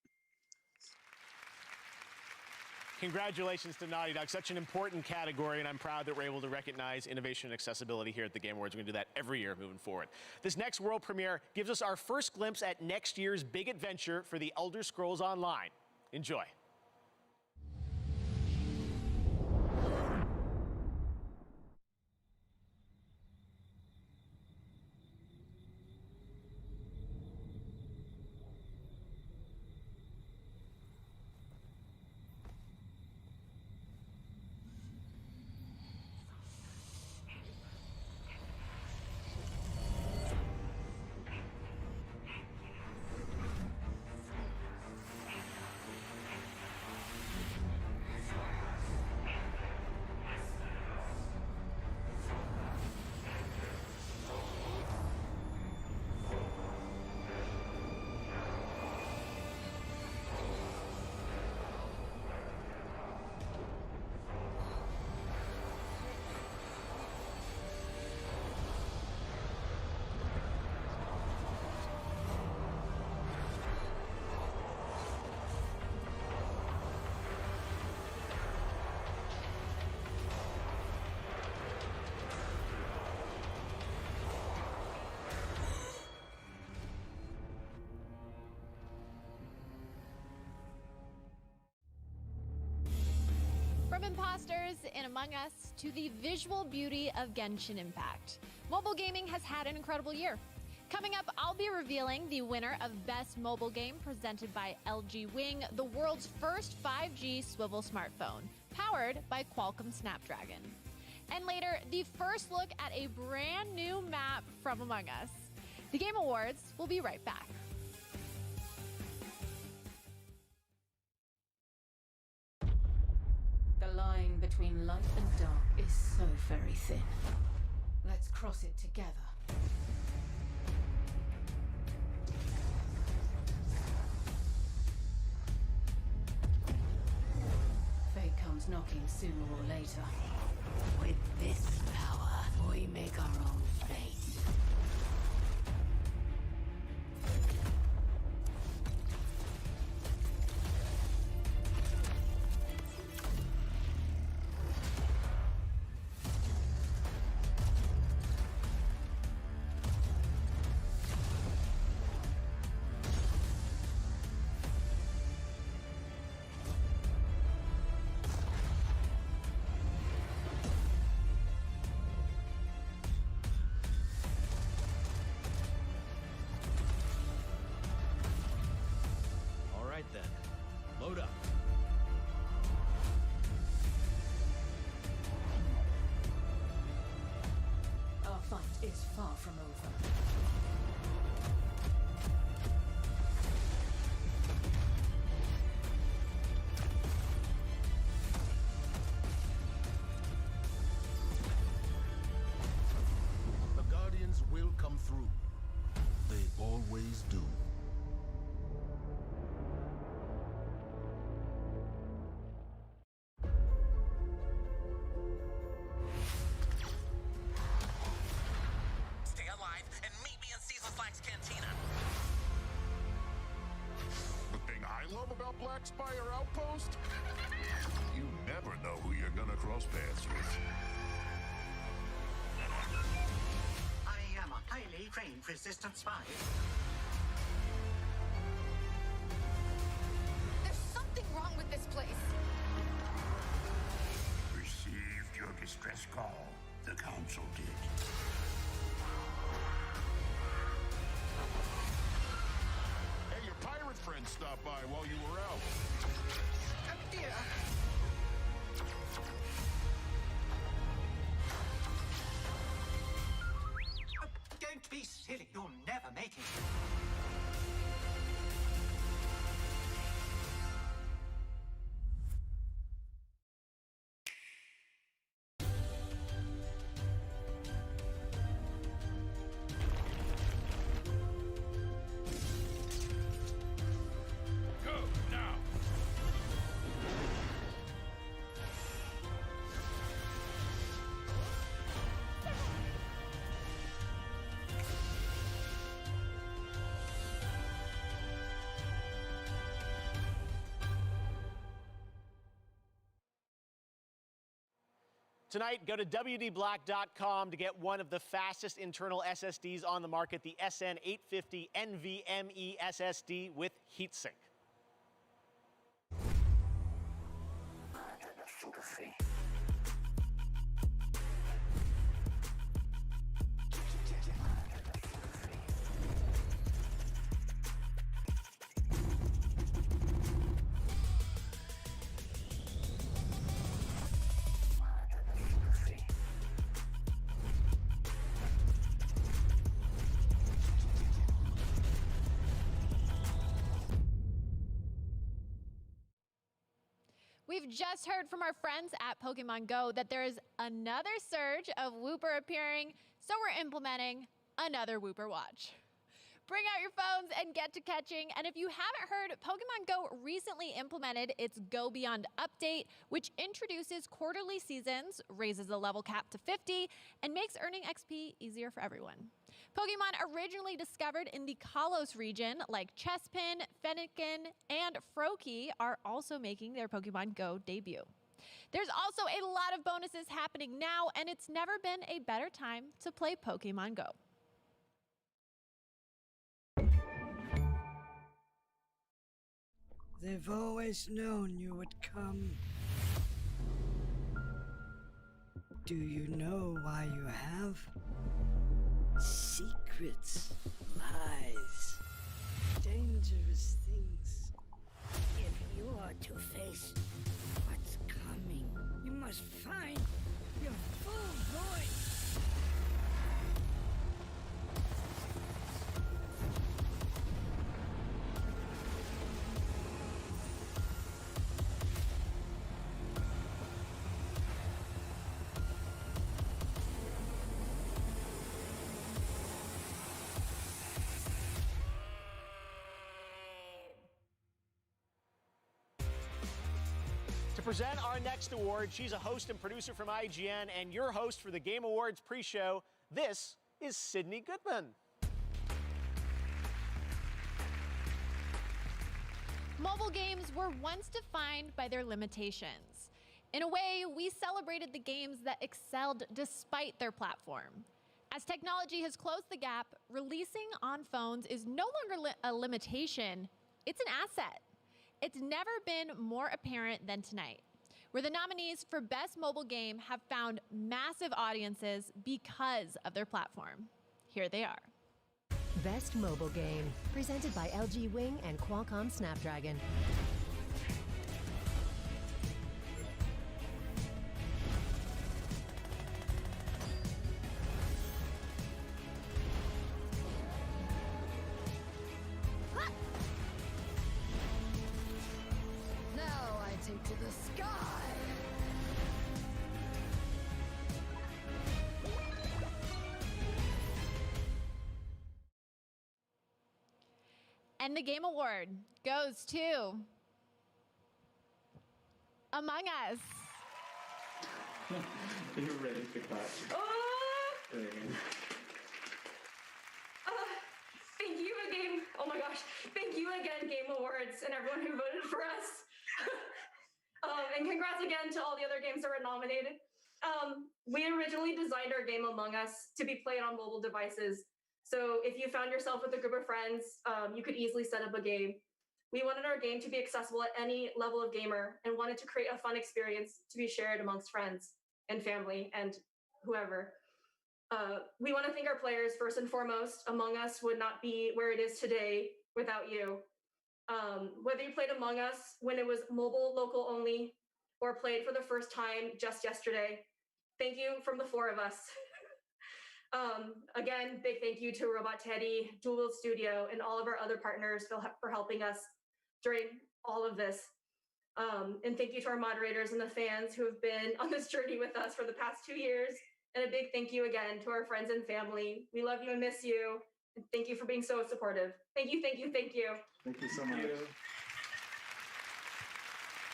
Congratulations to Naughty Dog, such an important category, and I'm proud that we're able to recognize innovation and accessibility here at the Game Awards. We're going to do that every year moving forward. This next world premiere gives us our first glimpse at next year's big adventure for the Elder Scrolls Online. Enjoy. From imposters in Among Us to the visual beauty of Genshin Impact, mobile gaming has had an incredible year. Coming up, I'll be revealing the winner of Best Mobile Game presented by LG Wing, the world's first 5G swivel smartphone, powered by Qualcomm Snapdragon. And later, the first look at a brand new map from Among Us. The Game Awards will be right back. The line between light and dark is so very thin. Let's cross it together. knocking sooner or later. With this power, we make our own fate. All right then, load up. Our fight is far from over. The Guardians will come through. They always do. Stay alive and meet me in Caesar Slack's cantina. The thing I love about Black Spire Outpost? You never know who you're gonna cross paths with. I am a highly trained resistance spy. There's something wrong with this place. Received your distress call. The Council did. Hey, your pirate friend stopped by while you were out. Oh dear. Don't be silly. You'll never make it. Go now. Tonight, go to WDBlack.com to get one of the fastest internal SSDs on the market, the SN850 NVMe SSD with heatsink. We've just heard from our friends at Pokemon Go that there is another surge of Wooper appearing, so we're implementing another Wooper Watch. Bring out your phones and get to catching. And if you haven't heard, Pokemon Go recently implemented its Go Beyond update, which introduces quarterly seasons, raises the level cap to 50, and makes earning XP easier for everyone. Pokemon originally discovered in the Kalos region, like Chespin, Fennekin, and Froakie, are also making their Pokemon Go debut. There's also a lot of bonuses happening now, and it's never been a better time to play Pokemon Go. They've always known you would come. Do you know why you have? Secrets, lies, dangerous things. If you are to face what's coming, you must find your full voice. To present our next award, she's a host and producer from IGN and your host for the Game Awards pre-show. This is Sydney Goodman. Mobile games were once defined by their limitations. In a way, we celebrated the games that excelled despite their platform. As technology has closed the gap, releasing on phones is no longer a limitation, it's an asset. It's never been more apparent than tonight, where the nominees for Best Mobile Game have found massive audiences because of their platform. Here they are. Best Mobile Game, presented by LG Wing and Qualcomm Snapdragon. Now I take to the sky. And the Game Award goes to Among Us. You're ready to clap. Thank you again. Oh my gosh. Thank you again, Game Awards, and everyone who voted for us. And congrats again to all the other games that were nominated. We originally designed our game Among Us to be played on mobile devices. So if you found yourself with a group of friends, you could easily set up a game. We wanted our game to be accessible at any level of gamer and wanted to create a fun experience to be shared amongst friends and family and whoever. We want to thank our players first and foremost. Among Us would not be where it is today without you. Whether you played Among Us when it was mobile, local only, or played for the first time just yesterday, thank you from the four of us. Again, big thank you to Robot Teddy, Dual Wield Studio, and all of our other partners for helping us during all of this. And thank you to our moderators and the fans who have been on this journey with us for the past 2 years. And a big thank you again to our friends and family. We love you and miss you. And thank you for being so supportive. Thank you, thank you, thank you. Thank you so much.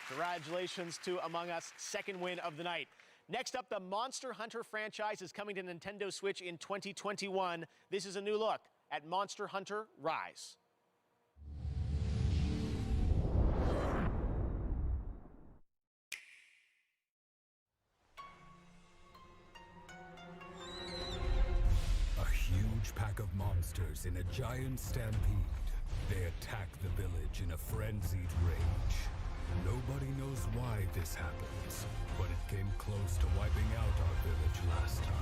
Congratulations to Among Us, second win of the night. Next up, the Monster Hunter franchise is coming to Nintendo Switch in 2021. This is a new look at Monster Hunter Rise. A huge pack of monsters in a giant stampede. They attack the village in a frenzied rage. Nobody knows why this happens, but it came close to wiping out our village last time.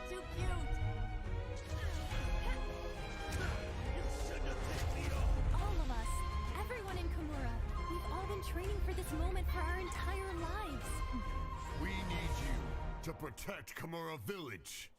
Too cute. All of us, everyone in Komura, we've all been training for this moment for our entire lives. We need you to protect Komura Village.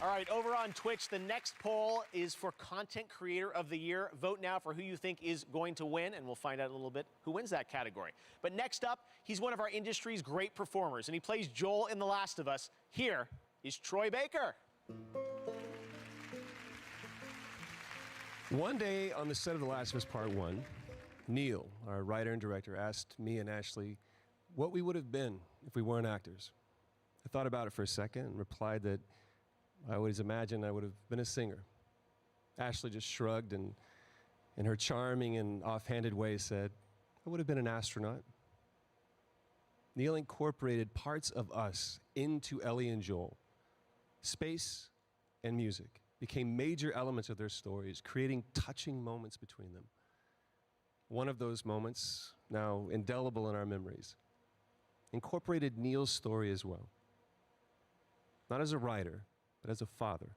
All right, over on Twitch, the next poll is for Content Creator of the Year. Vote now for who you think is going to win, and we'll find out a little bit who wins that category. But next up, he's one of our industry's great performers, and he plays Joel in The Last of Us. Here is Troy Baker. One day on the set of The Last of Us Part 1, Neil, our writer and director, asked me and Ashley what we would have been if we weren't actors. I thought about it for a second and replied that I always imagined I would have been a singer. Ashley just shrugged and, in her charming and offhanded way, said, I would have been an astronaut. Neil incorporated parts of us into Ellie and Joel. Space and music became major elements of their stories, creating touching moments between them. One of those moments, now indelible in our memories, incorporated Neil's story as well. Not as a writer, but as a father.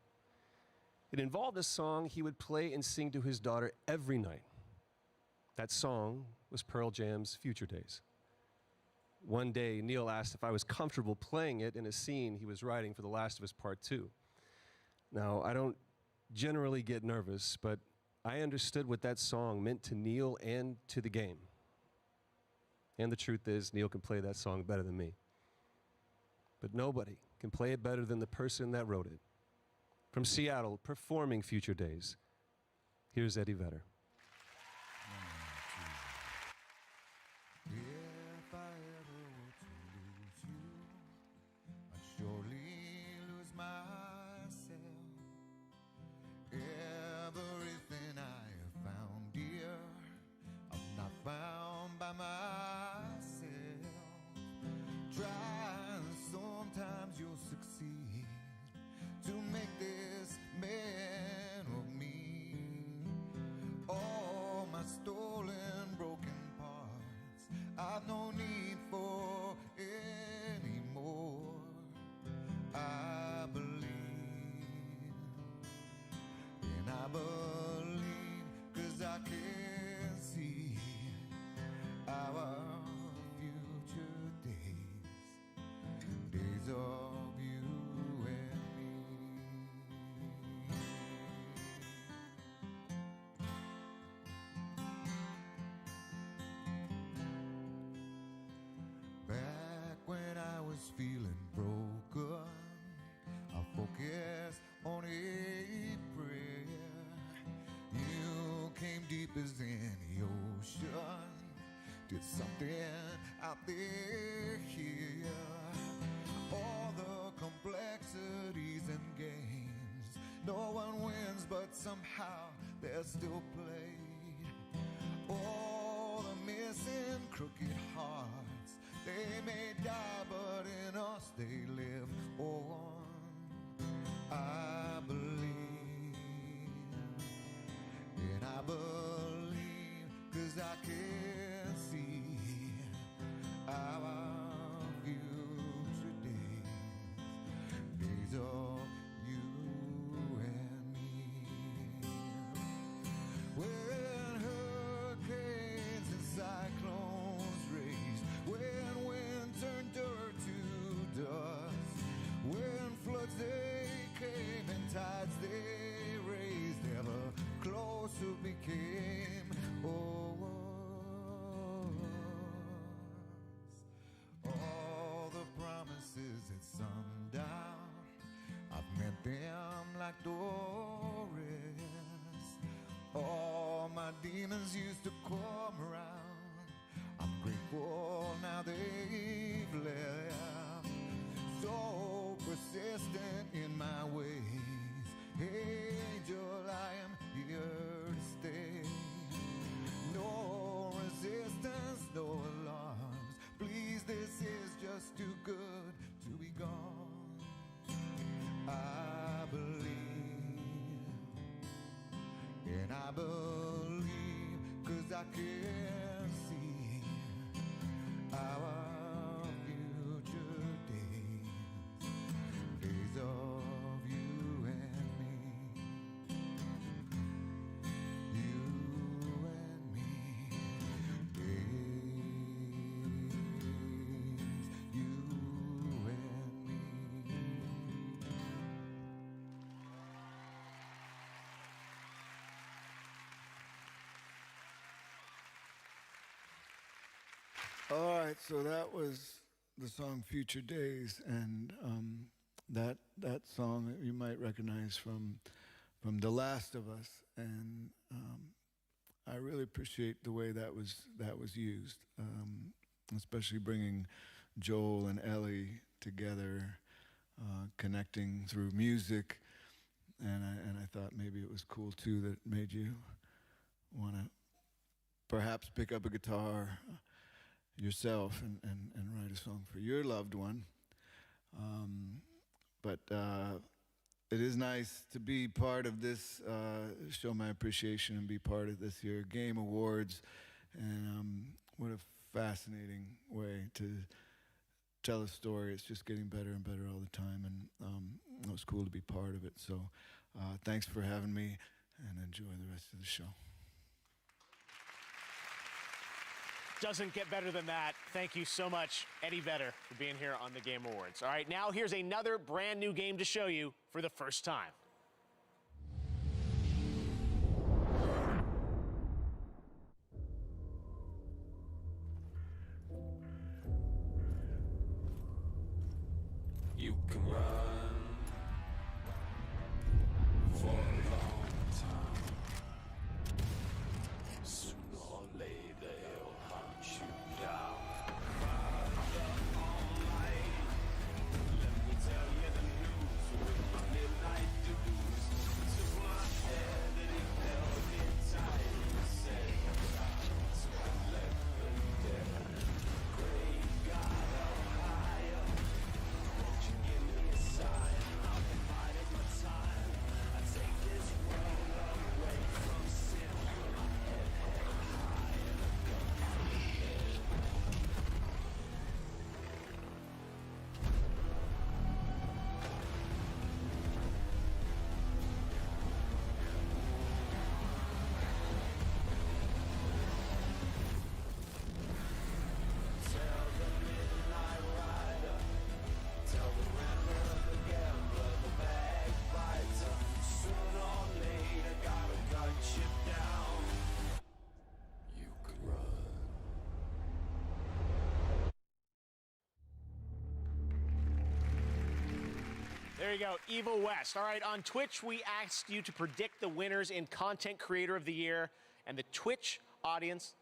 It involved a song he would play and sing to his daughter every night. That song was Pearl Jam's Future Days. One day, Neil asked if I was comfortable playing it in a scene he was writing for The Last of Us Part 2. Now, I don't generally get nervous, but I understood what that song meant to Neil and to the game. And the truth is, Neil can play that song better than me. But nobody can play it better than the person that wrote it. From Seattle, performing Future Days, here's Eddie Vedder. If I ever were to lose you, I'd surely lose myself. Everything I have found, dear, I'm not found by myself. Try, and sometimes you'll succeed to make this man of me. All my stolen, broken parts, I've no need for anymore. I believe, and I believe 'cause I can see our future days, days of you and me. Back when I was feeling broken, I focused on a prayer. You came deep as any ocean, did something out there here. All the complexities and games, no one wins, but somehow they're still played. All the missing crooked hearts, they may die, but in us they live on. I believe, and I believe 'cause I can see our future days, days of you and me. When hurricanes and cyclones rage, when wind turned dirt to dust, when floods they came and tides they raised, ever closer became all the promises at sundown, I've met them like Doris. All my demons used to come around, I'm grateful now they've left. So persistent in my ways, angel, I am here to stay. No resistance, no alarms, please, this is just too good to be gone. I believe, and I believe 'cause I can see our future days, days of you and me, you and me, days, you and me. All right, so that was the song Future Days, and that song you might recognize from The Last of Us, and I really appreciate the way that was used, especially bringing Joel and Ellie together, connecting through music, and I thought maybe it was cool too that made you want to perhaps pick up a guitar yourself and write a song for your loved one. But it is nice to be part of this, show my appreciation and be part of this year Game Awards. And what a fascinating way to tell a story. It's just getting better and better all the time, and it was cool to be part of it. So thanks for having me, and enjoy the rest of the show. Doesn't get better than that. Thank you so much, Eddie Vedder, for being here on the Game Awards. All right, now here's another brand new game to show you for the first time. You can run for a long time. Sooner or later, they'll hunt you down. All night. Let me tell you the news with my midnight dues. Took my head and it held it tight. Said, so I left the dead. Great God, up higher. Won't you give me a sign? I'll be biding my time. I take this world away from sin. Put my head held high and a gun for the head. Tell the midnight rider, tell the rambler, the gambler, the backbiter. Sooner or later, gotta cut you down. You could run. There you go, Evil West. All right, on Twitch, we asked you to predict the winners in Content Creator of the Year, and the Twitch audience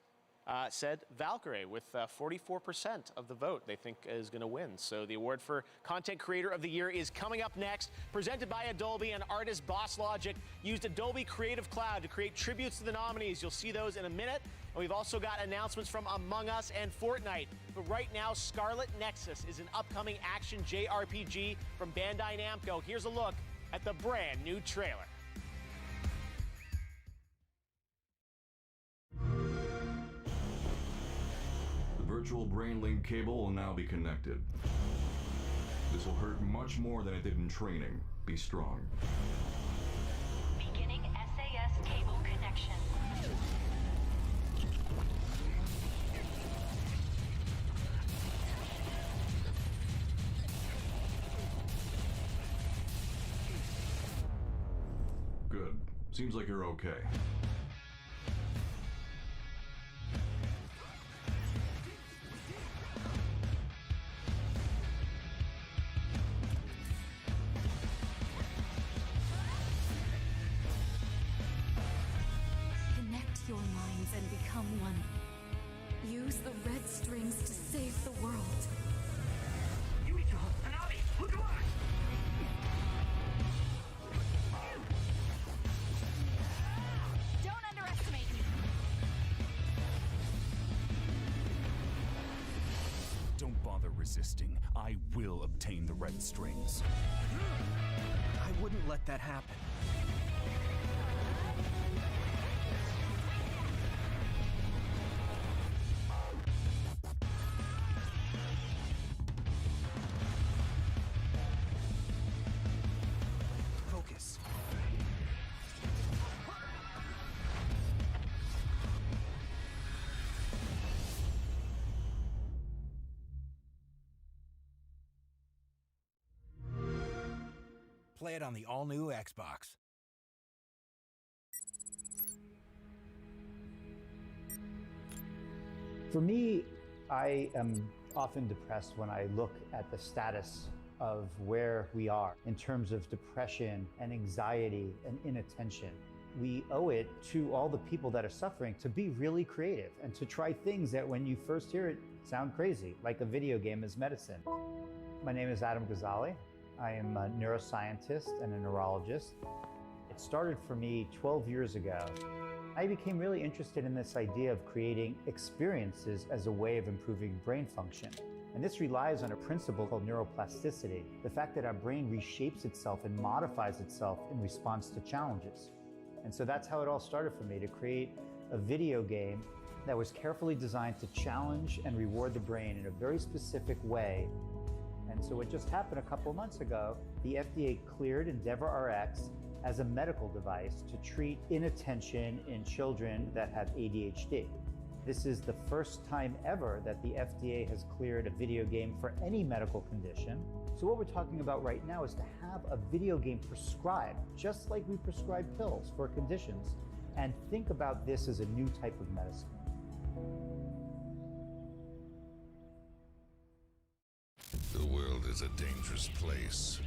said Valkyrie with 44% of the vote they think is going to win. So the award for Content Creator of the Year is coming up next. Presented by Adobe and artist Boss Logic used Adobe Creative Cloud to create tributes to the nominees. You'll see those in a minute. And we've also got announcements from Among Us and Fortnite. But right now, Scarlet Nexus is an upcoming action JRPG from Bandai Namco. Here's a look at the brand new trailer. The virtual brain link cable will now be connected. This will hurt much more than it did in training. Be strong. Beginning SAS cable connection. Good. Seems like you're okay. Connect your minds and become one. Use the red strings to save the world. Don't underestimate me. Don't bother resisting. I will obtain the red strings. I wouldn't let that happen. Focus. Play it on the all-new Xbox. For me, I am often depressed when I look at the status of where we are in terms of depression and anxiety and inattention. We owe it to all the people that are suffering to be really creative and to try things that when you first hear it sound crazy, like a video game as medicine. My name is Adam Ghazali. I am a neuroscientist and a neurologist. It started for me 12 years ago. I became really interested in this idea of creating experiences as a way of improving brain function. And this relies on a principle called neuroplasticity, the fact that our brain reshapes itself and modifies itself in response to challenges. And so that's how it all started for me, to create a video game that was carefully designed to challenge and reward the brain in a very specific way And so what just happened a couple months ago, the FDA cleared EndeavorRx as a medical device to treat inattention in children that have ADHD. This is the first time ever that the FDA has cleared a video game for any medical condition. So what we're talking about right now is to have a video game prescribed, just like we prescribe pills for conditions, and think about this as a new type of medicine. The world is a dangerous place.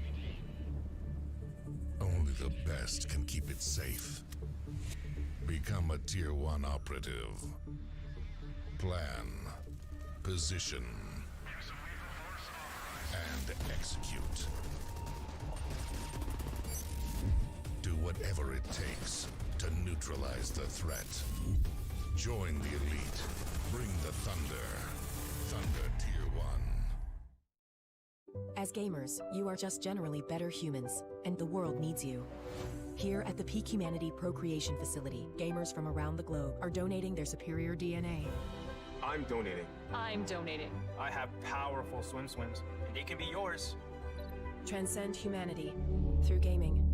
Only the best can keep it safe. Become a Tier 1 operative. Plan, position, and execute. Do whatever it takes to neutralize the threat. Join the elite. Bring the thunder. Thunder Tier 1. As gamers, you are just generally better humans, and the world needs you. Here at the Peak Humanity Procreation Facility, gamers from around the globe are donating their superior DNA. I'm donating. I'm donating. I have powerful swims, and they can be yours. Transcend humanity through gaming.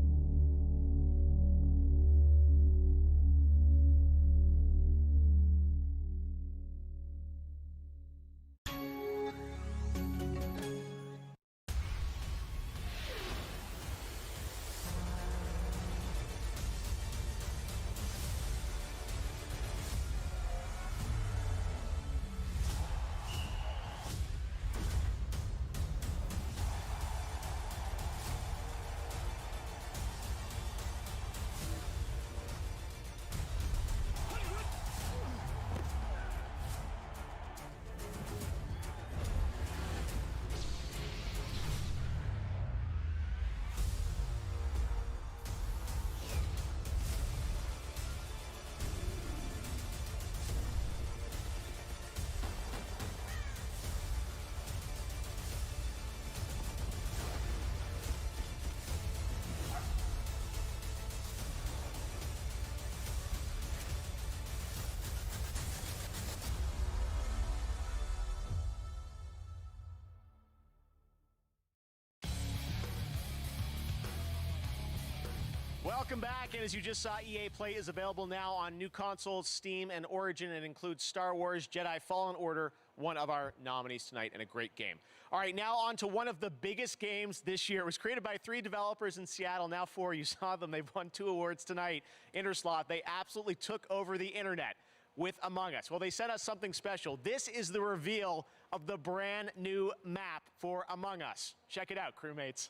Welcome back, and as you just saw, EA Play is available now on new consoles, Steam, and Origin. It includes Star Wars Jedi Fallen Order, one of our nominees tonight, and a great game. All right, now on to one of the biggest games this year. It was created by 3 developers in Seattle, now 4. You saw them. They've won 2 awards tonight. Interslot, they absolutely took over the internet with Among Us. Well, they sent us something special. This is the reveal of the brand new map for Among Us. Check it out, crewmates.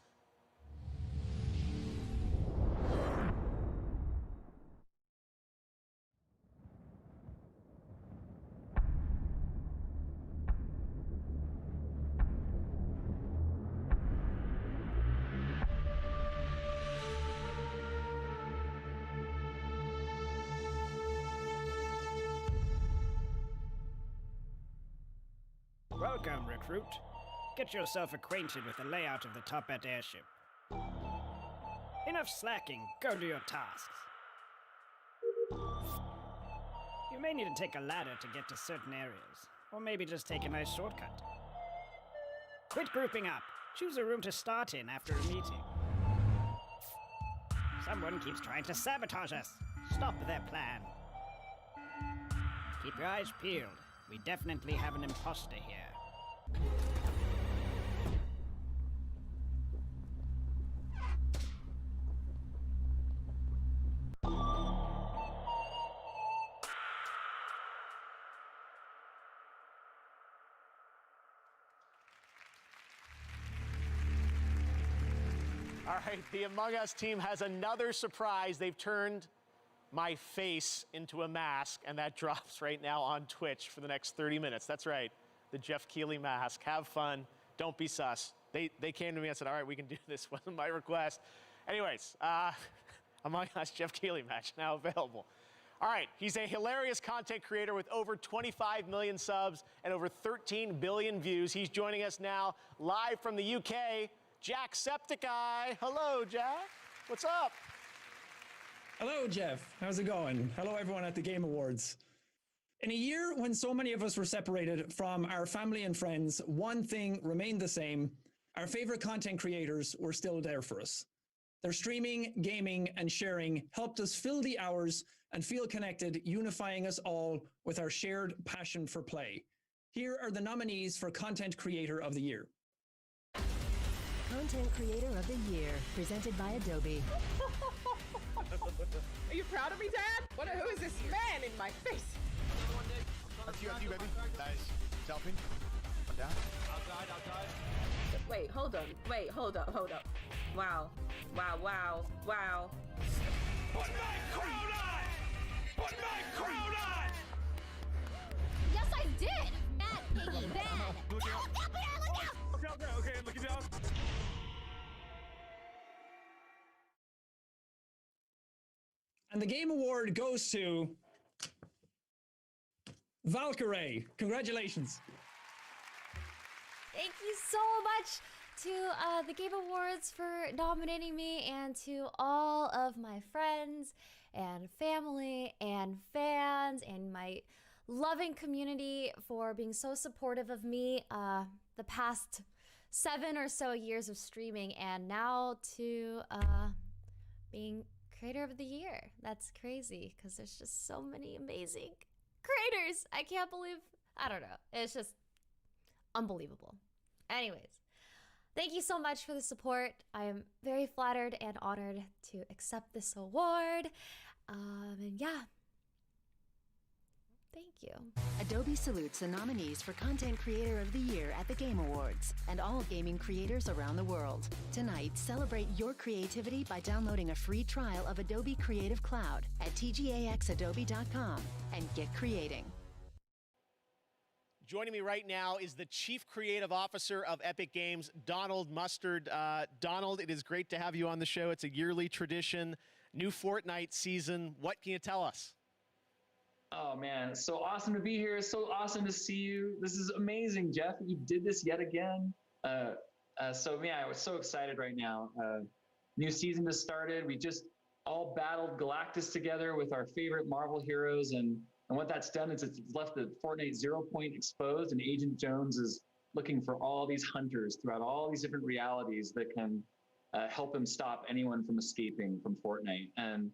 Welcome, recruit. Get yourself acquainted with the layout of the Top-Hat airship. Enough slacking, go do your tasks. You may need to take a ladder to get to certain areas, or maybe just take a nice shortcut. Quit grouping up. Choose a room to start in after a meeting. Someone keeps trying to sabotage us. Stop their plan. Keep your eyes peeled. We definitely have an imposter here. All right, the Among Us team has another surprise. They've turned my face into a mask, and that drops right now on Twitch for the next 30 minutes. That's right, the Jeff Keighley mask. Have fun. Don't be sus. They came to me and said, all right, we can do this. Wasn't my request. Anyways, Among Us Jeff Keighley match now available. All right, he's a hilarious content creator with over 25 million subs and over 13 billion views. He's joining us now live from the UK. Jacksepticeye. Hello, Jack. What's up? Hello, Jeff. How's it going? Hello, everyone at the Game Awards. In a year when so many of us were separated from our family and friends, one thing remained the same: our favorite content creators were still there for us. Their streaming, gaming, and sharing helped us fill the hours and feel connected, unifying us all with our shared passion for play. Here are the nominees for Content Creator of the Year. Content Creator of the Year, presented by Adobe. Are you proud of me, Dad? Who is this man in my face? That's you, baby. Nice. Selfie. One down. Outside. Wait, hold on. Wait, hold up. Wow. Put my crown on! Put my crown on! Yes, I did! Bad piggy, bad! Look out! Look out! Okay, looking down. And the Game Award goes to Valkyrie. Congratulations. Thank you so much to the Game Awards for nominating me, and to all of my friends and family and fans and my loving community for being so supportive of me the past 7 or so years of streaming, and now to being Creator of the Year. That's crazy because there's just so many amazing creators. I can't believe, I don't know. It's just unbelievable. Anyways, thank you so much for the support. I am very flattered and honored to accept this award. And yeah, thank you. Adobe salutes the nominees for Content Creator of the Year at the Game Awards and all gaming creators around the world. Tonight, celebrate your creativity by downloading a free trial of Adobe Creative Cloud at tgaxadobe.com and get creating. Joining me right now is the Chief Creative Officer of Epic Games, Donald Mustard. Donald, it is great to have you on the show. It's a yearly tradition, new Fortnite season. What can you tell us? Oh man, it's so awesome to be here. So awesome to see you. This is amazing, Jeff. You did this yet again. I was so excited right now. New season just started. We just all battled Galactus together with our favorite Marvel heroes, and what that's done is it's left the Fortnite 0 point exposed, and Agent Jones is looking for all these hunters throughout all these different realities that can help him stop anyone from escaping from Fortnite. And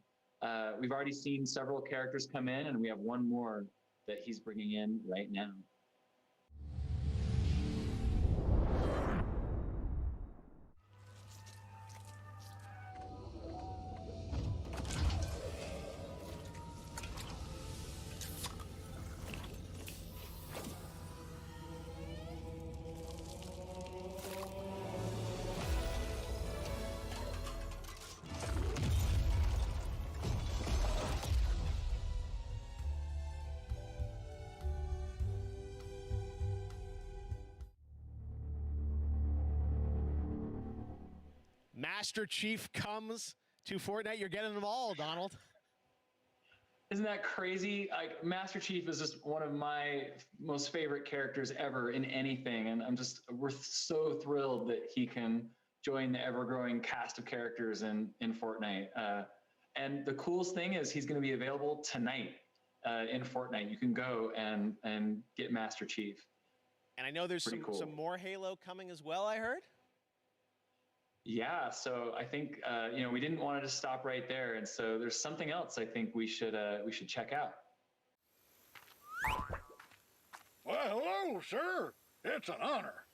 we've already seen several characters come in, and we have one more that he's bringing in right now. Master Chief comes to Fortnite. You're getting them all, Donald. Isn't that crazy? Like, Master Chief is just one of my most favorite characters ever in anything, and we're so thrilled that he can join the ever-growing cast of characters in Fortnite. And the coolest thing is he's going to be available tonight in Fortnite. You can go and get Master Chief. And I know there's some more Halo coming as well, I heard. Yeah, so I think we didn't want to just stop right there, and so there's something else I think we should check out. Well, hello, sir. It's an honor.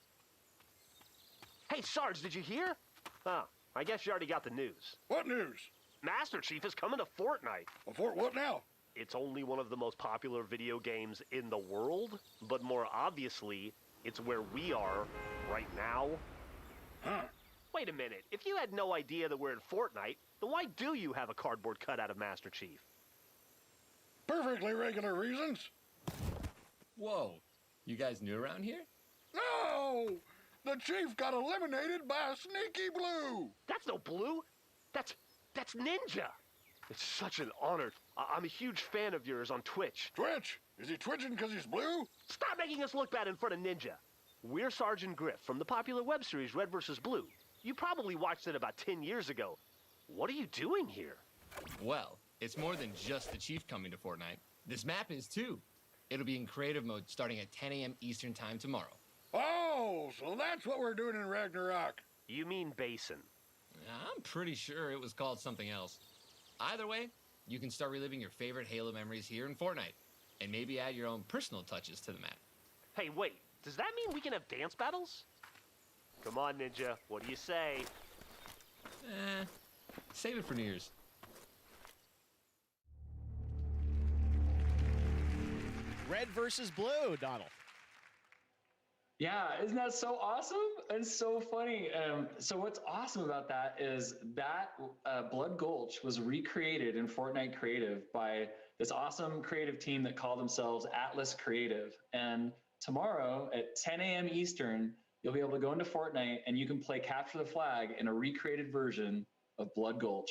Hey, Sarge, did you hear? Oh, I guess you already got the news. What news? Master Chief is coming to Fortnite. Well, what now? It's only one of the most popular video games in the world, but more obviously, it's where we are right now. Huh. Wait a minute, if you had no idea that we're in Fortnite, then why do you have a cardboard cutout of Master Chief? Perfectly regular reasons. Whoa, you guys new around here? No! The Chief got eliminated by a sneaky Blue! That's no Blue! That's Ninja! It's such an honor. I'm a huge fan of yours on Twitch. Twitch? Is he twitching because he's blue? Stop making us look bad in front of Ninja! We're Sergeant Griff from the popular web series Red vs. Blue. You probably watched it about 10 years ago. What are you doing here? Well, it's more than just the Chief coming to Fortnite. This map is too. It'll be in creative mode starting at 10 a.m. Eastern time tomorrow. Oh, Oh, so that's what we're doing in Ragnarok. You mean basin. I'm pretty sure it was called something else. Either way, you can start reliving your favorite Halo memories here in Fortnite, and maybe add your own personal touches to the map. Hey, wait, does that mean we can have dance battles? Come on, Ninja, what do you say? Save it for New Year's. Red versus blue, Donald. Yeah, isn't that so awesome and so funny? So what's awesome about that is that Blood Gulch was recreated in Fortnite Creative by this awesome creative team that call themselves Atlas Creative. And tomorrow at 10 a.m. Eastern, you'll be able to go into Fortnite and you can play Capture the Flag in a recreated version of Blood Gulch.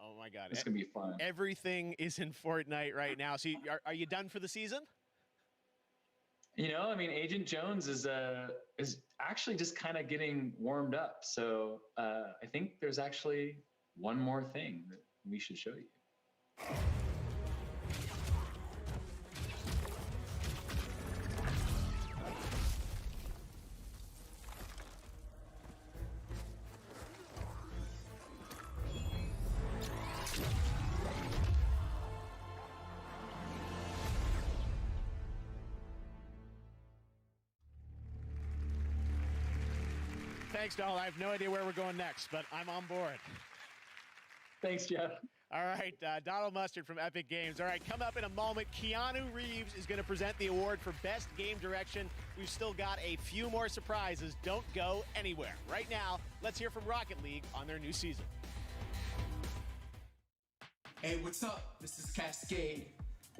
Oh my God. It's going to be fun. Everything is in Fortnite right now. So are you done for the season? You know, I mean, Agent Jones is actually just kind of getting warmed up. So I think there's actually one more thing that we should show you. Thanks, Donald. I have no idea where we're going next, but I'm on board. Thanks, Jeff. All right, Donald Mustard from Epic Games. All right, coming up in a moment, Keanu Reeves is going to present the award for Best Game Direction. We've still got a few more surprises. Don't go anywhere. Right now, let's hear from Rocket League on their new season. Hey, what's up? This is Cascade,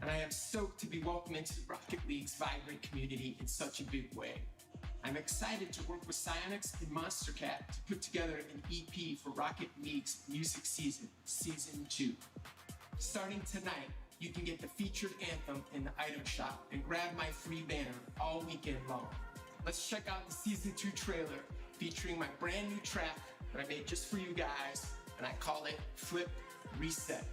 and I am stoked to be welcomed into Rocket League's vibrant community in such a big way. I'm excited to work with Psyonix and Monstercat to put together an EP for Rocket League's music season, Season 2. Starting tonight, you can get the featured anthem in the item shop and grab my free banner all weekend long. Let's check out the Season 2 trailer featuring my brand new track that I made just for you guys, and I call it Flip Reset.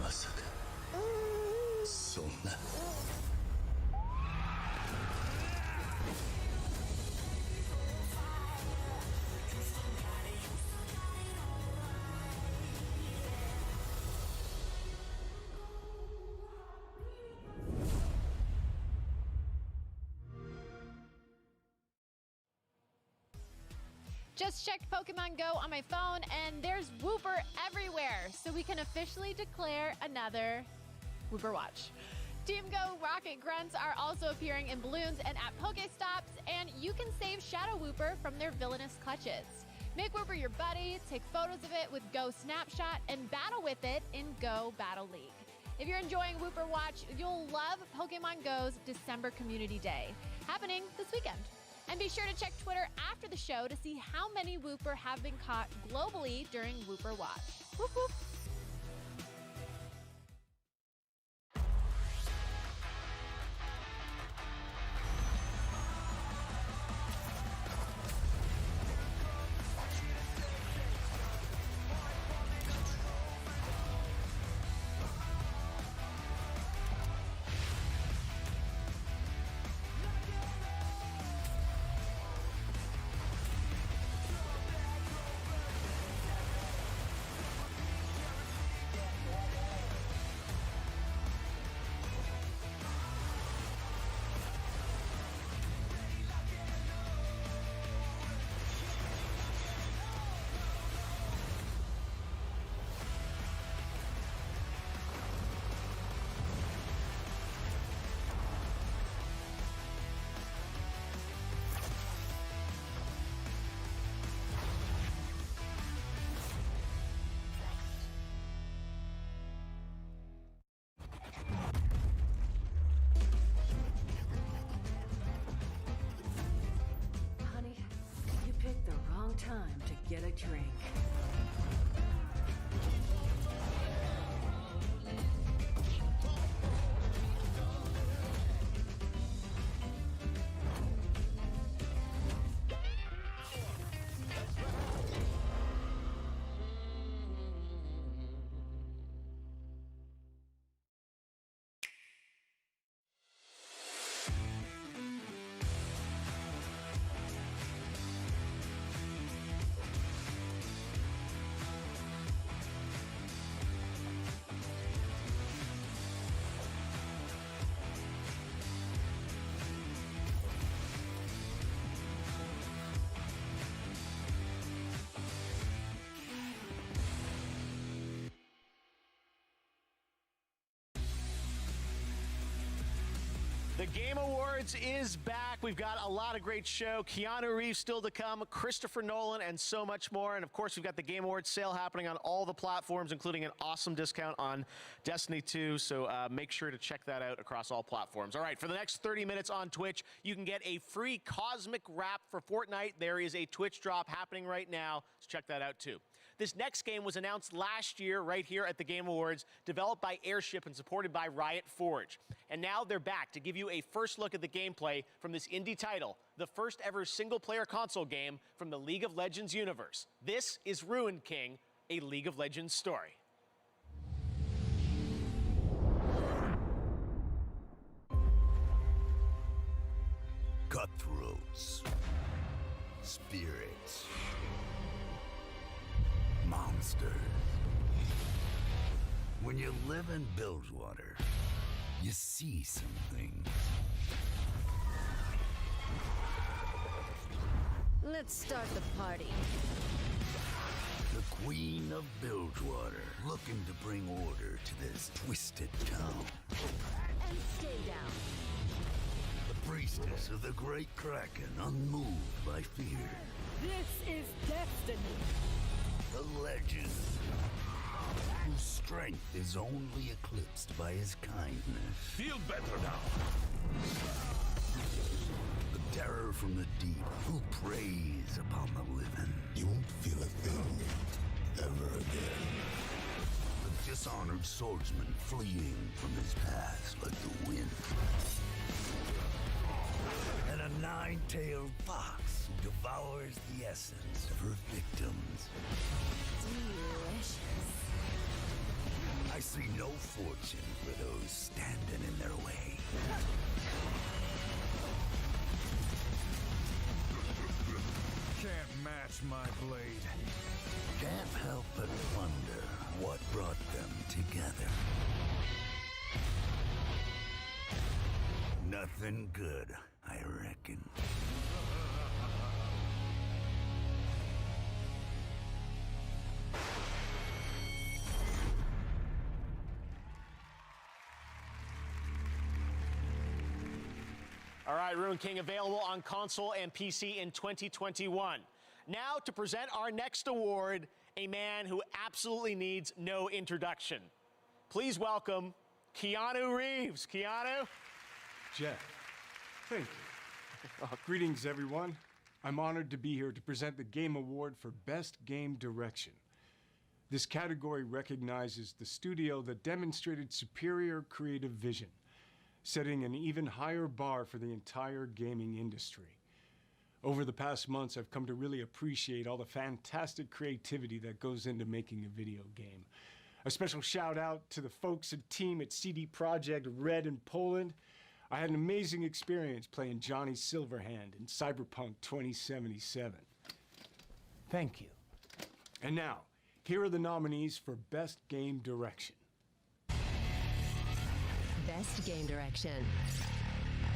まさかそんな。Just checked Pokemon Go on my phone, and there's Wooper everywhere, so we can officially declare another Wooper Watch. Team Go Rocket Grunts are also appearing in balloons and at Pokestops, and you can save Shadow Wooper from their villainous clutches. Make Wooper your buddy, take photos of it with Go Snapshot, and battle with it in Go Battle League. If you're enjoying Wooper Watch, you'll love Pokemon Go's December Community Day, happening this weekend. And be sure to check Twitter after the show to see how many Wooper have been caught globally during Wooper Watch. Whoop whoop. Time to get a drink. The Game Awards is back. We've got a lot of great show. Keanu Reeves still to come, Christopher Nolan, and so much more. And of course, we've got the Game Awards sale happening on all the platforms, including an awesome discount on Destiny 2. So make sure to check that out across all platforms. All right, for the next 30 minutes on Twitch, you can get a free Cosmic Wrap for Fortnite. There is a Twitch drop happening right now, so check that out too. This next game was announced last year right here at the Game Awards, developed by Airship and supported by Riot Forge. And now they're back to give you a first look at the gameplay from this indie title, the first ever single-player console game from the League of Legends universe. This is Ruined King, a League of Legends story. Cutthroats, spirits, monsters. When you live in Bilgewater, you see some things. Let's start the party. The Queen of Bilgewater, looking to bring order to this twisted town. And stay down. The priestess of the Great Kraken, unmoved by fear. This is destiny. The legend, whose strength is only eclipsed by his kindness. Feel better now. The terror from the deep, who preys upon the living. You won't feel a thing ever again. The dishonored swordsman fleeing from his past like the wind. And a nine-tailed fox who devours the essence of her victims. Delicious. I see no fortune for those standing in their way. Can't match my blade. Can't help but wonder what brought them together. Nothing good, I reckon. All right, Ruin King available on console and PC in 2021. Now to present our next award, a man who absolutely needs no introduction. Please welcome Keanu Reeves. Keanu? Jeff, thank you. Greetings, everyone. I'm honored to be here to present the Game Award for Best Game Direction. This category recognizes the studio that demonstrated superior creative vision, setting an even higher bar for the entire gaming industry. Over the past months, I've come to really appreciate all the fantastic creativity that goes into making a video game. A special shout out to the folks and team at CD Projekt Red in Poland. I had an amazing experience playing Johnny Silverhand in Cyberpunk 2077. Thank you. And now, here are the nominees for Best Game Direction. Best Game Direction.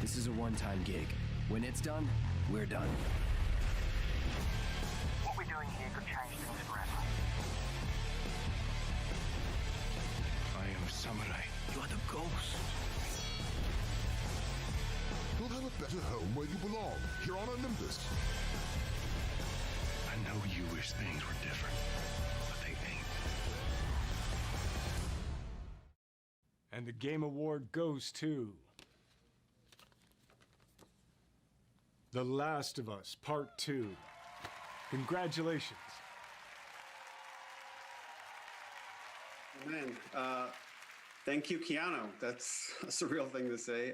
This is a one-time gig. When it's done, we're done. What we're doing here could change things forever. I am a samurai. You are the ghost. You'll have a better home where you belong, here on Olympus. I know you wish things were different, but they ain't. And the Game Award goes to The Last of Us Part 2. Congratulations. Man, thank you, Keanu. That's a real thing to say.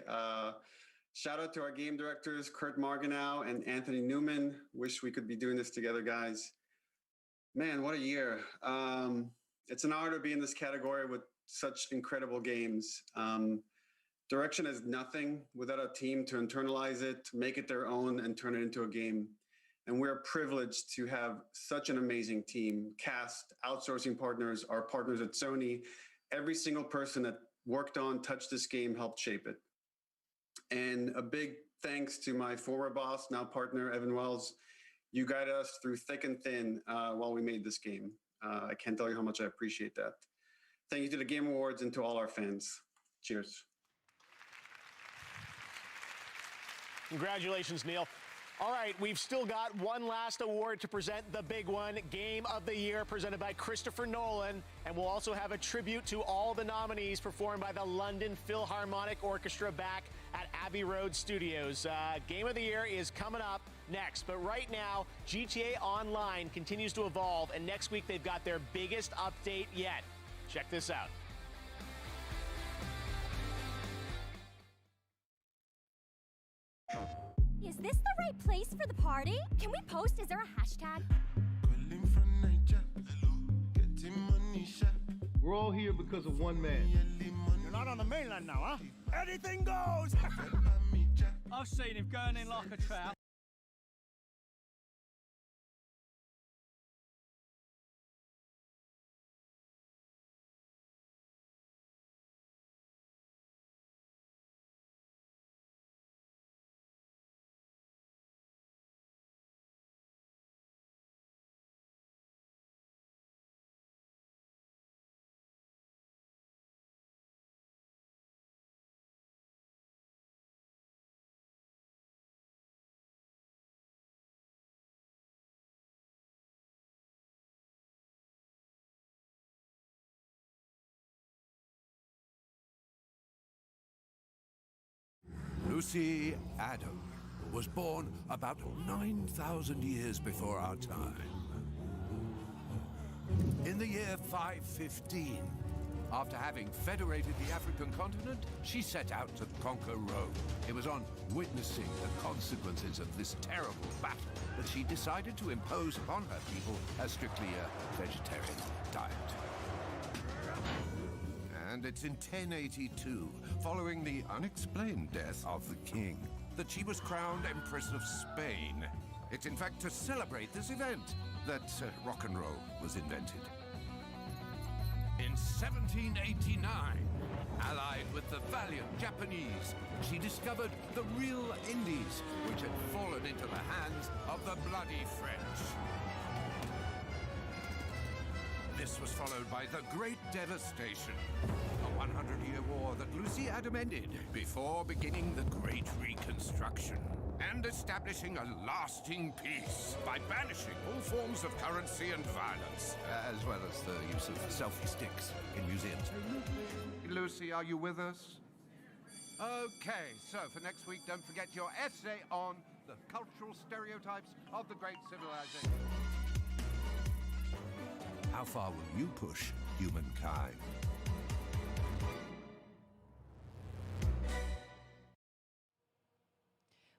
Shout out to our game directors, Kurt Marganow and Anthony Newman. Wish we could be doing this together, guys. Man, what a year. It's an honor to be in this category with such incredible games. Direction is nothing without a team to internalize it, make it their own, and turn it into a game. And we're privileged to have such an amazing team, cast, outsourcing partners, our partners at Sony. Every single person that worked on, touched this game, helped shape it. And a big thanks to my former boss, now partner, Evan Wells. You guided us through thick and thin while we made this game. I can't tell you how much I appreciate that. Thank you to the Game Awards and to all our fans. Cheers. Congratulations, Neil. All right, we've still got one last award to present, the big one, Game of the Year, presented by Christopher Nolan. And we'll also have a tribute to all the nominees performed by the London Philharmonic Orchestra back at Abbey Road Studios. Game of the Year is coming up next. But right now, GTA Online continues to evolve, and next week they've got their biggest update yet. Check this out. Is this the right place for the party? Can we post? Is there a hashtag? We're all here because of one man. You're not on the mainland now, huh? Anything goes! I've seen him going in like a trout. Lucy Adam was born about 9,000 years before our time. In the year 515, after having federated the African continent, she set out to conquer Rome. It was on witnessing the consequences of this terrible battle that she decided to impose upon her people a strictly vegetarian diet. And it's in 1082, following the unexplained death of the king, that she was crowned Empress of Spain. It's in fact to celebrate this event that rock and roll was invented. In 1789, allied with the valiant Japanese, she discovered the real Indies, which had fallen into the hands of the bloody French. This was followed by the Great Devastation, a 100-year war that Lucy had amended before beginning the Great Reconstruction and establishing a lasting peace by banishing all forms of currency and violence, as well as the use of selfie sticks in museums. Lucy, are you with us? Okay, so for next week, don't forget your essay on the cultural stereotypes of the great civilization. How far will you push humankind?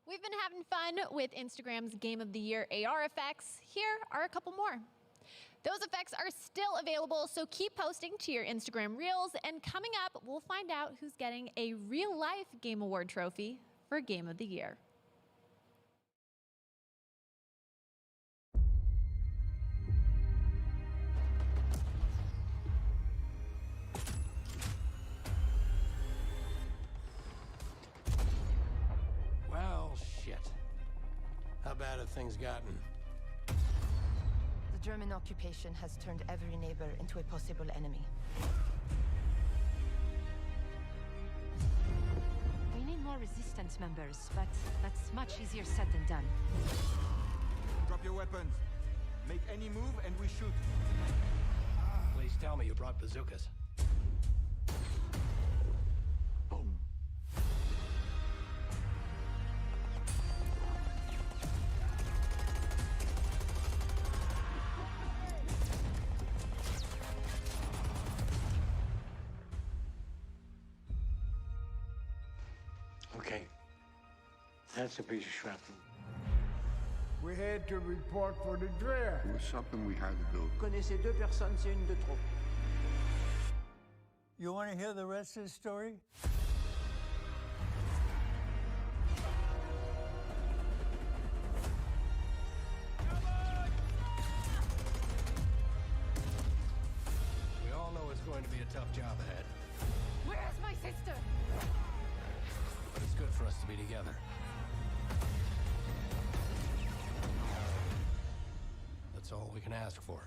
We've been having fun with Instagram's Game of the Year AR effects. Here are a couple more. Those effects are still available, so keep posting to your Instagram Reels, and coming up, we'll find out who's getting a real-life Game Award trophy for Game of the Year. Well, shit. How bad have things gotten? The German occupation has turned every neighbor into a possible enemy. We need more resistance members, but that's much easier said than done. Drop your weapons. Make any move and we shoot. Please tell me you brought bazookas. Boom. Okay. That's a piece of shrapnel. We had to report for the draft. It was something we had to do. Connaissez deux personnes, c'est une de trop. You want to hear the rest of the story? We all know it's going to be a tough job ahead, Where's my sister? but it's good for us to be together. That's all we can ask for.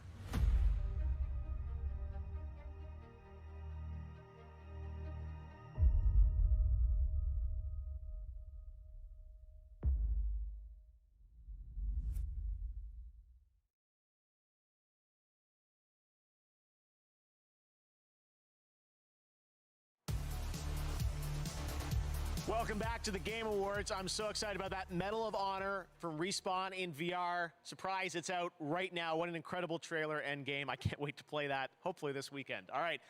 Welcome back to the Game Awards. I'm so excited about that Medal of Honor from Respawn in VR. Surprise, it's out right now. What an incredible trailer and game. I can't wait to play that, hopefully this weekend. All right,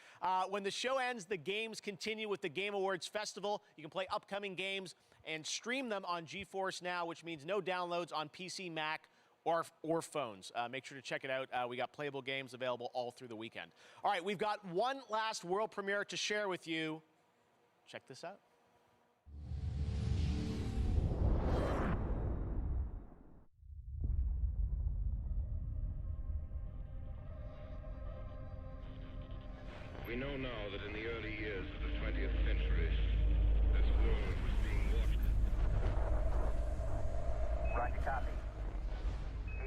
when the show ends, the games continue with the Game Awards Festival. You can play upcoming games and stream them on GeForce Now, which means no downloads on PC, Mac, or phones. Make sure to check it out. We got playable games available all through the weekend. All right, we've got one last world premiere to share with you. Check this out. We know now that in the early years of the 20th century, this world was being watched. Roger, copy.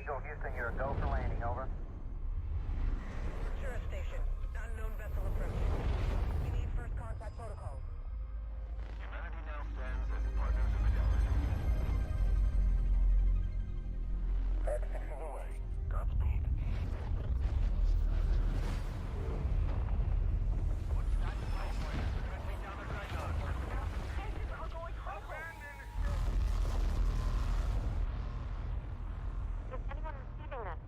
Eagle, Houston, you're a go for landing, over. Sure, station. Unknown vessel approaching. We need first contact protocols. Humanity now stands as partners in the galaxy. X6 is away. Godspeed. Is anyone receiving this?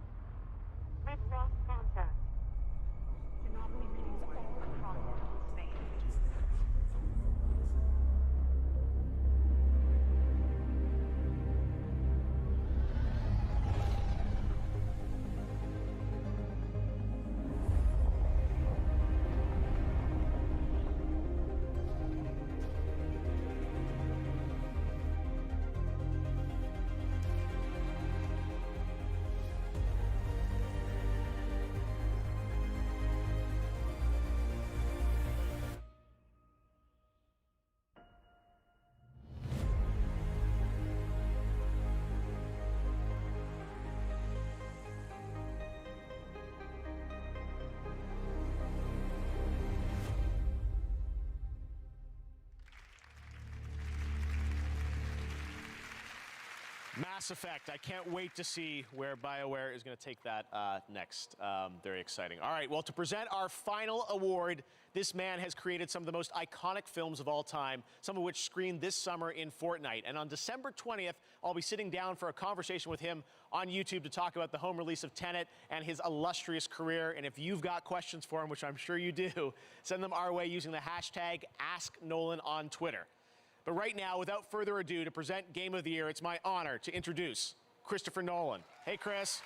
Mass Effect. I can't wait to see where BioWare is going to take that next. Very exciting. All right, well, to present our final award, this man has created some of the most iconic films of all time, some of which screened this summer in Fortnite. And on December 20th, I'll be sitting down for a conversation with him on YouTube to talk about the home release of Tenet and his illustrious career. And if you've got questions for him, which I'm sure you do, send them our way using the hashtag AskNolan on Twitter. But right now, without further ado, to present Game of the Year, it's my honor to introduce Christopher Nolan. Hey, Chris.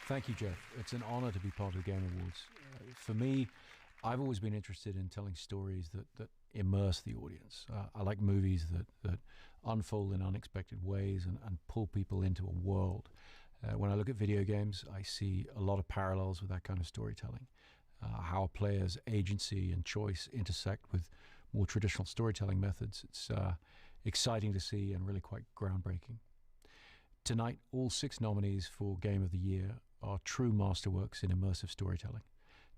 Thank you, Jeff. It's an honor to be part of the Game Awards. For me, I've always been interested in telling stories that immerse the audience. I like movies that unfold in unexpected ways and pull people into a world. When I look at video games, I see a lot of parallels with that kind of storytelling. How a player's agency and choice intersect with more traditional storytelling methods. It's exciting to see and really quite groundbreaking. Tonight, all 6 nominees for Game of the Year are true masterworks in immersive storytelling.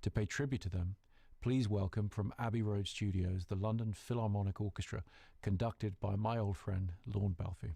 To pay tribute to them, please welcome from Abbey Road Studios the London Philharmonic Orchestra, conducted by my old friend Lorne Balfe.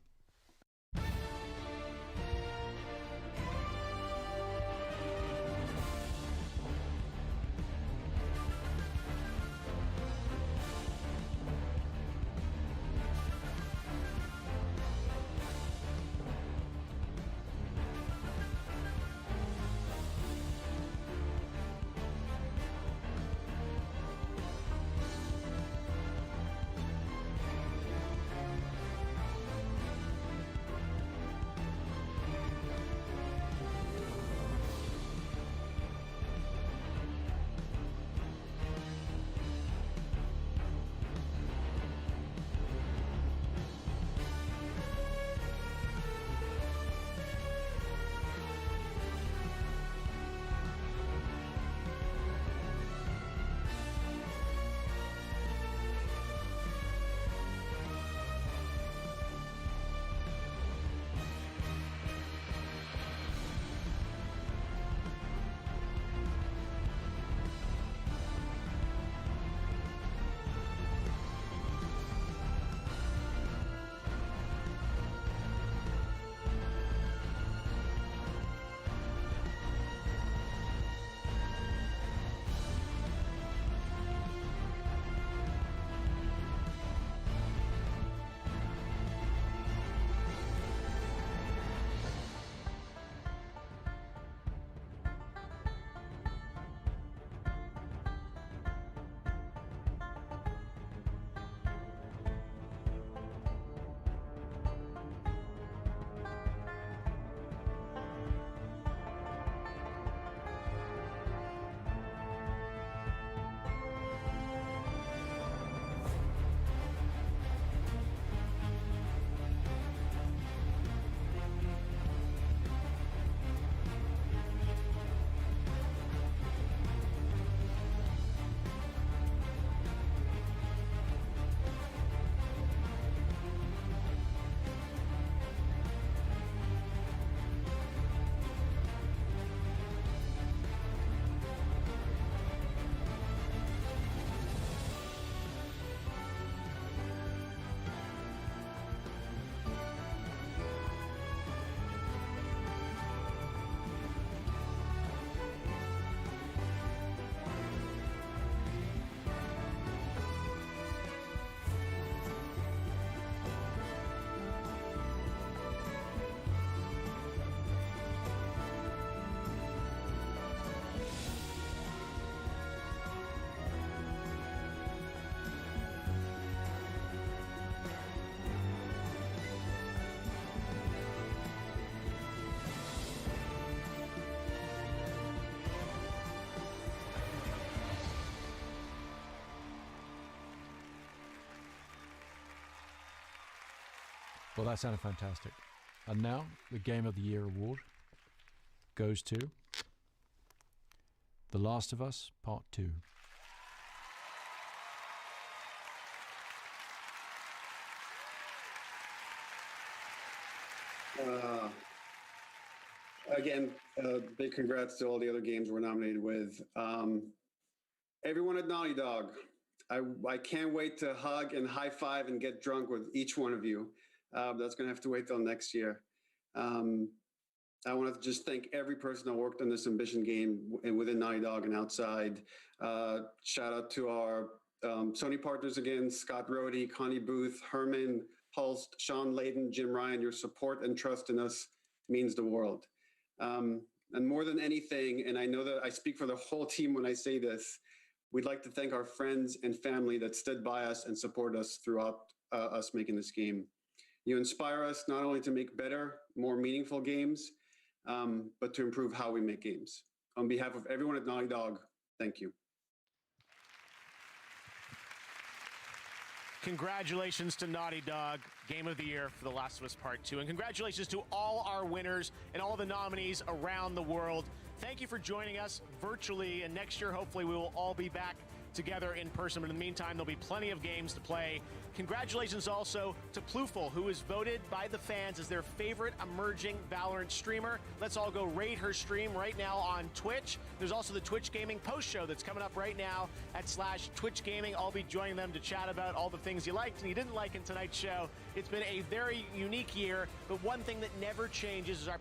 Well, that sounded fantastic. And now, the Game of the Year award goes to The Last of Us Part 2. Again, big congrats to all the other games we're nominated with. Everyone at Naughty Dog, I can't wait to hug and high five and get drunk with each one of you. That's going to have to wait till next year. I want to just thank every person that worked on this Ambition game within Naughty Dog and outside. Shout out to our Sony partners again, Scott Rohde, Connie Booth, Herman Hulst, Sean Layden, Jim Ryan. Your support and trust in us means the world. And more than anything, and I know that I speak for the whole team when I say this, we'd like to thank our friends and family that stood by us and support us throughout us making this game. You inspire us not only to make better, more meaningful games, but to improve how we make games. On behalf of everyone at Naughty Dog, thank you. Congratulations to Naughty Dog, Game of the Year for The Last of Us Part 2. And congratulations to all our winners and all the nominees around the world. Thank you for joining us virtually, and next year, hopefully, we will all be back together in person. But in the meantime, there'll be plenty of games to play. Congratulations also to Ploufel, who was voted by the fans as their favorite emerging Valorant streamer. Let's all go raid her stream right now on Twitch. There's also the Twitch Gaming post show that's coming up right now at /Twitch Gaming. I'll be joining them to chat about all the things you liked and you didn't like in tonight's show. It's been a very unique year, but one thing that never changes is our